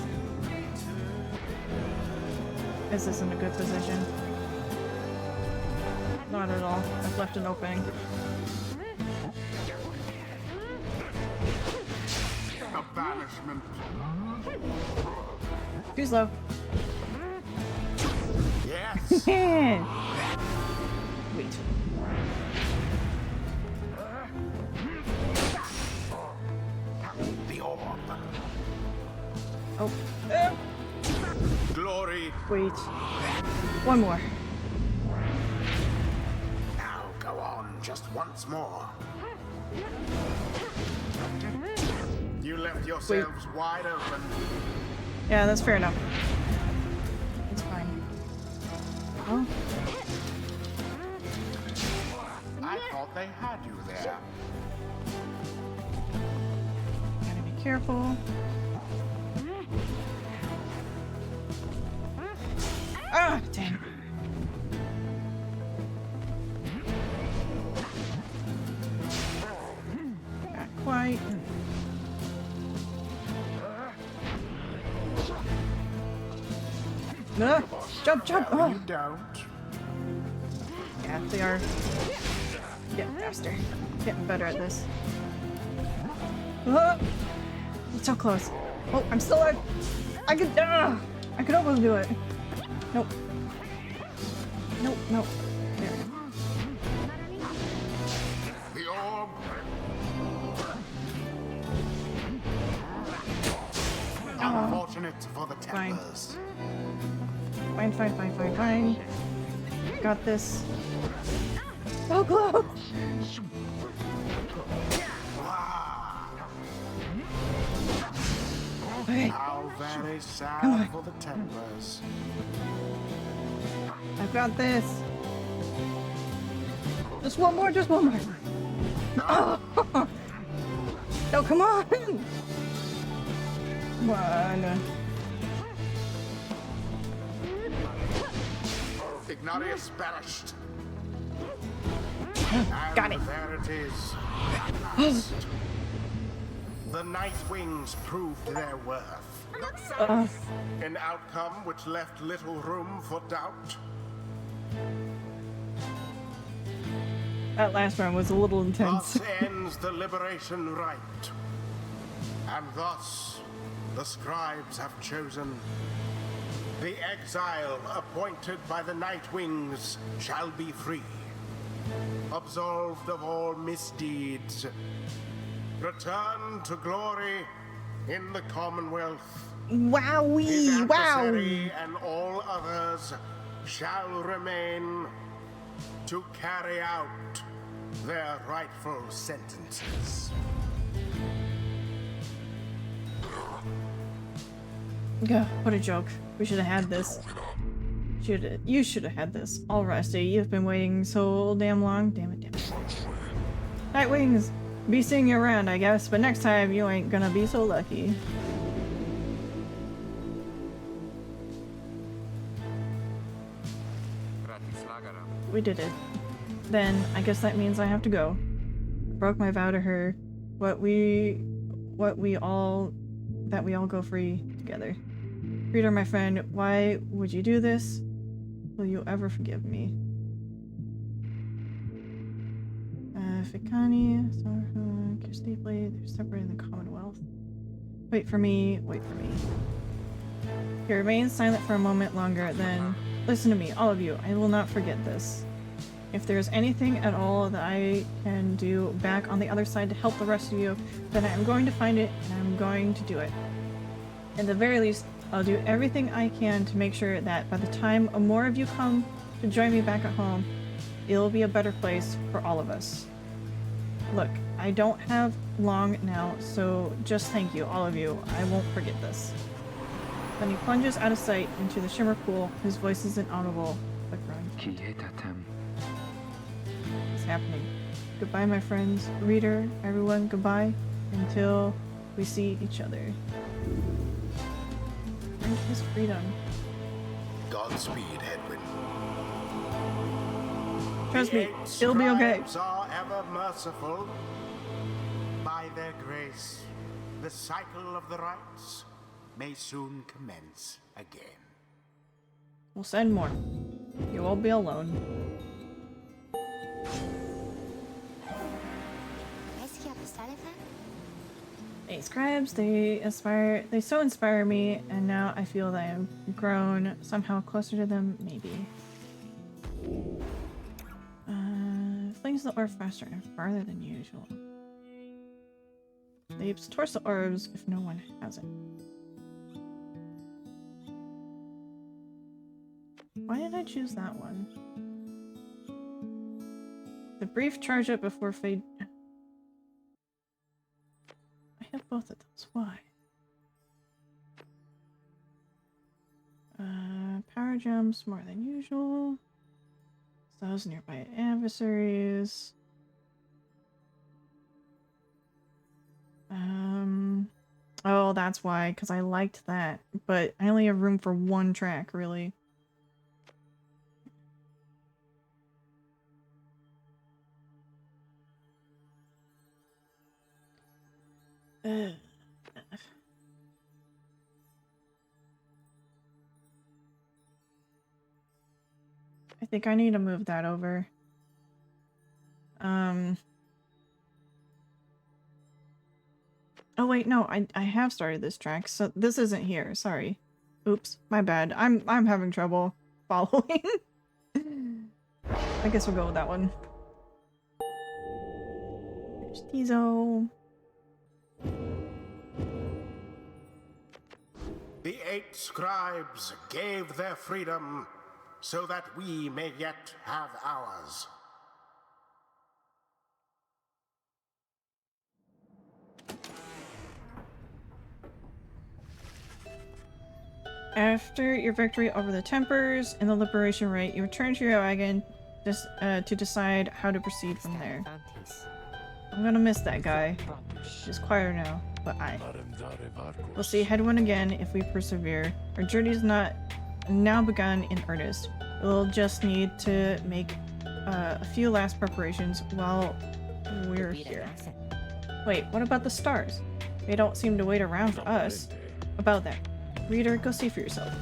This isn't a good position. Not at all. I've left an opening. A banishment. Too slow. Yes. Wait. The orb. Oh. Glory. Wait. One more. Now go on just once more. You left yourselves wide open. Yeah, that's fair enough. It's fine. Oh. I thought they had you there. Gotta be careful. Ah, dang. Not quite. Jump, jump! Well, Oh. you don't. Yeah, they are getting faster. Getting better at this. Oh, it's so close. Oh, I'm still alive. I could almost do it. Nope. Nope, nope. There. The orb. Unfortunate for the Fine. Templars. Fine, fine, fine, fine, fine. Got this. So close! Okay. How very on. sad for the Templars. I've got this. Just one more, just one more. Oh. No, come on. Come on. Ignatius perished. Got it. And there it is. At last. The Night Wings proved their worth. An outcome which left little room for doubt. That last round was a little intense. Thus ends the liberation rite. And thus, the scribes have chosen. The exile appointed by the Night Wings shall be free. Absolved of all misdeeds. Return to glory in the Commonwealth. His Wowee! Wow! adversary and all others shall remain to carry out their rightful sentences. Yeah, what a joke. We should have had this. You should have had this. All Rusty, you've been waiting so damn long. Damn it, damn it. Night Wings, be seeing you around, I guess, but next time you ain't gonna be so lucky. We did it. Then, I guess that means I have to go. I broke my vow to her. That we all go free together. Reader, my friend, why would you do this? Will you ever forgive me? Fikani, care deeply, they're separated in the Commonwealth. Wait for me, wait for me. He remains silent for a moment longer, then listen to me, all of you, I will not forget this. If there's anything at all that I can do back on the other side to help the rest of you, then I am going to find it, and I'm going to do it. At the very least, I'll do everything I can to make sure that by the time more of you come to join me back at home, it'll be a better place for all of us. Look, I don't have long now, so just thank you, all of you. I won't forget this. Then he plunges out of sight into the shimmer pool. His voice is inaudible, but grunge. What's happening? Goodbye, my friends. Reader, everyone, goodbye. Until we see each other. Drink his freedom. Godspeed, Edwin. Trust me, it'll be okay. The are ever merciful. By their grace, the cycle of the rites may soon commence again. We'll send more. You won't be alone. Hey, scribes, they so inspire me, and now I feel that I have grown somehow closer to them, maybe. Flings the orb faster and farther than usual. Leaps towards the orbs if no one has it. Why did I choose that one? The brief charge up before fade. I have both of those. Why? Power jumps more than usual. Those nearby adversaries. Oh, that's why, because I liked that. But I only have room for one track, really. I think I need to move that over. Oh wait, no, I have started this track, so this isn't here. Sorry. Oops, my bad. I'm having trouble following. I guess we'll go with that one. There's Tizo. The 8 scribes gave their freedom so that we may yet have ours. After your victory over the Tempers and the Liberation Rite, you return to your wagon just, to decide how to proceed from there. I'm gonna miss that guy. He's quieter now, but we'll see Headwind again if we persevere. Our journey's not now begun in earnest. We'll just need to make a few last preparations while we're here. Wait, what about the stars? They don't seem to wait around for us. About that. Reader, go see for yourself.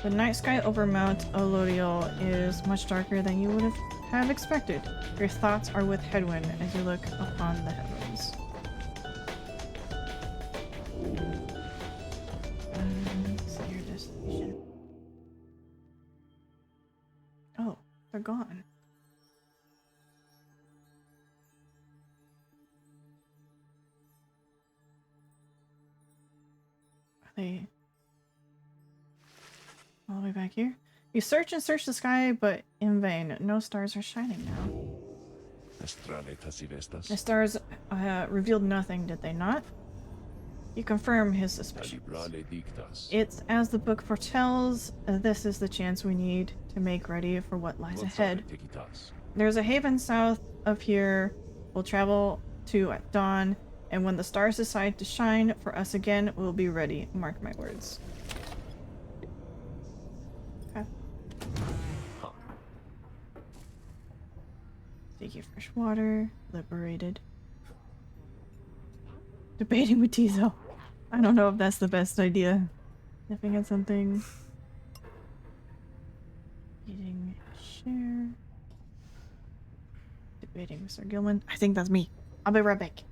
The night sky over Mount Elodial is much darker than you would have expected. Your thoughts are with Headwind as you look upon the heavens. See your destination. Oh, they're gone. Are they all the way back here? You search and search the sky, but in vain. No stars are shining now. The stars revealed nothing, did they not? You confirm his suspicions. It's as the book foretells, this is the chance we need to make ready for what lies ahead. There's a haven south of here we'll travel to at dawn, and when the stars decide to shine for us again, we'll be ready. Mark my words. Okay. Taking fresh water. Liberated. Debating with Tizo. I don't know if that's the best idea. Sniffing at something. Eating a share. Debating with Sir Gilman. I think that's me. I'll be right back.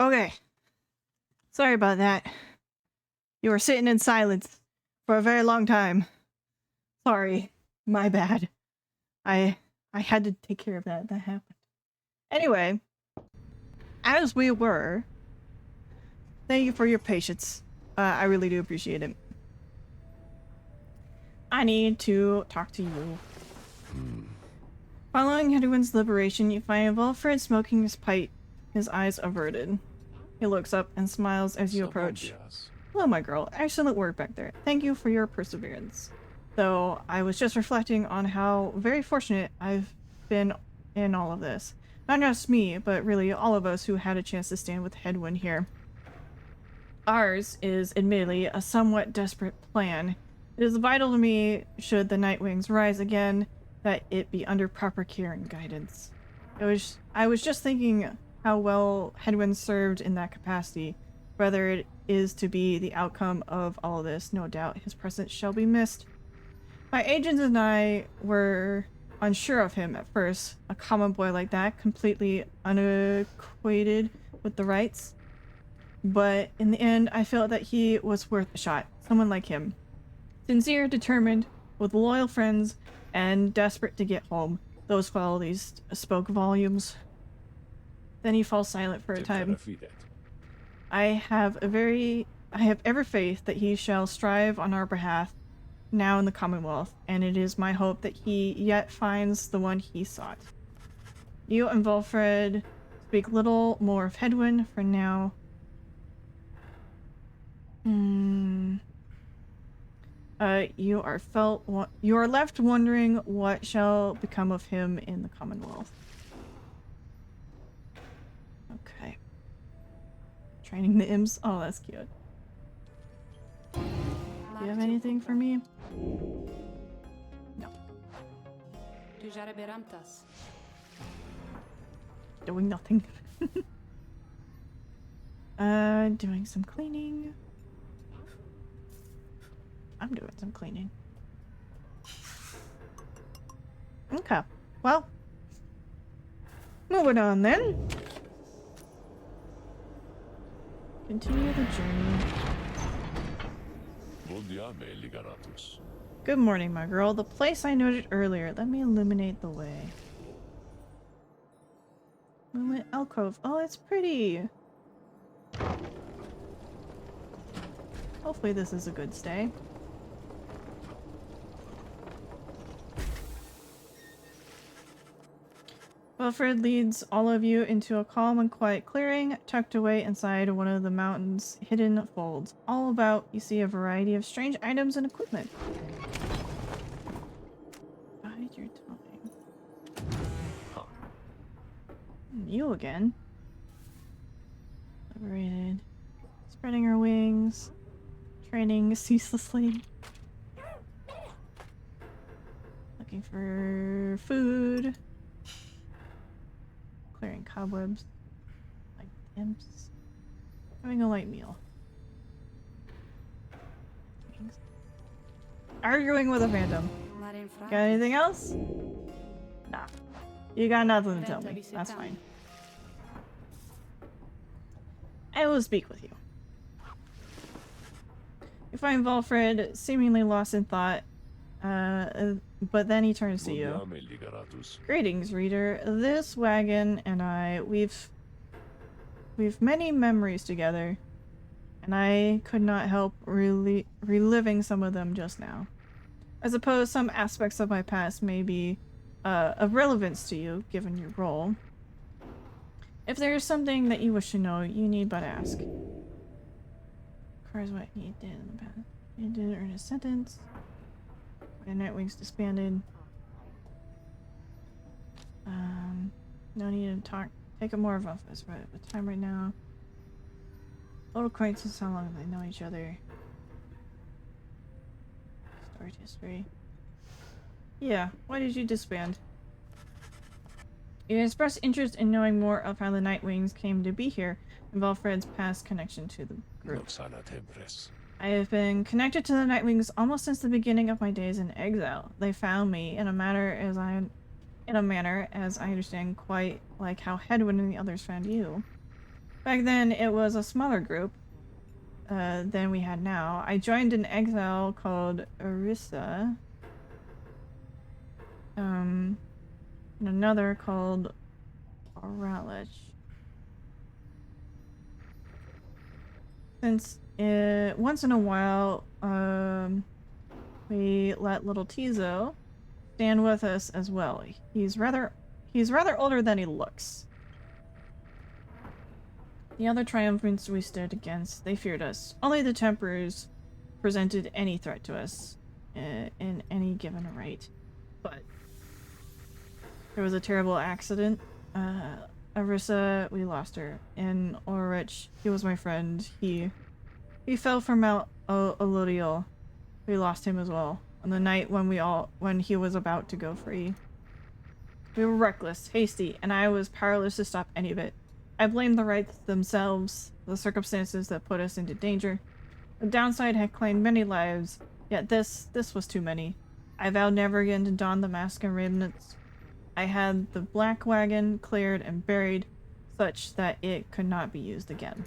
Okay. Sorry about that. You were sitting in silence for a very long time. Sorry. My bad. I had to take care of that. That happened. Anyway, as we were, thank you for your patience. I really do appreciate it. I need to talk to you. Following Hedwig's liberation, you find Wilfred smoking his pipe, his eyes averted. He looks up and smiles as you approach. Hello, my girl. Excellent work back there. Thank you for your perseverance. Though I was just reflecting on how very fortunate I've been in all of this. Not just me, but really all of us who had a chance to stand with Hedwig here. Ours is admittedly a somewhat desperate plan. It is vital to me, should the Nightwings rise again, that it be under proper care and guidance. I was just thinking how well Hedwig served in that capacity. Whether it is to be the outcome of all of this, no doubt his presence shall be missed. My agents and I were unsure of him at first. A common boy like that, completely unacquainted with the rights. But in the end, I felt that he was worth a shot. Someone like him. Sincere, determined, with loyal friends, and desperate to get home. Those qualities spoke volumes. Then he falls silent for a time. I have every faith that he shall strive on our behalf now in the Commonwealth, and it is my hope that he yet finds the one he sought. You and Wilfred speak little more of Hedwig for now. You are left wondering what shall become of him in the Commonwealth. Okay. Training the imps. Oh, that's cute. Do you have anything for me? No. Doing nothing. Doing some cleaning. I'm doing some cleaning. Okay. Well. Moving on then. Continue the journey. Good morning, my girl. The place I noted earlier. Let me illuminate the way. Moonlit alcove. Oh, it's pretty. Hopefully this is a good stay. Wilfred leads all of you into a calm and quiet clearing, tucked away inside one of the mountain's hidden folds. All about, you see a variety of strange items and equipment. Bide your time. You again. Liberated. Spreading her wings. Training ceaselessly. Looking for food. Clearing cobwebs. Like imps. Having a light meal. Arguing with a phantom. Got anything else? Nah. You got nothing to tell me. That's fine. I will speak with you. You find Wilfred seemingly lost in thought, but then he turns to you. Greetings, reader. This wagon and I, we've many memories together, and I could not help reliving some of them just now. I suppose some aspects of my past may be of relevance to you, given your role. If there is something that you wish to know, you need but ask. Requires what he did in the past. He didn't earn his sentence. When Nightwings disbanded. No need to talk. Take up more of office, right? But time right now. Old acquaintances, how long they know each other. Story history. Yeah, why did you disband? You expressed interest in knowing more of how the Nightwings came to be here and Wilfred's past connection to the group. I have been connected to the Nightwings almost since the beginning of my days in exile. They found me in a manner as I understand, quite like how Hedwig and the others found you. Back then, it was a smaller group than we had now. I joined an exile called Orisa. And another called Oralich. Since once in a while, we let little Tizo stand with us as well. He's rather older than he looks. The other triumphants we stood against, they feared us. Only the Templars presented any threat to us in any given right. But there was a terrible accident. Arissa, we lost her. And Ulrich, he was my friend. He fell from Mount Elodial. We lost him as well. On the night when he was about to go free. We were reckless, hasty, and I was powerless to stop any of it. I blamed the rights themselves, the circumstances that put us into danger. The downside had claimed many lives, yet this was too many. I vowed never again to don the mask and remnants. I had the black wagon cleared and buried, such that it could not be used again.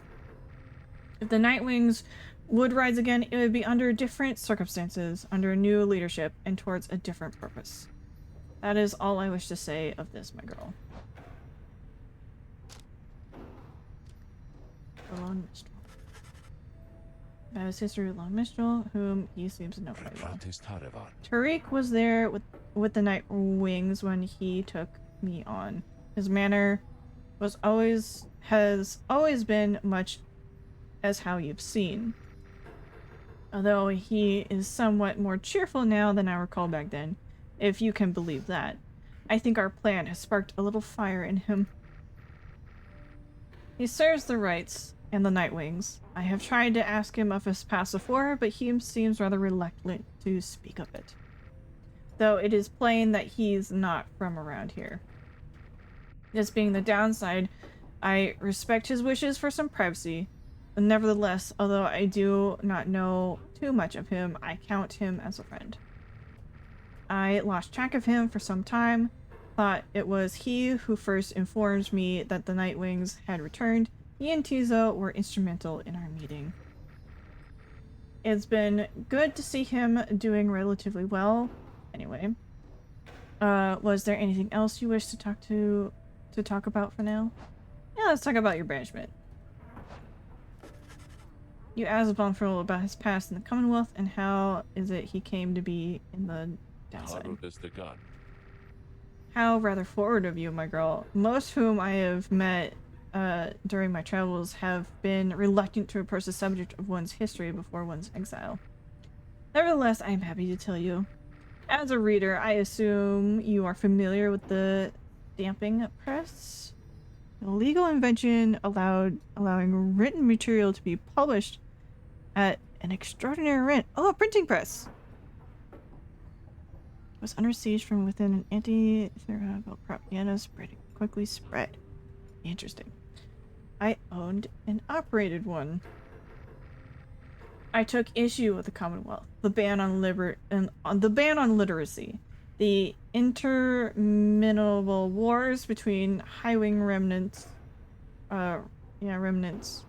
If the Nightwings would rise again, it would be under different circumstances, under new leadership, and towards a different purpose. That is all I wish to say of this, my girl. Long Mistral. About his history with Long Mistral, whom he seems to know quite well. Tariq was there with the Nightwings when he took me on. His manner has always been much as how you've seen. Although he is somewhat more cheerful now than I recall back then, if you can believe that. I think our plan has sparked a little fire in him. He serves the Rights and the Nightwings. I have tried to ask him of his past before, but he seems rather reluctant to speak of it. Though it is plain that he's not from around here. This being the downside, I respect his wishes for some privacy. But nevertheless, although I do not know too much of him, I count him as a friend. I lost track of him for some time, thought it was he who first informed me that the Nightwings had returned. He and Tizo were instrumental in our meeting. It's been good to see him doing relatively well. Anyway, was there anything else you wish to talk about for now? Yeah, let's talk about your banishment. You asked Bonfril about his past in the Commonwealth and how is it he came to be in the downside. How rather forward of you, my girl. Most whom I have met during my travels have been reluctant to approach the subject of one's history before one's exile. Nevertheless, I am happy to tell you. As a reader, I assume you are familiar with the stamping press? A legal invention allowing written material to be published at an extraordinary rate. Oh, a printing press! It was under siege from within an anti-theoretical propaganda quickly spread. Interesting. I owned and operated one. I took issue with the Commonwealth, the ban on literacy, the interminable wars between Highwing remnants. Remnants.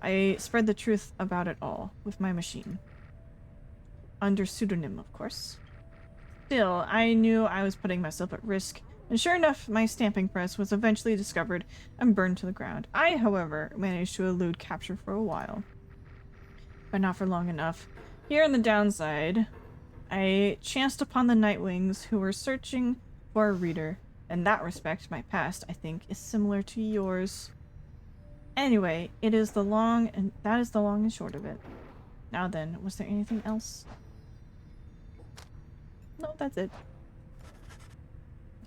I spread the truth about it all with my machine. Under pseudonym, of course. Still, I knew I was putting myself at risk, and sure enough, my stamping press was eventually discovered and burned to the ground. I, however, managed to elude capture for a while. But not for long enough. Here in the downside, I chanced upon the Nightwings who were searching for a reader. In that respect, my past, I think, is similar to yours. Anyway, that is the long and short of it. Now then, was there anything else? No, that's it.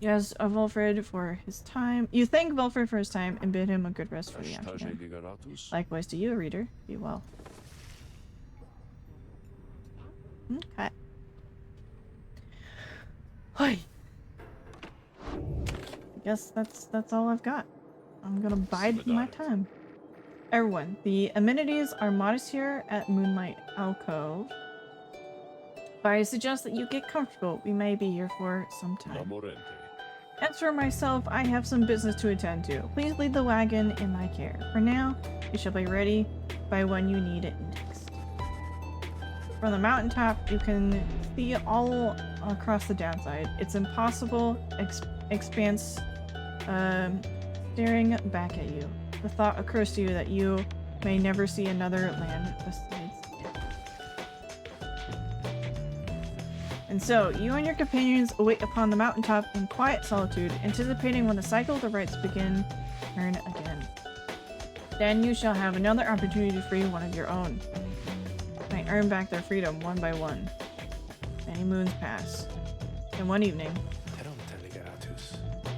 Yes, Volfred for his time. You thank Volfred for his time and bid him a good rest for the afternoon. Likewise to you, reader. Be well. Okay. Hi. I guess that's all I've got. I'm gonna bide my time. Everyone, the amenities are modest here at Moonlight Alcove. But I suggest that you get comfortable. We may be here for some time. As for myself, I have some business to attend to. Please leave the wagon in my care. For now, it shall be ready by when you need it next. From the mountaintop, you can see all across the downside. It's impossible expanse staring back at you. The thought occurs to you that you may never see another land besides it. And so, you and your companions await upon the mountaintop in quiet solitude, anticipating when the cycle of the rites begin turn again. Then you shall have another opportunity to free one of your own. May earn back their freedom one by one. Many moons pass. And one evening,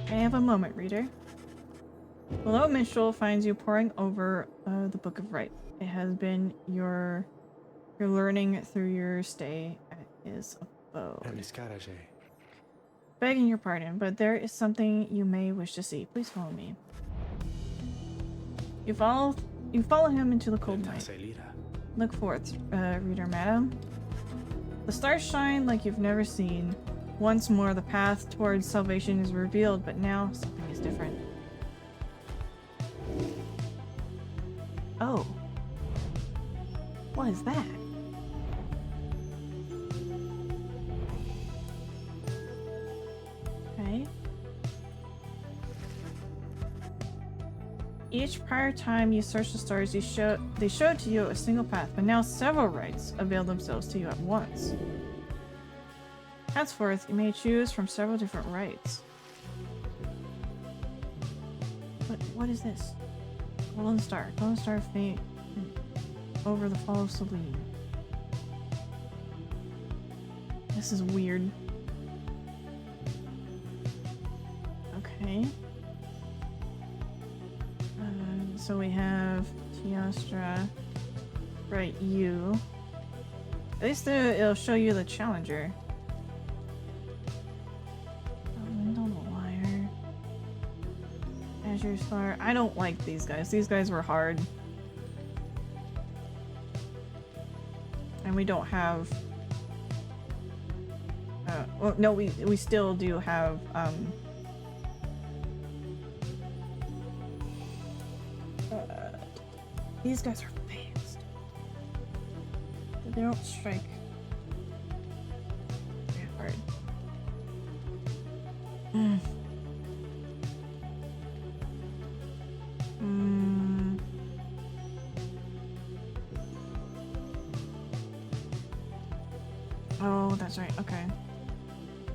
may I have a moment, reader? Below Minstrel finds you poring over the Book of Rites. It has been your learning through your stay at his abode. Begging your pardon, but there is something you may wish to see. Please follow me. You follow him into the cold night. Look forth, reader madam. The stars shine like you've never seen. Once more, the path towards salvation is revealed, but now something is different. Oh. What is that? Okay. Each prior time you search the stars, they showed to you a single path, but now several rites avail themselves to you at once. Henceforth, you may choose from several different rites. What is this? Golden Star faint over the fall of Selene. This is weird. Okay. So we have Tiastra, right? You. At least it'll show you the challenger. Azure Star. I don't like these guys. These guys were hard. And we don't have... well, no, we still do have, these guys are fast. They don't strike very hard. Oh, that's right. Okay.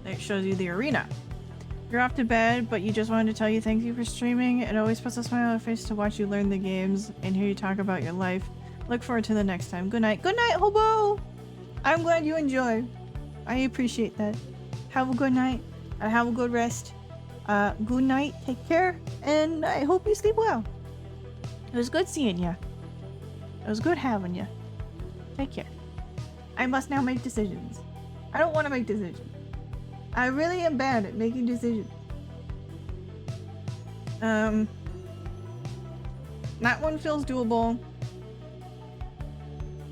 It shows you the arena. You're off to bed, but you just wanted to tell you thank you for streaming. It always puts a smile on your face to watch you learn the games and hear you talk about your life. Look forward to the next time. Good night. Good night, Hobo! I'm glad you enjoy. I appreciate that. Have a good night. Have a good rest. Good night. Take care. And I hope you sleep well. It was good seeing you. It was good having you. Take care. I must now make decisions. I don't want to make decisions. I really am bad at making decisions. That one feels doable.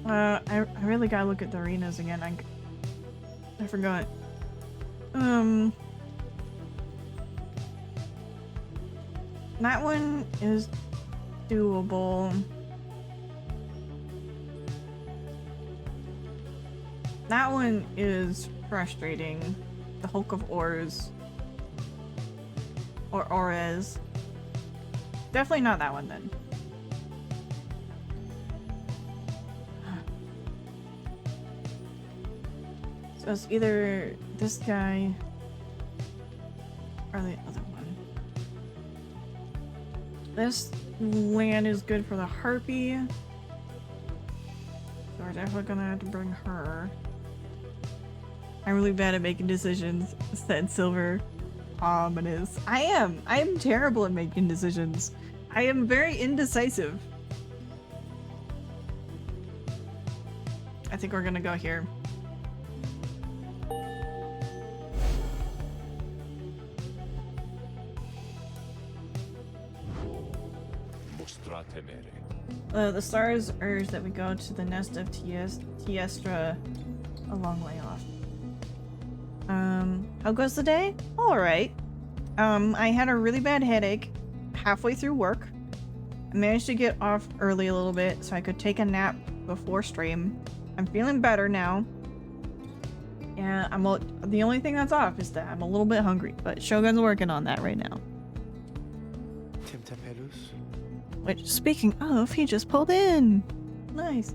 I really gotta look at the arenas again. I forgot. That one is doable. That one is frustrating. The Hulk of Ores. Or Ores. Definitely not that one then. So it's either this guy or the other one. This land is good for the harpy. So we're definitely gonna have to bring her. I'm really bad at making decisions, said Silver. Ominous. I am terrible at making decisions. I am very indecisive. I think we're gonna go here. The stars urge that we go to the nest of Tiestra a long way off. How goes the day? Alright. I had a really bad headache halfway through work. I managed to get off early a little bit so I could take a nap before stream. I'm feeling better now. And the only thing that's off is that I'm a little bit hungry, but Shogun's working on that right now. Which, speaking of, he just pulled in. Nice.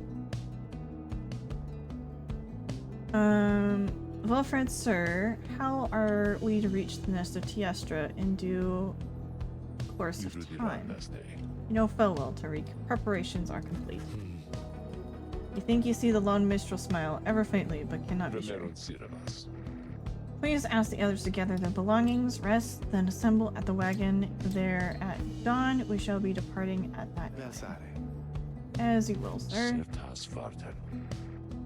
Wilfred, sir, how are we to reach the nest of Tiestra in due course of time? You know full well, Tariq. Preparations are complete. You think you see the lone minstrel smile, ever faintly, but cannot be sure. Please ask the others to gather their belongings, rest, then assemble at the wagon there at dawn. We shall be departing at that time. As you will, sir.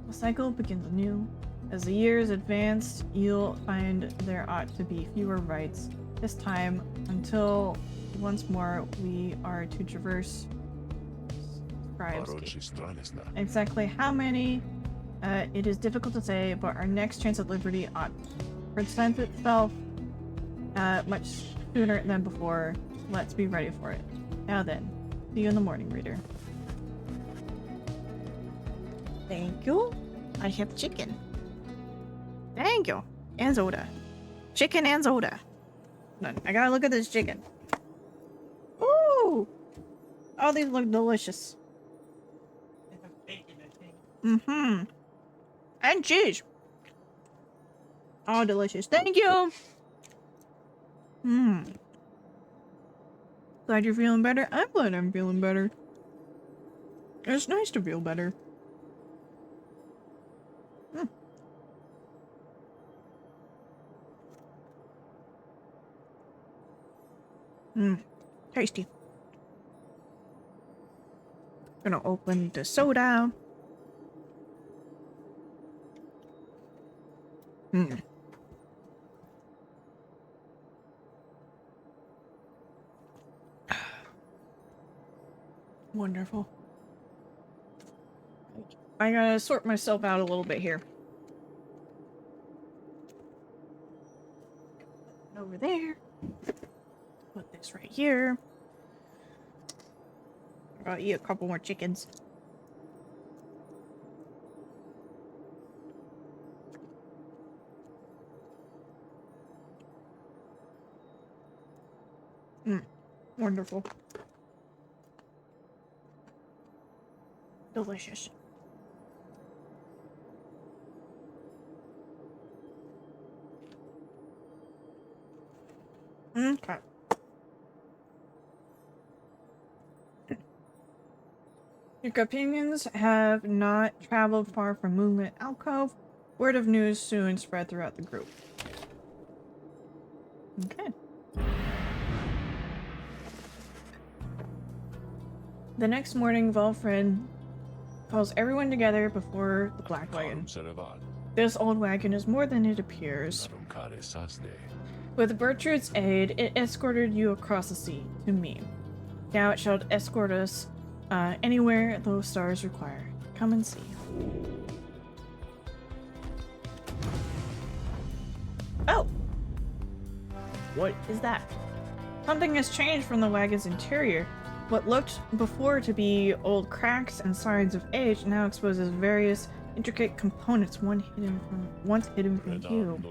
The cycle begins anew. As the years advance, you'll find there ought to be fewer rites this time, until once more we are to traverse exactly how many it is difficult to say, but our next chance at liberty ought to present itself much sooner than before. Let's be ready for it. Now then, see you in the morning, reader. Thank you. I have chicken. Thank you. And soda. Chicken and soda. I gotta look at this chicken. Ooh! Oh, these look delicious. Mm-hmm. And cheese. Oh, delicious. Thank you! Glad you're feeling better? I'm glad I'm feeling better. It's nice to feel better. Tasty. Gonna open the soda. Wonderful. I gotta sort myself out a little bit here. Over there. Put this right here. I'll eat a couple more chickens. Wonderful. Delicious. Okay. Your companions have not traveled far from Moonlit Alcove. Word of news soon spread throughout the group. Okay. The next morning, Volfred calls everyone together before the Black Wagon. This old wagon is more than it appears. With Bertrude's aid, it escorted you across the sea to me. Now it shall escort us anywhere those stars require. Come and see. Oh! What is that? Something has changed from the wagon's interior. What looked before to be old cracks and signs of age now exposes various intricate components once hidden from view.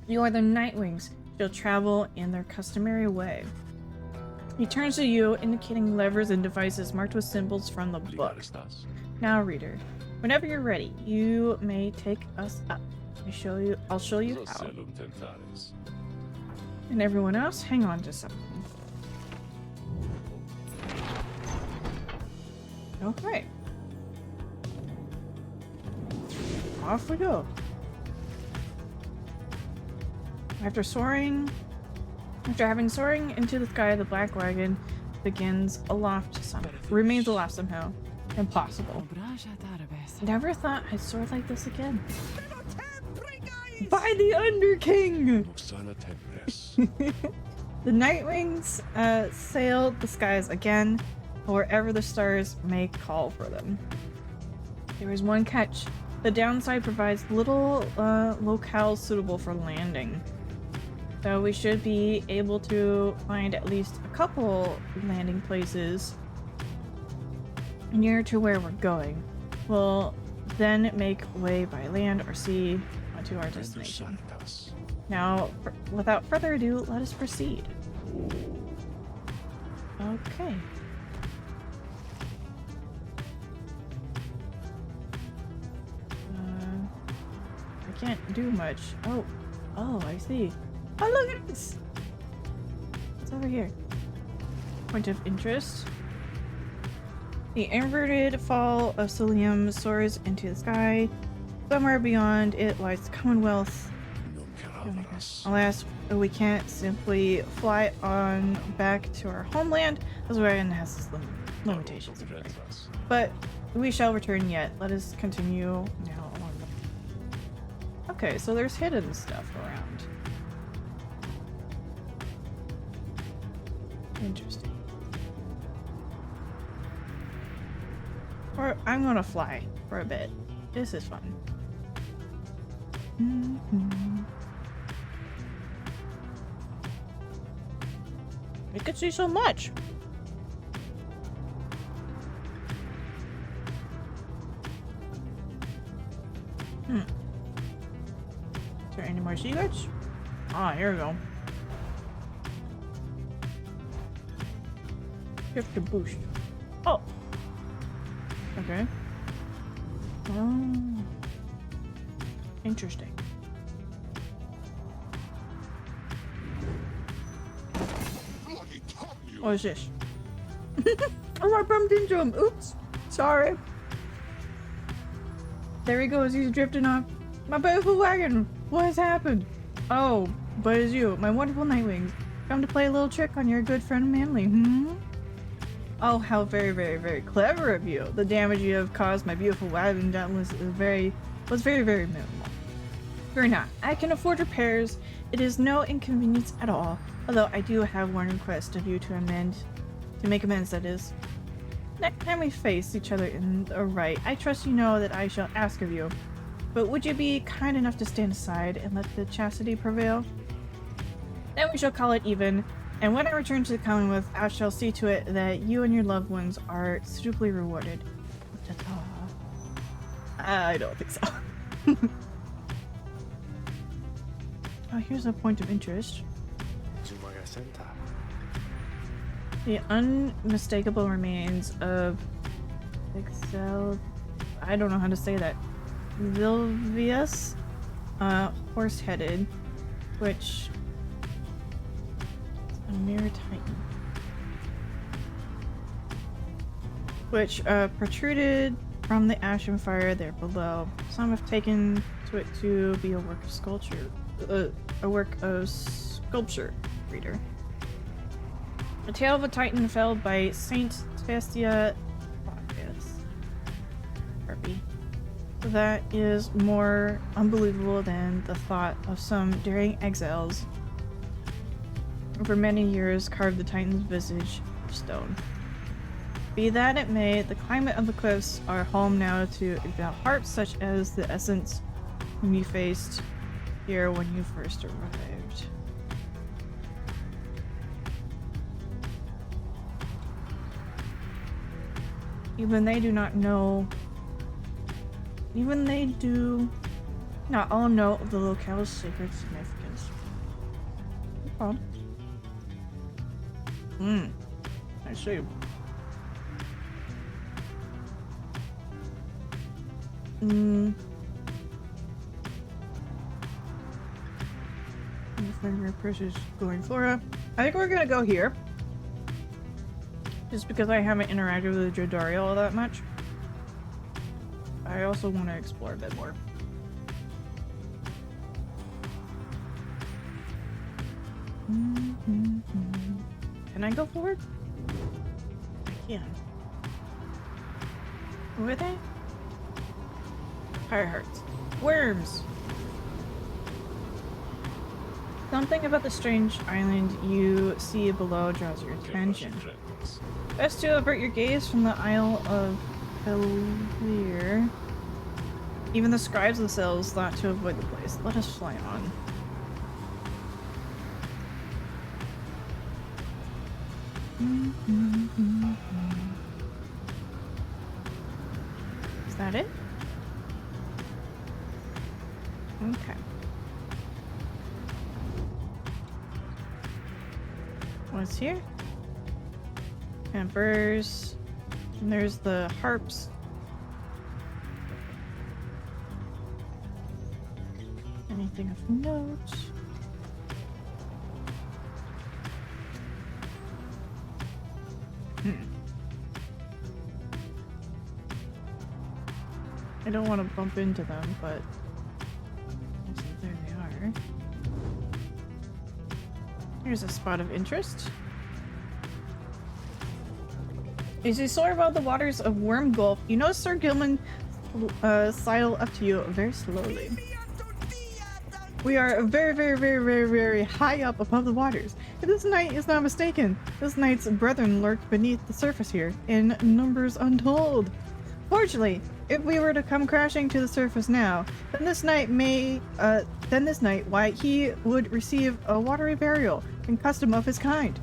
You are the Nightwings. You'll travel in their customary way. He turns to you, indicating levers and devices marked with symbols from the book. Now, reader, whenever you're ready, you may take us up. I'll show you how. And everyone else, hang on to something. Okay. Off we go. After having soaring into the sky, the Black Wagon remains aloft somehow. Impossible. Never thought I'd soar like this again. By the Underking! The Nightwings sailed the skies again, wherever the stars may call for them. There is one catch. The downside provides little locales suitable for landing. So we should be able to find at least a couple landing places near to where we're going. We'll then make way by land or sea onto our destination. Now, without further ado, let us proceed. Okay. I can't do much. Oh, I see. Oh, look at this! What's over here? Point of interest. The inverted fall of Solium soars into the sky. Somewhere beyond it lies the Commonwealth. Alas, we can't simply fly on back to our homeland. That's where it has its limitations. But we shall return yet. Let us continue now along the... Okay, so there's hidden stuff around. Interesting. Or I'm gonna fly for a bit. This is fun. You can see so much. Is there any more secrets? Ah, here we go. Shift to boost. Oh. Okay. Oh. Interesting. What is this? Oh, I bumped into him. Oops. Sorry. There he goes. He's drifting off. My beautiful wagon. What has happened? Oh, but it's you, my wonderful Nightwings. Come to play a little trick on your good friend Manly. Oh, how very, very, very clever of you. The damage you have caused my beautiful wagon was very, very minimal. Fear not. I can afford repairs. It is no inconvenience at all. Although I do have one request of you to make amends, that is. Next time we face each other in the right, I trust you know that I shall ask of you. But would you be kind enough to stand aside and let the chastity prevail? Then we shall call it even, and when I return to the Commonwealth, I shall see to it that you and your loved ones are suitably rewarded. I don't think so. Oh, here's a point of interest. The unmistakable remains of I don't know how to say that. Vilvius, horse-headed, which a mere titan, which protruded from the ashen fire there below. Some have taken to it to be a work of sculpture. Reader. The tale of a titan felled by Saint Festia. That is more unbelievable than the thought of some daring exiles for many years carved the titan's visage of stone. Be that it may, the climate of the cliffs are home now to hearts such as the essence whom you faced here when you first arrived. Even they do not all know of the locale's sacred significance. No problem. I see. Your purse is going Flora. I think we're gonna go here. Just because I haven't interacted with Jodari all that much. I also want to explore a bit more. Can I go forward? I can. Who are they? Fire hearts. Worms! Something about the strange island you see below draws your attention. Best to avert your gaze from the Isle of Felir. Even the scribes themselves thought to avoid the place. Let us fly on. Is that it? Okay. What's here? Campers. And there's the harps. Anything of note? I don't want to bump into them, but there they are. Here's a spot of interest. As you soar above the waters of Worm Gulf, you notice Sir Gilman sidle up to you very slowly. We are very high up above the waters. If this knight is not mistaken, this knight's brethren lurk beneath the surface here, in numbers untold. Fortunately, if we were to come crashing to the surface now, then this knight why, he would receive a watery burial in custom of his kind.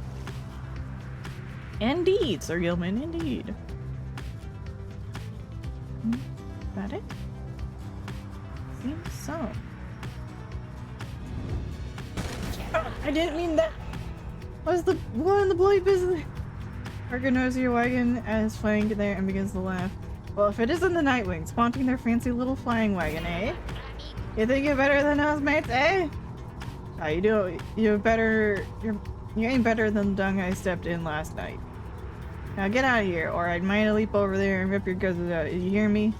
Indeed, Sir Gilman, indeed. Is that it? Seems so. Oh, I didn't mean that. Was the one in the bloody business? Parker knows your wagon as flanked there and begins to laugh. Well, if it isn't the Nightwings, flaunting their fancy little flying wagon, eh? You think you're better than us, mates, eh? Ah, you ain't better than the dung I stepped in last night. Now get out of here, or I might leap over there and rip your guts out. You hear me?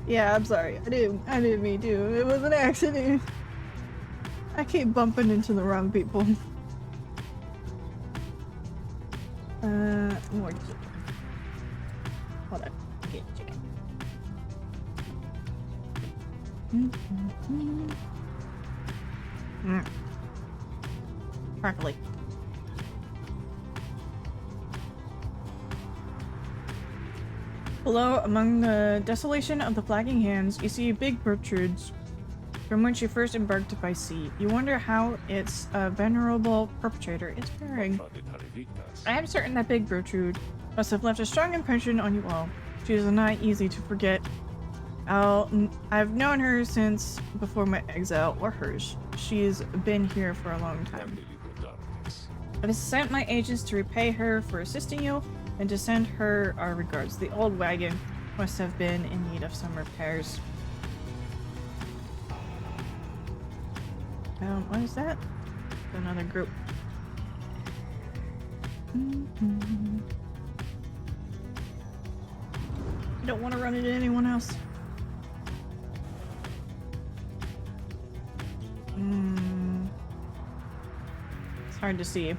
Yeah, I'm sorry. I didn't mean to. It was an accident. I keep bumping into the wrong people. More chicken. Hold on. Get chicken. Broccoli. Below, among the desolation of the flagging hands, you see big protrudes from which you first embarked by sea. You wonder how its venerable perpetrator is faring. I am certain that Big Gertrude must have left a strong impression on you all. She is not easy to forget. I've known her since before my exile, or hers. She's been here for a long time. I have sent my agents to repay her for assisting you and to send her our regards. The old wagon must have been in need of some repairs. What is that? Another group. I don't want to run into anyone else. It's hard to see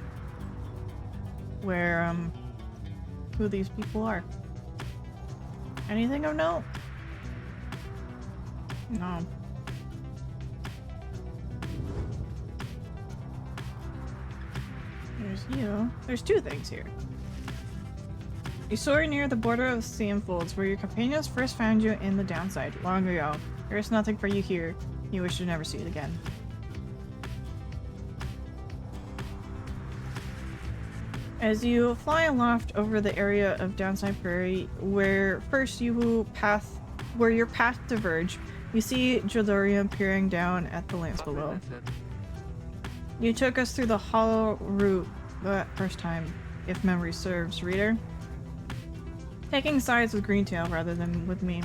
where, who these people are. Anything of note? No. There's you. There's two things here. You soar near the border of the Sea Folds, where your companions first found you in the downside, long ago. There is nothing for you here. You wish to never see it again. As you fly aloft over the area of Downside Prairie, where your paths diverge, you see Jodorium peering down at the lands below. You took us through the hollow route that first time, if memory serves, reader. Taking sides with Greentail rather than with me.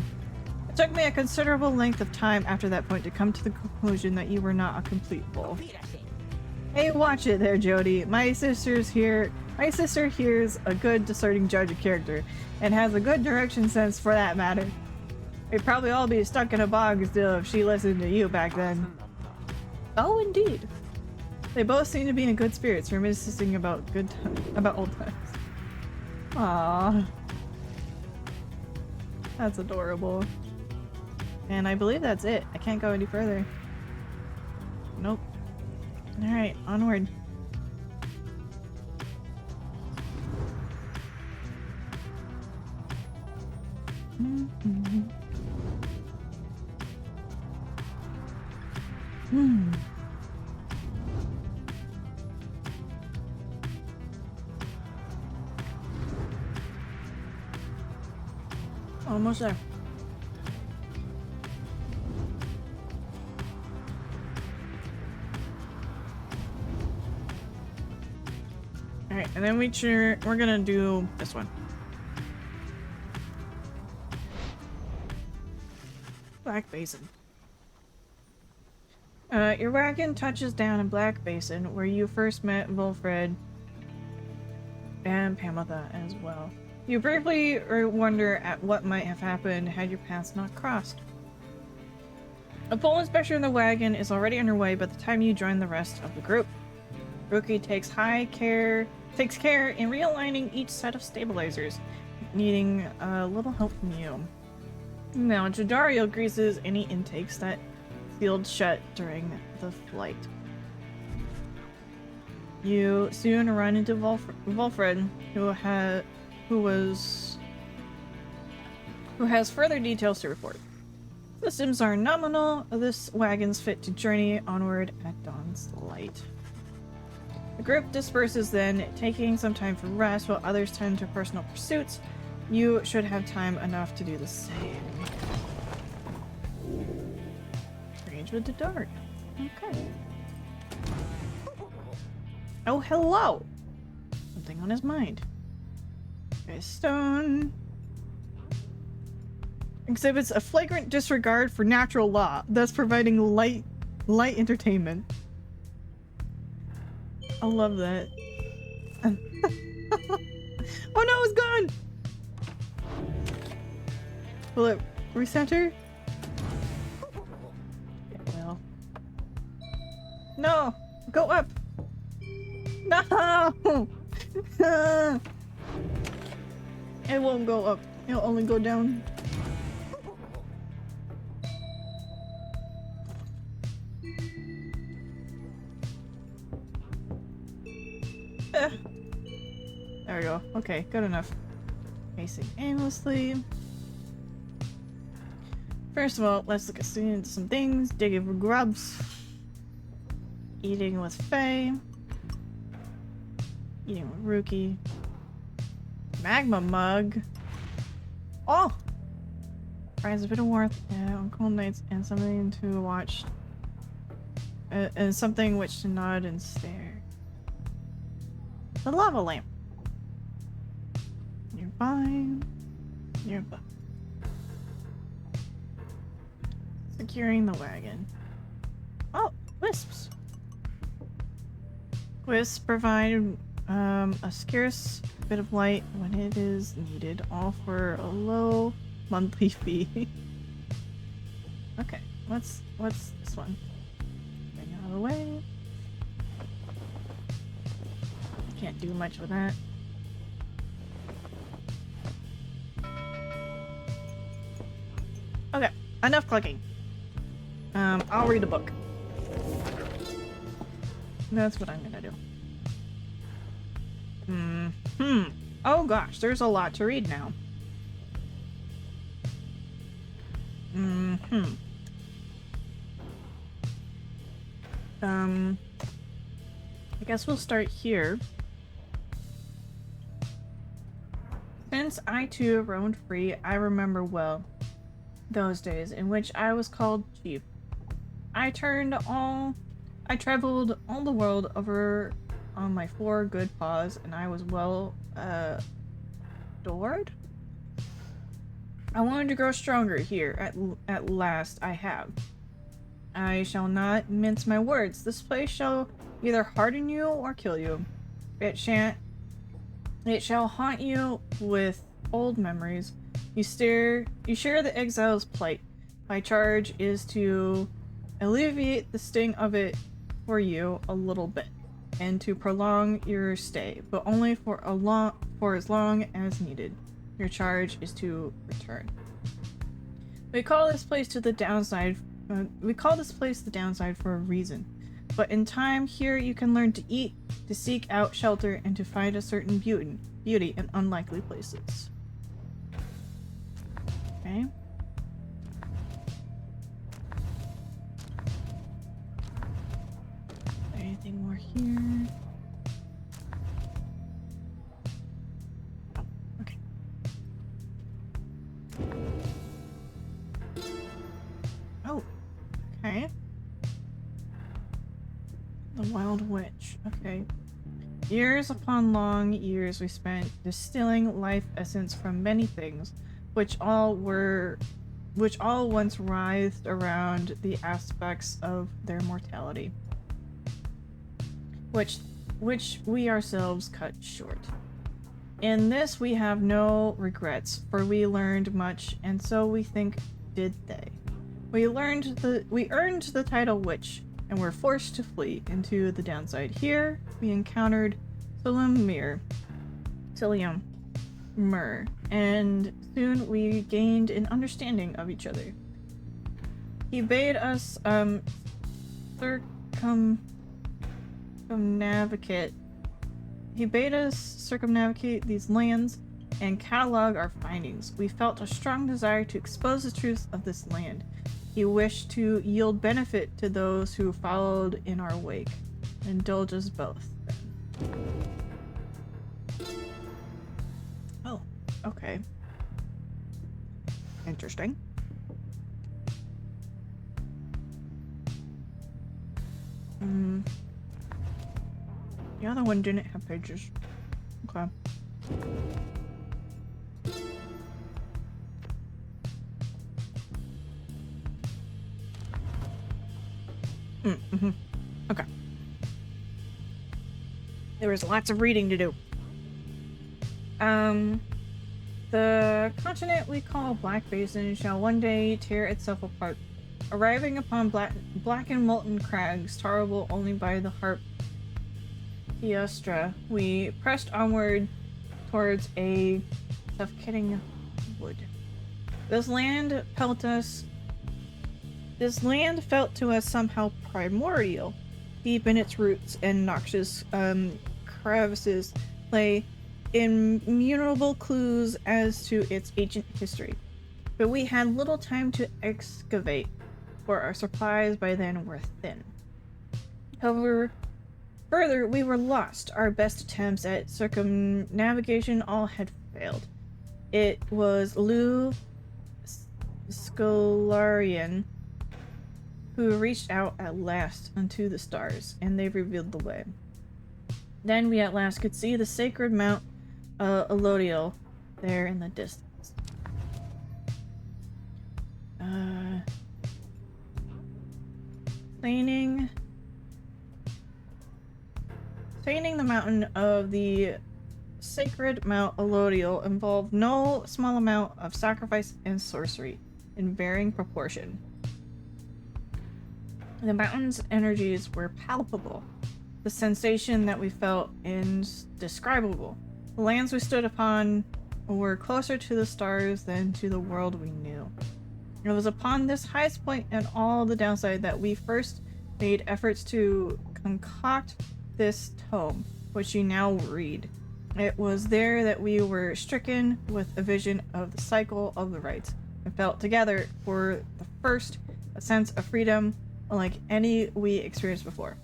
It took me a considerable length of time after that point to come to the conclusion that you were not a complete fool. Hey, watch it there, Jody. My sister here's a good discerning judge of character, and has a good direction sense for that matter. We'd probably all be stuck in a bog still if she listened to you back then. Oh, indeed. They both seem to be in good spirits, reminiscing about old times. Aww. That's adorable. And I believe that's it. I can't go any further. Nope. Alright, onward. Almost there. Alright, and then we're gonna do this one. Black Basin. Your wagon touches down in Black Basin, where you first met Wilfred and Pamela as well. You briefly wonder at what might have happened had your paths not crossed. A full inspection of the wagon is already underway by the time you join the rest of the group. Rookie takes care in realigning each set of stabilizers, needing a little help from you. Now, Jadario greases any intakes that sealed shut during the flight. You soon run into Wilfred, who has further details to report. Systems are nominal. This wagon's fit to journey onward at dawn's light. The group disperses then, taking some time for rest while others tend to personal pursuits. You should have time enough to do the same. Range with the dart. Okay. Oh, hello! Something on his mind. Okay, stone. Exhibits a flagrant disregard for natural law, thus providing light entertainment. I love that. Oh no, it's gone! Will it recenter? It will. No! Go up! No! It won't go up. It'll only go down. There we go. Okay, good enough. Pacing aimlessly. First of all, let's look at some things. Digging for grubs. Eating with Faye. Eating with Rookie. Magma mug. Oh! Finds a bit of warmth on cold nights and something to watch. And something which to nod and stare. The lava lamp. Nearby. Securing the wagon. Oh, wisps. Wisps provide a scarce bit of light when it is needed, all for a low monthly fee. Okay, what's this one? Bring it out of the way. Can't do much with that. Okay, enough clicking. I'll read a book. That's what I'm gonna do. Oh gosh, there's a lot to read now. I guess we'll start here. Since I too roamed free, I remember well those days in which I was called chief. I traveled all the world over on my 4 good paws, and I was well adored. I wanted to grow stronger here. At last I have. I shall not mince my words. This place shall either harden you or kill you. It shall haunt you with old memories. You share the exile's plight. My charge is to alleviate the sting of it for you a little bit, and to prolong your stay, but only for as long as needed. Your charge is to return. We call this place the downside for a reason. But in time here you can learn to eat, to seek out shelter, and to find a certain beauty in unlikely places. Okay. Anything more here? Oh, okay. Wild Witch. Okay. Years upon long years we spent distilling life essence from many things, which all once writhed around the aspects of their mortality, which we ourselves cut short. In this we have no regrets, for we learned much, and so we think did they. We earned the title Witch, and were forced to flee into the downside. Here we encountered Cilium Myrrh, and soon we gained an understanding of each other. He bade us circumnavigate these lands and catalog our findings. We felt a strong desire to expose the truth of this land. He wished to yield benefit to those who followed in our wake. Indulge us both. Oh, okay. Interesting. The other one didn't have pages. Okay. Okay. There was lots of reading to do. The continent we call Black Basin shall one day tear itself apart, arriving upon black and molten crags, tolerable only by the harp Piastra. We pressed onward towards a suffocating wood. This land felt to us somehow primordial. Deep in its roots and noxious crevices lay immutable clues as to its ancient history. But we had little time to excavate, for our supplies by then were thin. However, further, we were lost. Our best attempts at circumnavigation all had failed. It was Lou Scolarian who reached out at last unto the stars, and they revealed the way. Then we at last could see the sacred Mount Elodiel there in the distance. Feigning the mountain of the sacred Mount Elodiel involved no small amount of sacrifice and sorcery in varying proportion. The mountain's energies were palpable. The sensation that we felt indescribable. The lands we stood upon were closer to the stars than to the world we knew. It was upon this highest point and all the downside that we first made efforts to concoct this tome, which you now read. It was there that we were stricken with a vision of the cycle of the rites, and felt together for the first a sense of freedom unlike any we experienced before.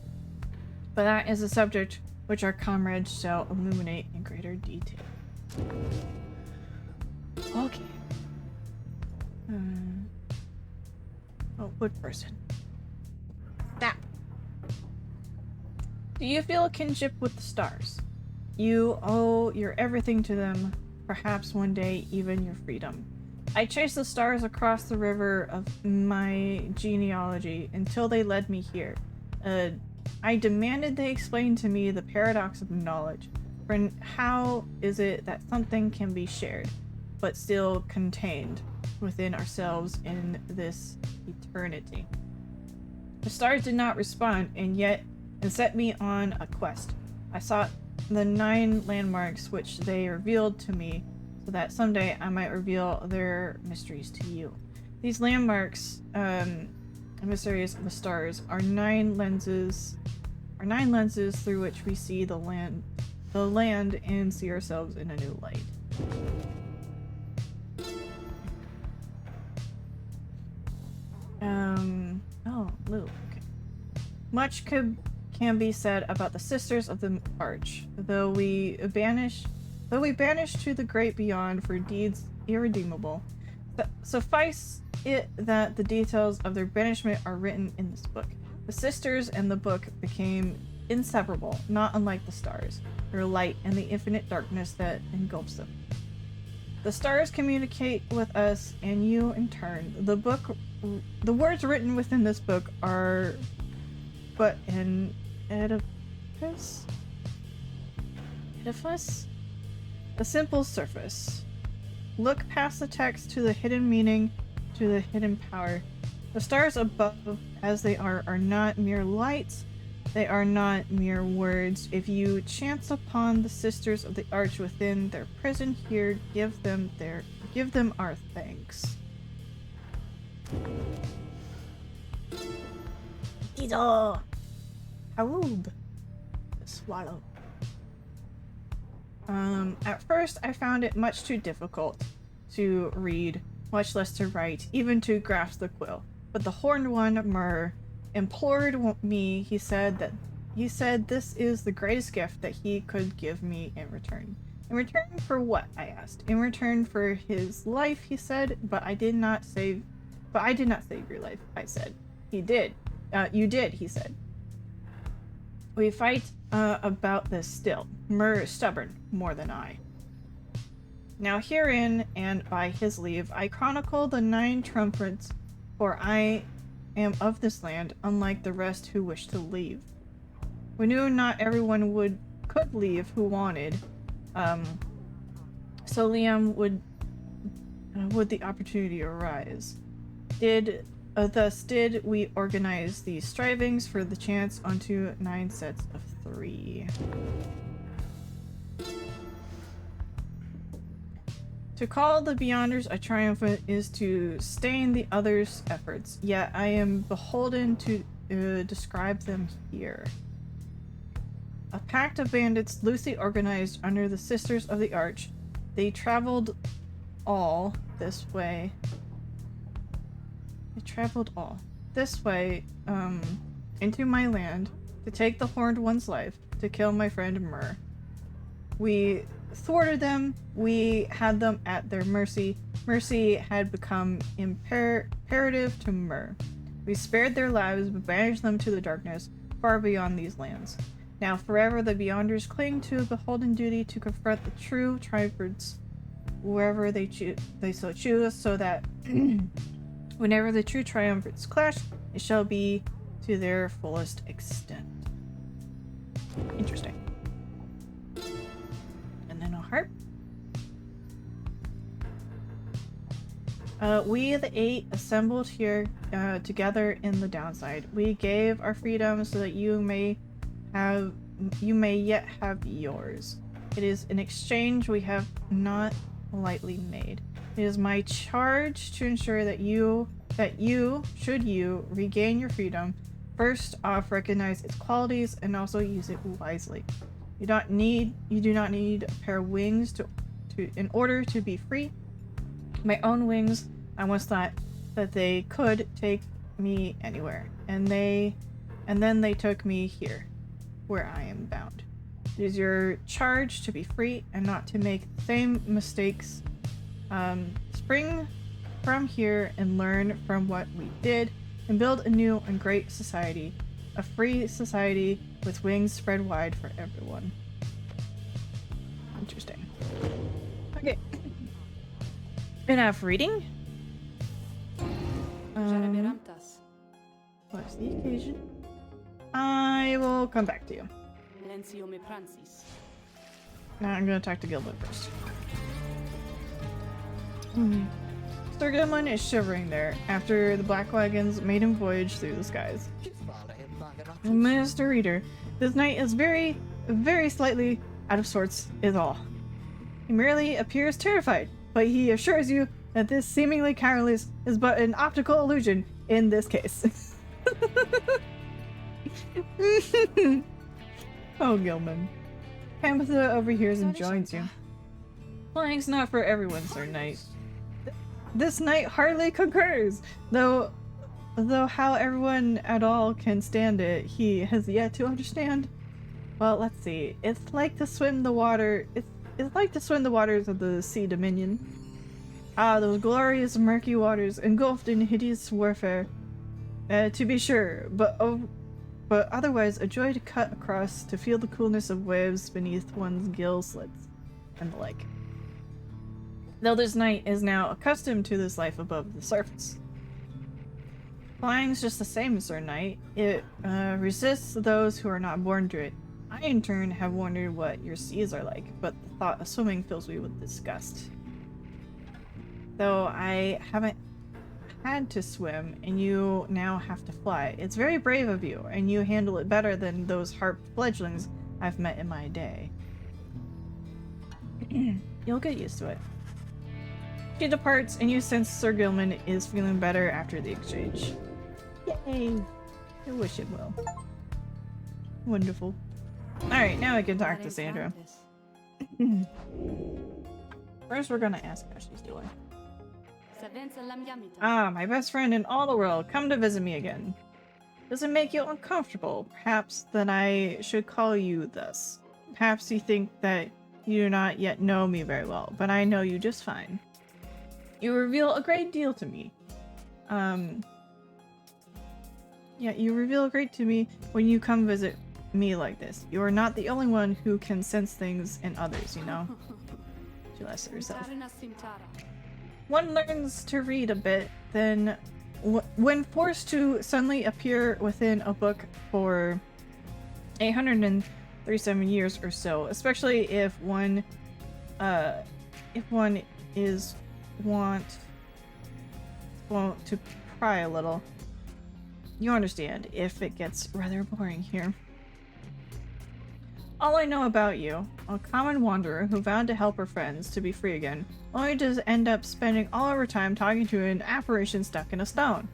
But that is a subject which our comrades shall illuminate in greater detail. Okay. Oh, wood person. That. Do you feel a kinship with the stars? You owe your everything to them, perhaps one day even your freedom. I chased the stars across the river of my genealogy until they led me here. I demanded they explain to me the paradox of knowledge. For how is it that something can be shared, but still contained within ourselves in this eternity? The stars did not respond, and yet it set me on a quest. I sought the 9 landmarks which they revealed to me, so that someday I might reveal their mysteries to you. These landmarks, emissaries of the stars, are 9 lenses through which we see the land and see ourselves in a new light. Oh, Lou. Okay. Much can be said about the Sisters of the Arch, though we banish to the great beyond for deeds irredeemable. Suffice it that the details of their banishment are written in this book. The sisters and the book became inseparable, not unlike the stars, their light and the infinite darkness that engulfs them. The stars communicate with us and you in turn. The words written within this book are but an edifice? A simple surface. Look past the text to the hidden meaning, to the hidden power. The stars above, as they are not mere lights. They are not mere words. If you chance upon the sisters of the arch within their prison here, give them our thanks. Dido! Harold! The swallow. At first I found it much too difficult to read, much less to write, even to grasp the quill. But the horned one, Myrrh, implored me. He said this is the greatest gift that he could give me in return. In return for what? I asked. In return for his life, he said, but I did not save your life, I said. He did. You did, he said. We fight about this still. Myrrh is stubborn, more than I. Now herein, and by his leave, I chronicle the 9 trumpets, for I am of this land, unlike the rest who wish to leave. We knew not everyone could leave who wanted, so Liam would the opportunity arise. Thus did we organize these strivings for the chance onto 9 sets of 3. To call the Beyonders a triumphant is to stain the others' efforts, yet I am beholden to describe them here. A pact of bandits loosely organized under the Sisters of the Arch. They traveled all this way. Into my land to take the Horned One's life, to kill my friend Myrrh. We thwarted them, we had them at their mercy. Mercy had become imperative to Myrrh. We spared their lives, but banished them to the darkness, far beyond these lands. Now forever the Beyonders cling to a beholden duty to confront the true triumphants wherever they so choose, so that whenever the true triumphants clash, it shall be to their fullest extent. Interesting. And then a harp. We, the 8, assembled here together in the downside. We gave our freedom so that you may yet have yours. It is an exchange we have not lightly made. It is my charge to ensure that should you regain your freedom, first off recognize its qualities and also use it wisely. You do not need a pair of wings in order to be free. My own wings, I once thought that they could take me anywhere, and then they took me here, where I am bound. It is your charge to be free and not to make the same mistakes. Spring from here and learn from what we did and build a new and great society, a free society with wings spread wide for everyone. Interesting. Okay. Enough reading. What's the occasion? I will come back to you. Now I'm gonna talk to Gilbert first. Sir Gilman is shivering there after the Black Wagon's maiden voyage through the skies. Mr. Reader, this knight is very, very slightly out of sorts is all. He merely appears terrified, but he assures you that this seemingly cowardice is but an optical illusion in this case. Oh, Gilman. Pambatha overhears and joins you. Flying's not for everyone, Sir Knight. This knight hardly concurs, though how everyone at all can stand it, he has yet to understand. Well, let's see. It's like to swim the water. It's like to swim the waters of the Sea Dominion. Ah, those glorious murky waters engulfed in hideous warfare. To be sure, but but otherwise a joy to cut across, to feel the coolness of waves beneath one's gill slits, and the like. The Elder's Knight is now accustomed to this life above the surface. Flying's just the same, Sir Knight. It resists those who are not born to it. I, in turn, have wondered what your seas are like, but the thought of swimming fills me with disgust. Though I haven't had to swim, and you now have to fly. It's very brave of you, and you handle it better than those harp fledglings I've met in my day. You'll get used to it. She departs, and you sense Sir Gilman is feeling better after the exchange. Yay! I wish it will. Wonderful. Alright, now I can talk to Sandra. First, we're gonna ask how she's doing. Ah, my best friend in all the world, come to visit me again. Does it make you uncomfortable? Perhaps that I should call you thus. Perhaps you think that you do not yet know me very well, but I know you just fine. You reveal a great deal to me. Yeah, you reveal a great to me when you come visit me like this. You are not the only one who can sense things in others, you know? She laughs at herself. One learns to read a bit, then when forced to suddenly appear within a book for 837 years or so, especially if one is want to pry a little. You understand if it gets rather boring here. All I know about you, a common wanderer who vowed to help her friends to be free again, only to end up spending all of her time talking to an apparition stuck in a stone.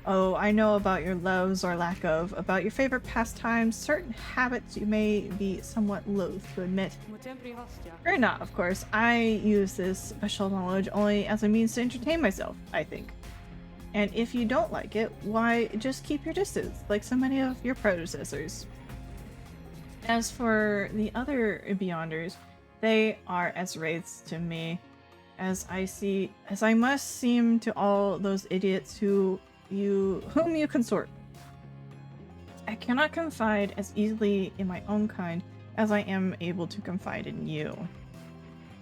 Oh, I know about your loves or lack of, about your favorite pastimes, certain habits you may be somewhat loath to admit. Or not, of course. I use this special knowledge only as a means to entertain myself, I think. And if you don't like it, why, just keep your distance, like so many of your predecessors. As for the other Beyonders, they are as wraiths to me, as I must seem to all those idiots whom you consort. I cannot confide as easily in my own kind as I am able to confide in you.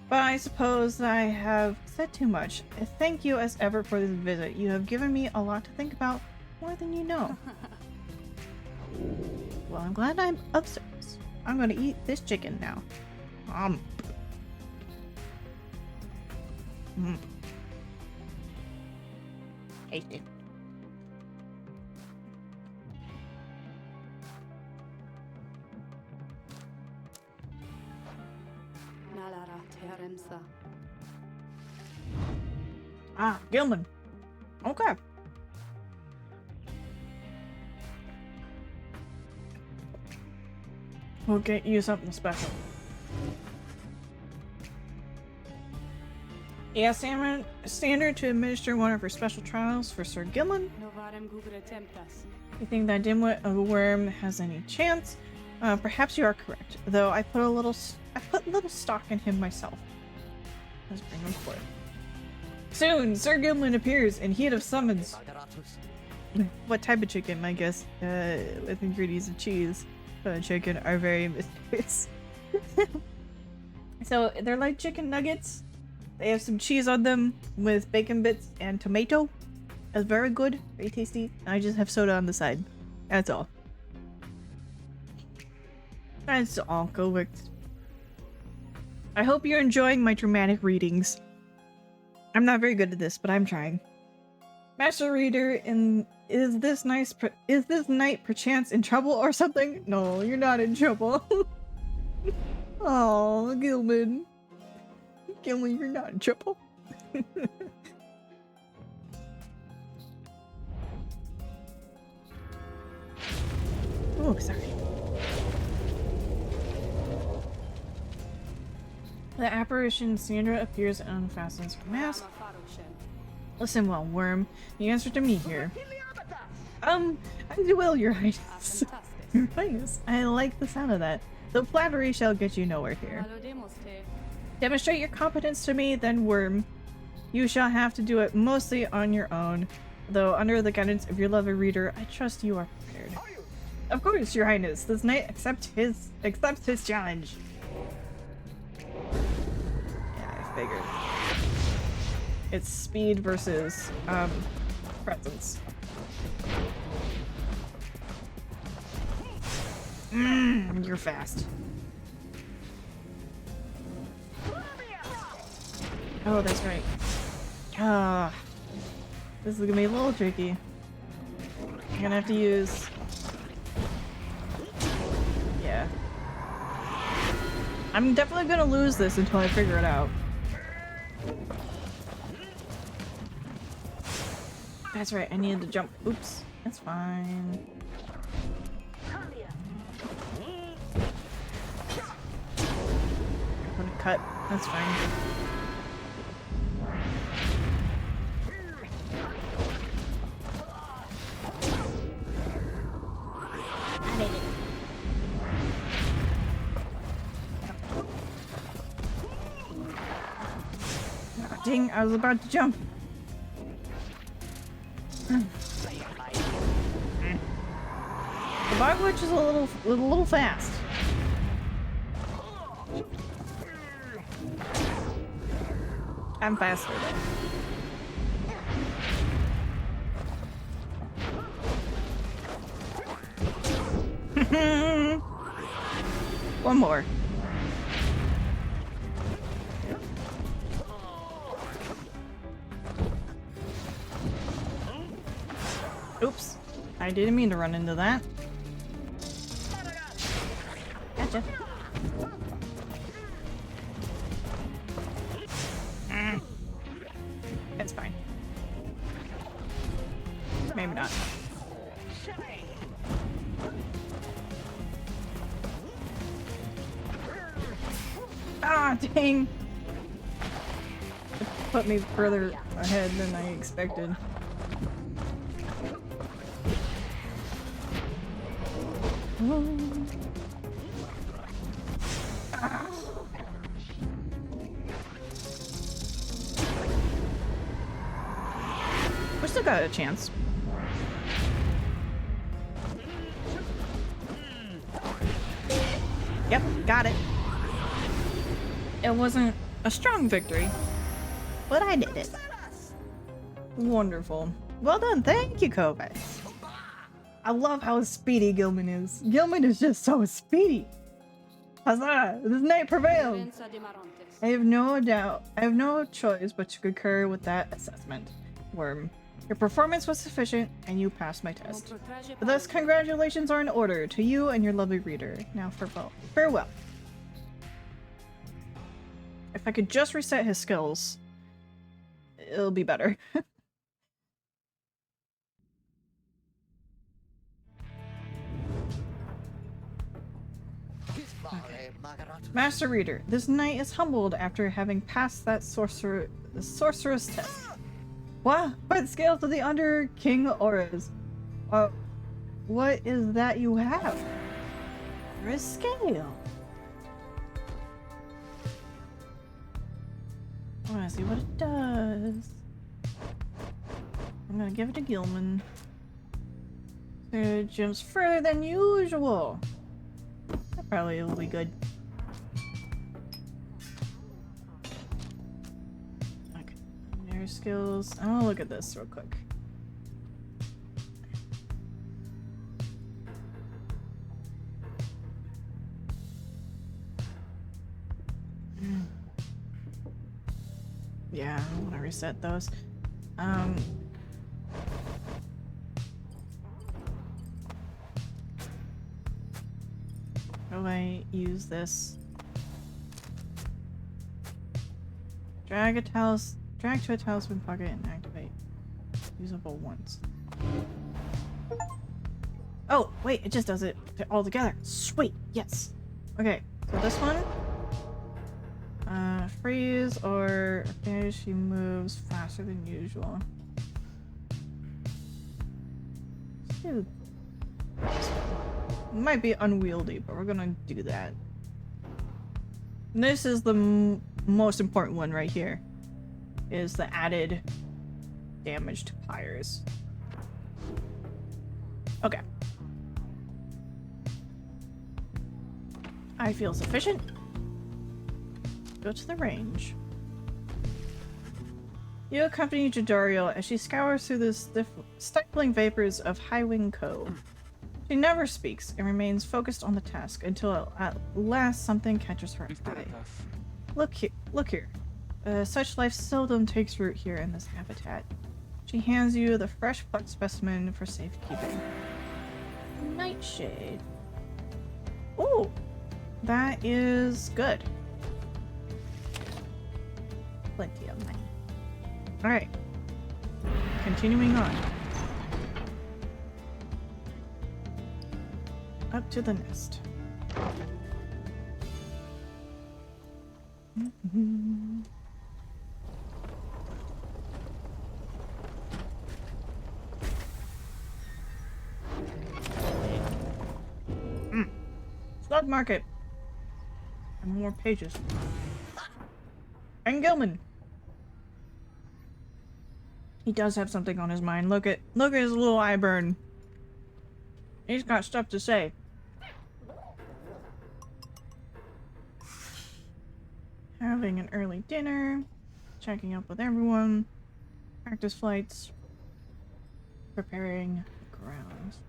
But I suppose that I have said too much. Thank you as ever for this visit. You have given me a lot to think about, more than you know. Well, I'm glad I'm of service. I'm gonna eat this chicken now. Tasty. Ah, Gilman. Okay. We'll get you something special. Yeah, standard to administer one of her special trials for Sir Gilman. You think that dimwit of a worm has any chance? Perhaps you are correct, though I put little stock in him myself. Let's bring him forth. Soon, Sir Gilman appears in heat of summons. What type of chicken, I guess, with ingredients of cheese. Chicken are very mysterious. So they're like chicken nuggets. They have some cheese on them with bacon bits and tomato. It's very good, very tasty. I just have soda on the side. That's all. That's all correct. I hope you're enjoying my dramatic readings. I'm not very good at this, but I'm trying. Master Reader, is this knight perchance in trouble or something? No, you're not in trouble. Oh, Gilman. Gilman, you're not in trouble. Oh, sorry. The apparition Sandra appears and unfastens her mask. Listen well, worm. The answer to me here. I will, Your Highness. Your Highness, I like the sound of that. Though flattery shall get you nowhere here. Demonstrate your competence to me, then worm. You shall have to do it mostly on your own. Though under the guidance of your lovely reader, I trust you are prepared. Of course, Your Highness. This knight accepts his challenge. Yeah, I figured. It's speed versus presence. You're fast. Oh, that's right. This is gonna be a little tricky. I'm gonna have to use... Yeah. I'm definitely gonna lose this until I figure it out. That's right, I needed to jump. Oops, that's fine. I'm gonna cut. That's fine. Oh, dang, I was about to jump. The bog witch is a little fast. I'm faster though. One more. Oops. I didn't mean to run into that. Gotcha. It's fine. Maybe not. Ah, dang! It put me further ahead than I expected. Ah. We still got a chance. Yep, got it. It wasn't a strong victory, but I did it. Wonderful. Well done, thank you, Kovacs. I love how speedy Gilman is. Gilman is just so speedy. Huzzah! This knight prevailed! I have no doubt. I have no choice but to concur with that assessment, Worm. Your performance was sufficient, and you passed my test. Thus, congratulations are in order to you and your lovely reader. Now, farewell. If I could just reset his skills, it'll be better. Okay. Master Reader, this knight is humbled after having passed that sorceress test. What? By the scales of the Under King auras. What is that you have? There is scale. I wanna see what it does. I'm gonna give it to Gilman. It jumps further than usual. That probably will be good. Okay. Their skills. I wanna look at this real quick. Yeah, I want to reset those. How do I use this? Drag to a talisman pocket and activate. Usable once. Oh, wait, it just does it all together. Sweet, yes. Okay, so this one. Freeze or finish, he moves faster than usual. Dude. Might be unwieldy, but we're gonna do that. And this is the most important one right here. Is the added damage to pyres. Okay. I feel sufficient. Go to the range. You accompany Jadariel as she scours through the stifling vapors of Highwing Cove. She never speaks and remains focused on the task until at last something catches her eye. Look here. Such life seldom takes root here in this habitat. She hands you the fresh plucked specimen for safekeeping. Nightshade. Oh, that is good. Plenty of money. Alright. Continuing on. Up to the nest. Slug market. And more pages. And Gilman. He does have something on his mind. Look at his little eye burn. He's got stuff to say. Having an early dinner. Checking up with everyone. Practice flights. Preparing the grounds.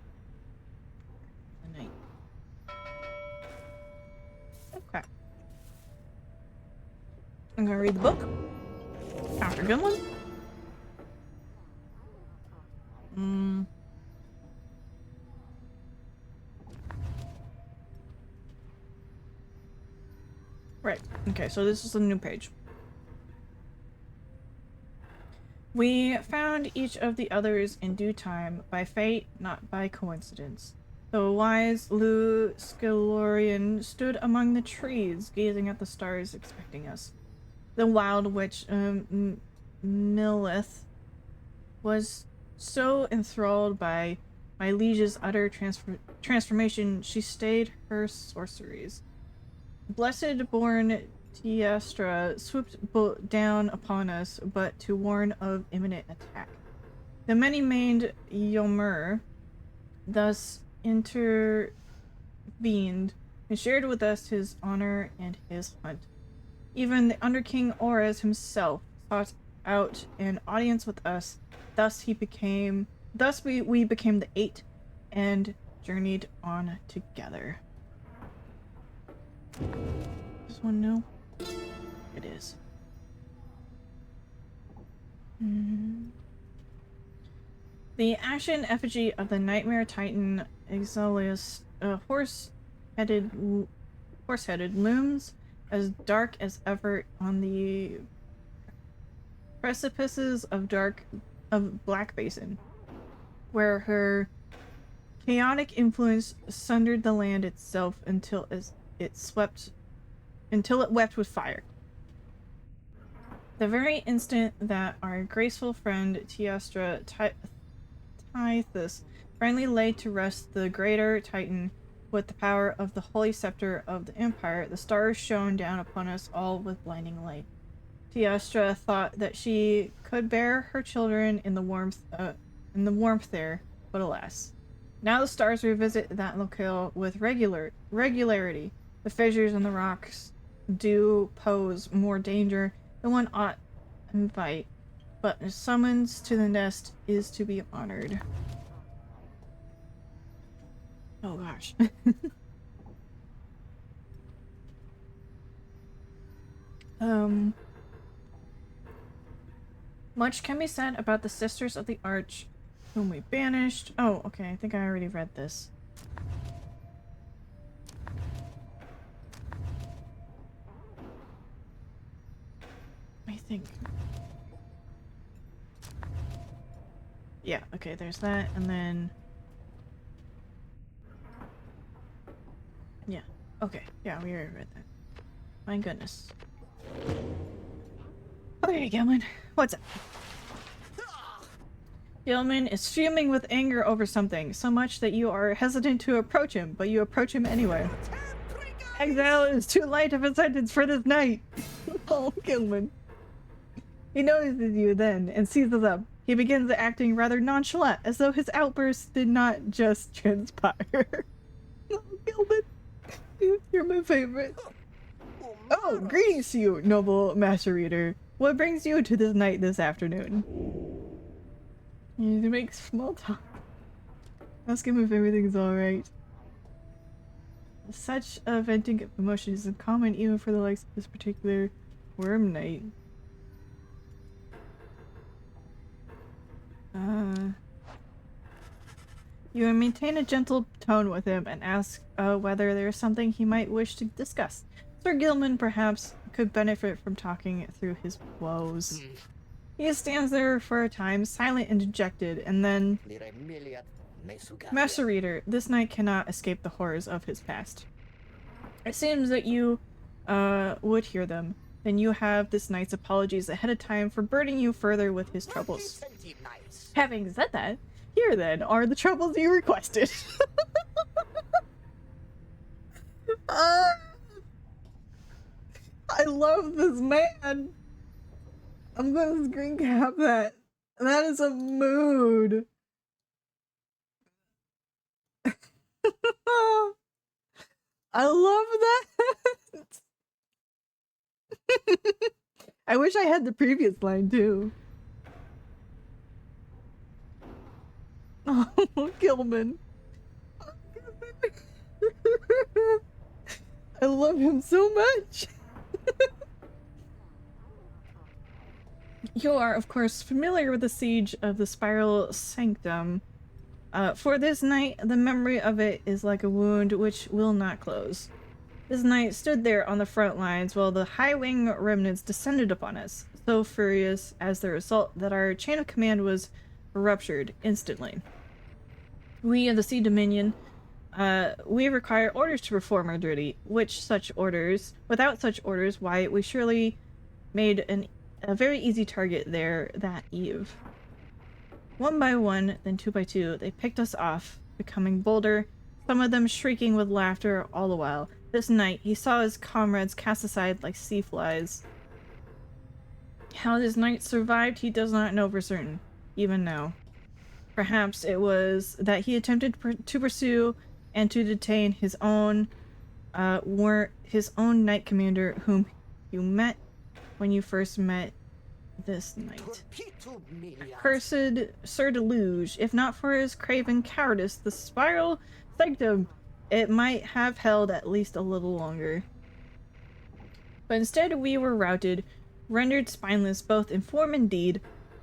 The night. Okay. I'm gonna read the book. After Gilman. Right. Okay, so this is a new page. We found each of the others in due time, by fate, not by coincidence. The wise Lou Skilorian stood among the trees, gazing at the stars, expecting us. The wild witch, Millith, was so enthralled by my liege's utter transformation, she stayed her sorceries. Blessed-born Tiestra swooped down upon us, but to warn of imminent attack. The many-maned Yomer thus intervened and shared with us his honor and his hunt. Even the Underking Ores himself sought out an audience with us. Thus we became the 8 and journeyed on together. Does one know? It is. The ashen effigy of the nightmare titan Exilius, horse-headed, looms as dark as ever on the precipices of Black Basin, where her chaotic influence sundered the land itself until it wept with fire. The very instant that our graceful friend Tiestra Tithus finally laid to rest the greater Titan with the power of the holy scepter of the Empire, the stars shone down upon us all with blinding light. Tiestra thought that she could bear her children in the warmth there, but alas. Now the stars revisit that locale with regularity. The fissures in the rocks do pose more danger than one ought invite, but a summons to the nest is to be honored. Oh gosh. Much can be said about the Sisters of the Arch, whom we banished. Oh, okay, I think I already read this. I think. Yeah, okay, there's that, and then... Yeah, okay, yeah, we already read that. My goodness. Okay, Gilman, what's up? Gilman is fuming with anger over something, so much that you are hesitant to approach him, but you approach him anyway. Exile is too light of a sentence for this night. Oh, Gilman. He notices you then and seizes up. He begins acting rather nonchalant, as though his outburst did not just transpire. Oh, Gilman. You're my favorite. Oh, greetings to you, noble master reader. What brings you to this knight this afternoon? You need to make small talk. Ask him if everything's alright. Such a venting of emotions is common even for the likes of this particular worm knight. You maintain a gentle tone with him and ask whether there is something he might wish to discuss. Sir Gilman perhaps could benefit from talking through his woes. He stands there for a time, silent and dejected, and then... Master Reader, this knight cannot escape the horrors of his past. It seems that you would hear them. Then you have this knight's apologies ahead of time for burdening you further with his troubles. Having said that, here then are the troubles you requested. I love this man. I'm gonna screen cap that. That is a mood. I love that. I wish I had the previous line too. Oh, Gilman. I love him so much. You are, of course, familiar with the siege of the Spiral Sanctum. For this night, the memory of it is like a wound which will not close. This knight stood there on the front lines while the high-wing remnants descended upon us, so furious as the result that our chain of command was ruptured instantly. We of the Sea Dominion, we require orders to perform our duty, without such orders, why, we surely made a very easy target there that eve. One by one, then two by two, they picked us off, becoming bolder, some of them shrieking with laughter all the while. This night, he saw his comrades cast aside like sea flies. How this knight survived, he does not know for certain, even now. Perhaps it was that he attempted to pursue and to detain his own knight commander, whom you met when you first met this knight. Cursed Sir Deluge, if not for his craven cowardice, the Spiral Sanctum, it might have held at least a little longer. But instead we were routed, rendered spineless both in form and deed.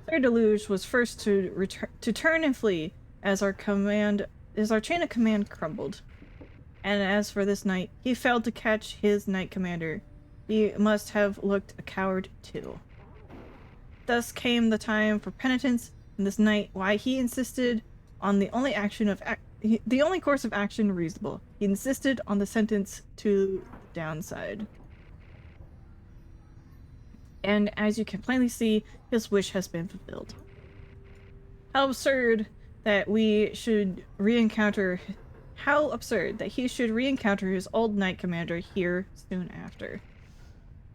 Sir Deluge was first to turn and flee as our chain of command crumbled. And as for this knight, he failed to catch his knight commander. He must have looked a coward too. Thus came the time for penitence, and this knight, why he insisted on the only course of action reasonable. He insisted on the sentence to the downside. And as you can plainly see, his wish has been fulfilled. How absurd that he should re-encounter his old knight commander here soon after.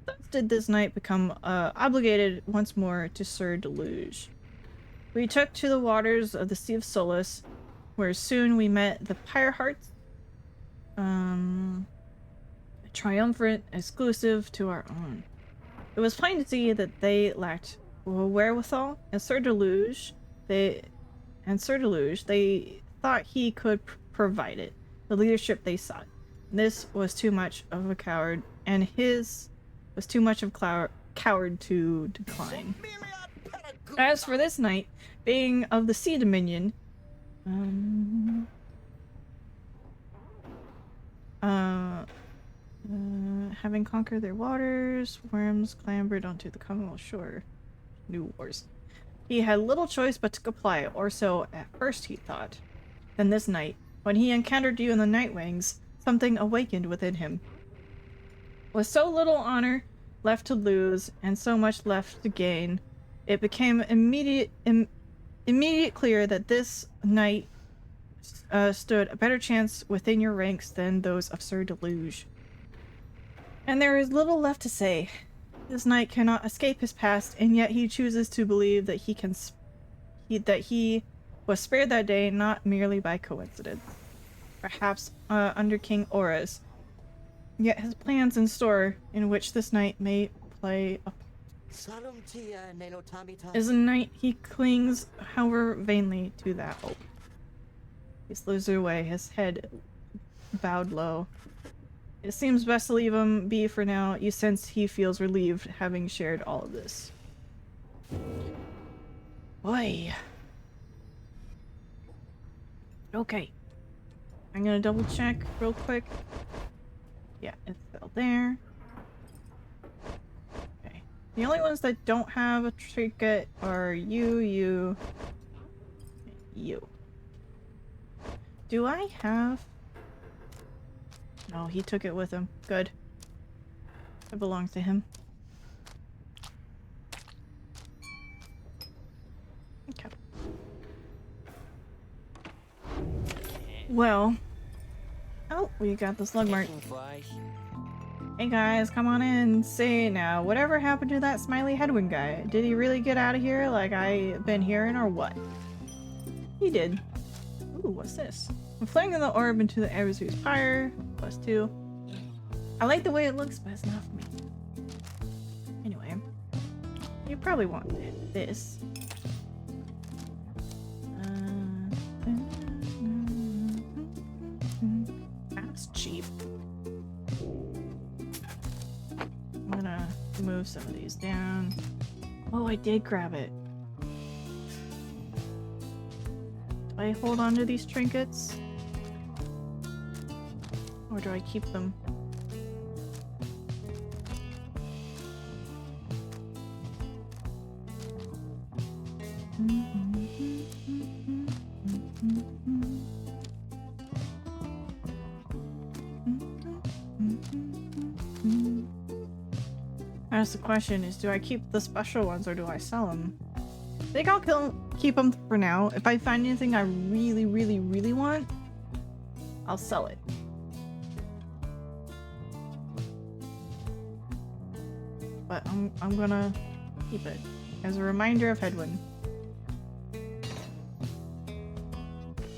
Thus did this knight become obligated once more to Sir Deluge. We took to the waters of the Sea of Solace, where soon we met the Pyrehearts, triumphant, exclusive to our own. It was plain to see that they lacked wherewithal, and Sir Deluge, they thought he could provide it, the leadership they sought. This was too much of a coward, and his was too much of coward to decline. As for this knight, being of the Sea Dominion, having conquered their waters, worms clambered onto the Commonwealth shore. New wars. He had little choice but to comply, or so at first he thought. Then this night, when he encountered you in the Night Wings, something awakened within him. With so little honor left to lose, and so much left to gain, it became immediate clear that this knight stood a better chance within your ranks than those of Sir Deluge. And there is little left to say. This knight cannot escape his past, and yet he chooses to believe that he was spared that day not merely by coincidence. Perhaps under King Horus, yet has plans in store in which this night may play a is a night he clings, however vainly, to that hope. He slithers away, his head bowed low. It seems best to leave him be for now. You sense he feels relieved having shared all of this. Boy. Okay. I'm gonna double check real quick. Yeah, it's still there. Okay. The only ones that don't have a trinket are you. Do I have... No, he took it with him. Good. It belongs to him. Okay. Well. Oh, we got the slug mark. Hey guys, come on in. Say now, whatever happened to that smiley headwind guy? Did he really get out of here like I've been hearing or what? He did. Ooh, what's this? I'm flinging the orb into the adversary's fire. +2. I like the way it looks, but it's not for me. Anyway. You probably want this. That's cheap. I'm gonna move some of these down. Oh, I did grab it. Do I hold on to these trinkets? Or do I keep them? That's the question, is do I keep the special ones or do I sell them? I think I'll keep them for now. If I find anything I really want, I'll sell it. But I'm gonna keep it as a reminder of Headwind.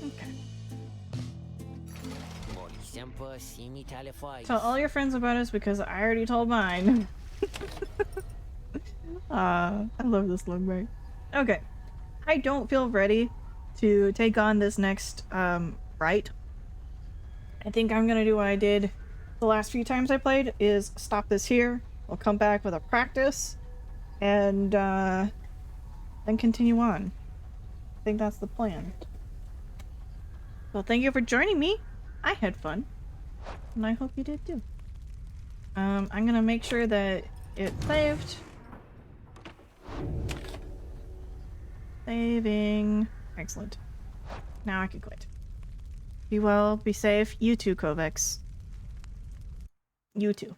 Okay. Tell all your friends about us because I already told mine. I love this look, right? Okay. I don't feel ready to take on this next right. I think I'm gonna do what I did the last few times I played, is stop this here. We'll come back with a practice and then continue on. I think that's the plan. Well, thank you for joining me. I had fun. And I hope you did too. I'm gonna make sure that it's saved. Saving. Excellent. Now I can quit. Be well, be safe. You too, Kovacs. You too.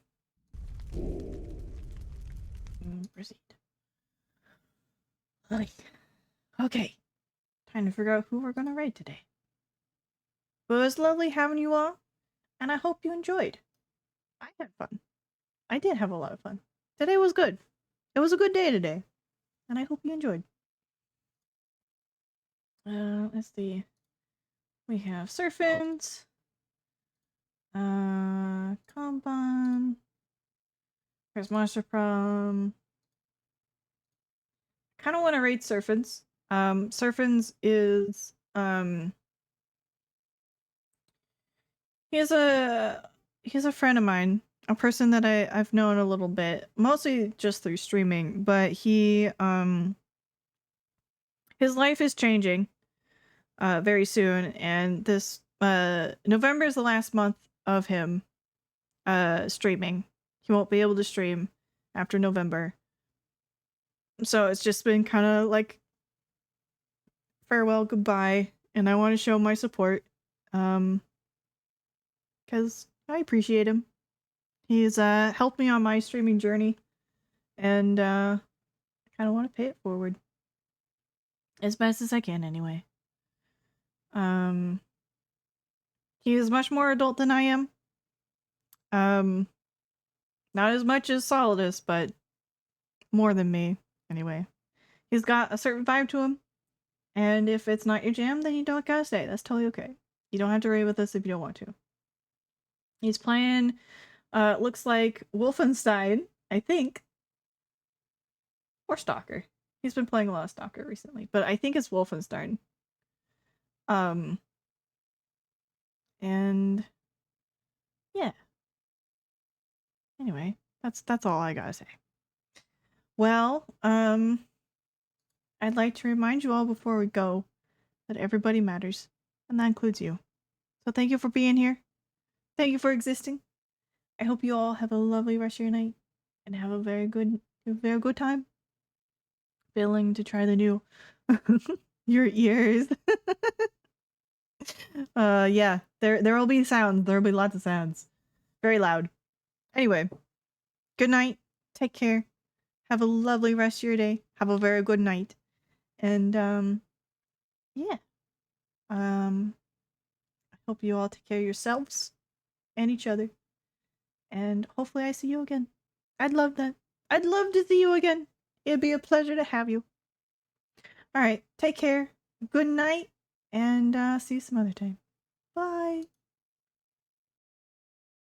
Proceed. Okay. Time to figure out who we're gonna raid today. But it was lovely having you all, and I hope you enjoyed. I had fun. I did have a lot of fun. Today was good. It was a good day today, and I hope you enjoyed. Let's see. We have Surfins. Compound. There's Monster Prom. I kind of want to raid Surfins. Surfins is, he's a friend of mine. A person that I've known a little bit. Mostly just through streaming. But he, his life is changing. Very soon. And this, November is the last month of him, streaming. He won't be able to stream after November. So it's just been kind of like farewell, goodbye, and I want to show my support. Because I appreciate him. He's helped me on my streaming journey, and I kind of want to pay it forward. As best as I can, anyway. He is much more adult than I am. Not as much as Solidus, but more than me, anyway. He's got a certain vibe to him, and if it's not your jam, then you don't gotta stay. That's totally okay. You don't have to raid with us if you don't want to. He's playing Looks like Wolfenstein, I think. Or Stalker. He's been playing a lot of Stalker recently, but I think it's Wolfenstein. And yeah. Anyway, that's all I gotta say. Well, I'd like to remind you all before we go that everybody matters, and that includes you. So thank you for being here. Thank you for existing. I hope you all have a lovely rest of your night and have a very good time. Failing to try the new your ears. Yeah, there will be sounds. There will be lots of sounds. Very loud. Anyway, good night. Take care. Have a lovely rest of your day. Have a very good night. And yeah. I hope you all take care of yourselves and each other. And hopefully I see you again. I'd love that. I'd love to see you again. It'd be a pleasure to have you. Alright, take care. Good night. And see you some other time.